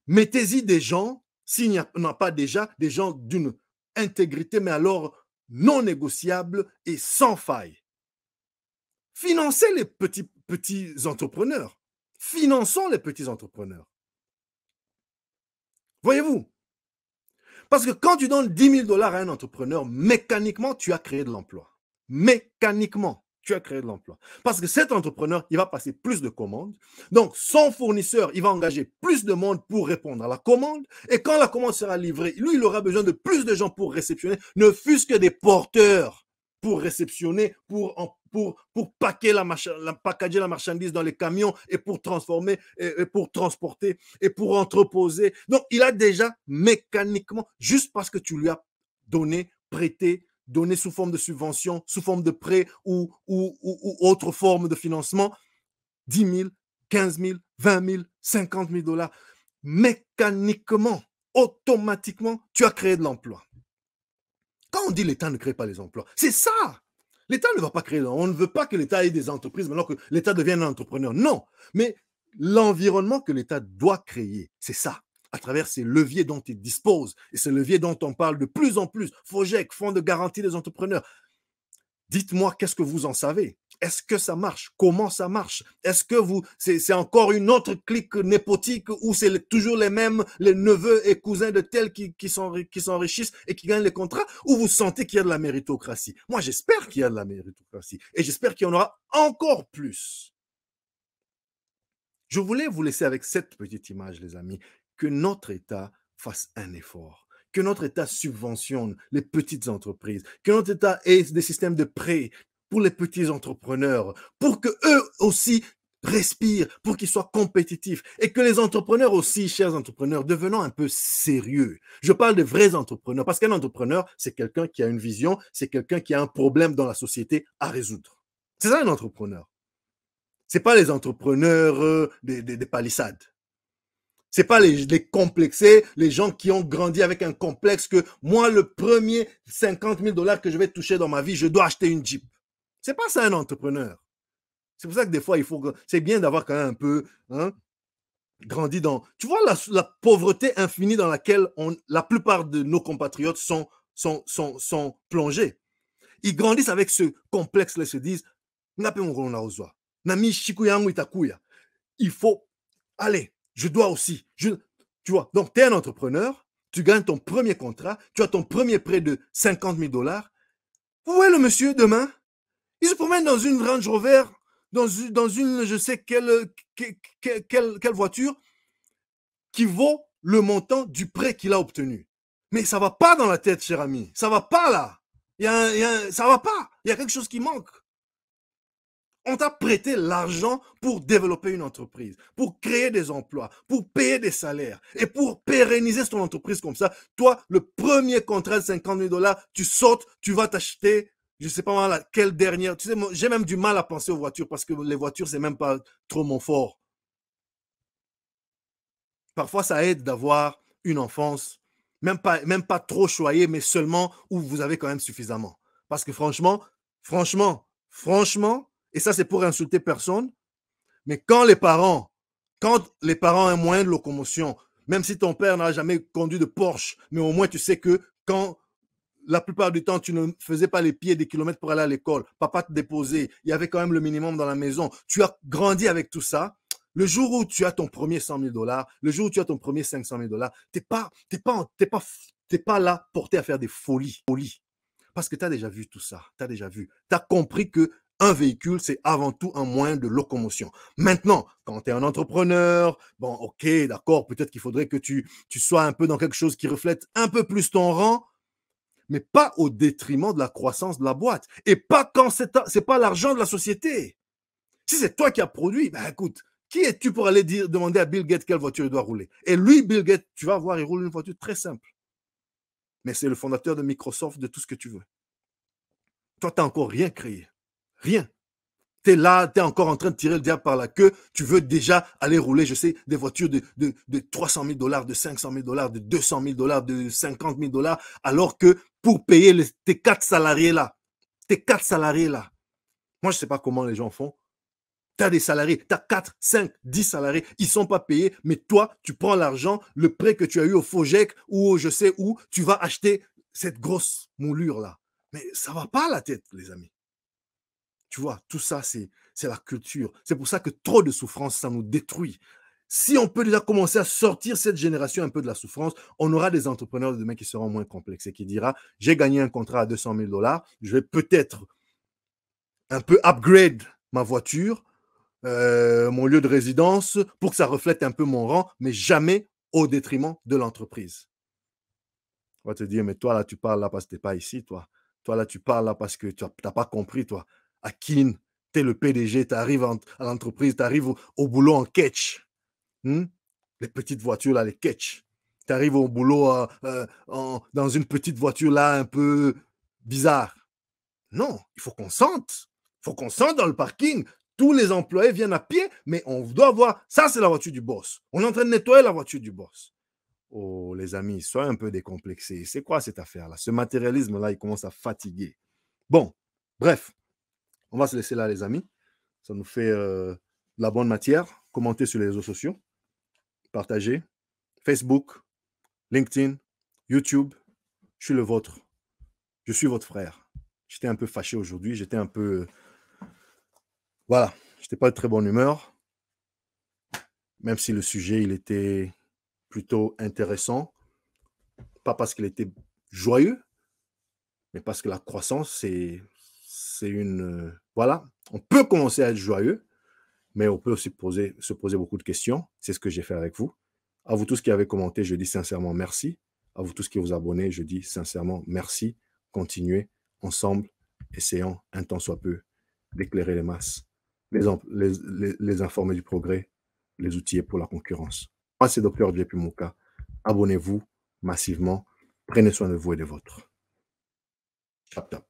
[SPEAKER 1] Mettez-y des gens, s'il n'y a pas déjà des gens d'une intégrité, mais alors non négociable et sans faille. Financez les petits entrepreneurs. Finançons les petits entrepreneurs. Voyez-vous? Parce que quand tu donnes 10 000 $ à un entrepreneur, mécaniquement, tu as créé de l'emploi. Mécaniquement, tu as créé de l'emploi. Parce que cet entrepreneur, il va passer plus de commandes. Donc, son fournisseur, il va engager plus de monde pour répondre à la commande. Et quand la commande sera livrée, lui, il aura besoin de plus de gens pour réceptionner, ne fût-ce que des porteurs pour réceptionner, pour packager la marchandise dans les camions et pour transformer, et pour transporter et pour entreposer. Donc, il a déjà mécaniquement, juste parce que tu lui as donné, prêté, donné sous forme de subvention, sous forme de prêt ou autre forme de financement, 10 000, 15 000, 20 000, 50 000 $. Mécaniquement, automatiquement, tu as créé de l'emploi. Quand on dit l'État ne crée pas les emplois, c'est ça. L'État ne va pas créer. On ne veut pas que l'État ait des entreprises maintenant que l'État devienne un entrepreneur. Non. Mais l'environnement que l'État doit créer, c'est ça, à travers ces leviers dont il dispose. Et ces leviers dont on parle de plus en plus. FOGEC, Fonds de garantie des entrepreneurs. Dites-moi, qu'est-ce que vous en savez? Est-ce que ça marche? Comment ça marche? Est-ce que c'est encore une autre clique népotique où c'est toujours les mêmes, les neveux et cousins de tels qui s'enrichissent et qui gagnent les contrats? Ou vous sentez qu'il y a de la méritocratie? Moi, j'espère qu'il y a de la méritocratie et j'espère qu'il y en aura encore plus. Je voulais vous laisser avec cette petite image, les amis, que notre État fasse un effort, que notre État subventionne les petites entreprises, que notre État ait des systèmes de prêts pour les petits entrepreneurs, pour qu'eux aussi respirent, pour qu'ils soient compétitifs et que les entrepreneurs aussi, chers entrepreneurs, devenons un peu sérieux. Je parle de vrais entrepreneurs parce qu'un entrepreneur, c'est quelqu'un qui a une vision, c'est quelqu'un qui a un problème dans la société à résoudre. C'est ça un entrepreneur. C'est pas les entrepreneurs des palissades. C'est pas les complexés, les gens qui ont grandi avec un complexe que moi, le premier 50 000 $ que je vais toucher dans ma vie, je dois acheter une Jeep. C'est pas ça un entrepreneur. C'est pour ça que des fois, c'est bien d'avoir quand même un peu grandi dans... Tu vois la pauvreté infinie dans laquelle la plupart de nos compatriotes sont plongés. Ils grandissent avec ce complexe-là, ils se disent, il faut, allez, je dois aussi. Tu vois, donc tu es un entrepreneur, tu gagnes ton premier contrat, tu as ton premier prêt de 50 000 $. Vous voyez le monsieur demain, il se promène dans une Range Rover, dans une je sais quelle voiture qui vaut le montant du prêt qu'il a obtenu. Mais ça ne va pas dans la tête, cher ami. Ça ne va pas là. Ça ne va pas. Il y a quelque chose qui manque. On t'a prêté l'argent pour développer une entreprise, pour créer des emplois, pour payer des salaires et pour pérenniser ton entreprise comme ça. Toi, le premier contrat de 50 000 $, tu sautes, tu vas t'acheter, je ne sais pas quelle dernière. Tu sais, j'ai même du mal à penser aux voitures parce que les voitures, c'est même pas trop mon fort. Parfois, ça aide d'avoir une enfance, même pas trop choyée, mais seulement où vous avez quand même suffisamment. Parce que franchement, et ça c'est pour insulter personne, mais quand les parents ont un moyen de locomotion, même si ton père n'a jamais conduit de Porsche, mais au moins tu sais que quand la plupart du temps, tu ne faisais pas les pieds des kilomètres pour aller à l'école, papa te déposait, il y avait quand même le minimum dans la maison, tu as grandi avec tout ça. Le jour où tu as ton premier 100 000 $, le jour où tu as ton premier 500 000 $, t'es pas là porté à faire des folies. Parce que tu as déjà vu tout ça, tu as déjà vu. Tu as compris que un véhicule, c'est avant tout un moyen de locomotion. Maintenant, quand tu es un entrepreneur, bon, ok, d'accord, peut-être qu'il faudrait que tu sois un peu dans quelque chose qui reflète un peu plus ton rang, mais pas au détriment de la croissance de la boîte. Et pas quand c'est pas l'argent de la société. Si c'est toi qui as produit, ben écoute, qui es-tu pour aller demander à Bill Gates quelle voiture il doit rouler? Et lui, Bill Gates, tu vas voir, il roule une voiture très simple. Mais c'est le fondateur de Microsoft, de tout ce que tu veux. Toi, tu n'as encore rien créé. Rien. Tu es là, tu es encore en train de tirer le diable par la queue. Tu veux déjà aller rouler, je sais, des voitures de 300 000 $, de 500 000 $, de 200 000 $, de 50 000 $, alors que pour payer tes 4 salariés là, moi, je ne sais pas comment les gens font. Tu as des salariés, tu as 4, 5, 10 salariés, ils ne sont pas payés, mais toi, tu prends l'argent, le prêt que tu as eu au FOGEC ou je sais où, tu vas acheter cette grosse moulure-là. Mais ça ne va pas à la tête, les amis. Tu vois, tout ça, c'est la culture. C'est pour ça que trop de souffrance, ça nous détruit. Si on peut déjà commencer à sortir cette génération un peu de la souffrance, on aura des entrepreneurs de demain qui seront moins complexes et qui dira, j'ai gagné un contrat à 200 000 $, je vais peut-être un peu upgrade ma voiture, mon lieu de résidence, pour que ça reflète un peu mon rang, mais jamais au détriment de l'entreprise. On va te dire, mais toi, là, tu parles là parce que tu n'es pas ici, toi. Toi, là, tu parles là parce que tu n'as pas compris, toi. Akin, tu es le PDG, tu arrives à l'entreprise, tu arrives au boulot en catch. Les petites voitures, là, les catch. Tu arrives au boulot dans une petite voiture, là, un peu bizarre. Non, il faut qu'on sente. Il faut qu'on sente dans le parking. Tous les employés viennent à pied, mais on doit voir, ça, c'est la voiture du boss. On est en train de nettoyer la voiture du boss. Oh, les amis, soyez un peu décomplexés. C'est quoi cette affaire-là? Ce matérialisme-là, il commence à fatiguer. Bon, bref, on va se laisser là, les amis. Ça nous fait de la bonne matière. Commentez sur les réseaux sociaux. Partagez. Facebook, LinkedIn, YouTube. Je suis le vôtre. Je suis votre frère. J'étais un peu fâché aujourd'hui. J'étais un peu... Voilà. J'étais pas de très bonne humeur. Même si le sujet, il était plutôt intéressant. Pas parce qu'il était joyeux, mais parce que la croissance, c'est une... Voilà, on peut commencer à être joyeux, mais on peut aussi se poser beaucoup de questions. C'est ce que j'ai fait avec vous. À vous tous qui avez commenté, je dis sincèrement merci. À vous tous qui vous abonnez, je dis sincèrement merci. Continuez ensemble, essayons un tant soit peu d'éclairer les masses, les informer du progrès, les outiller pour la concurrence. Moi, c'est Dr. JP Mouka. Abonnez-vous massivement. Prenez soin de vous et des vôtres. Tap, tap.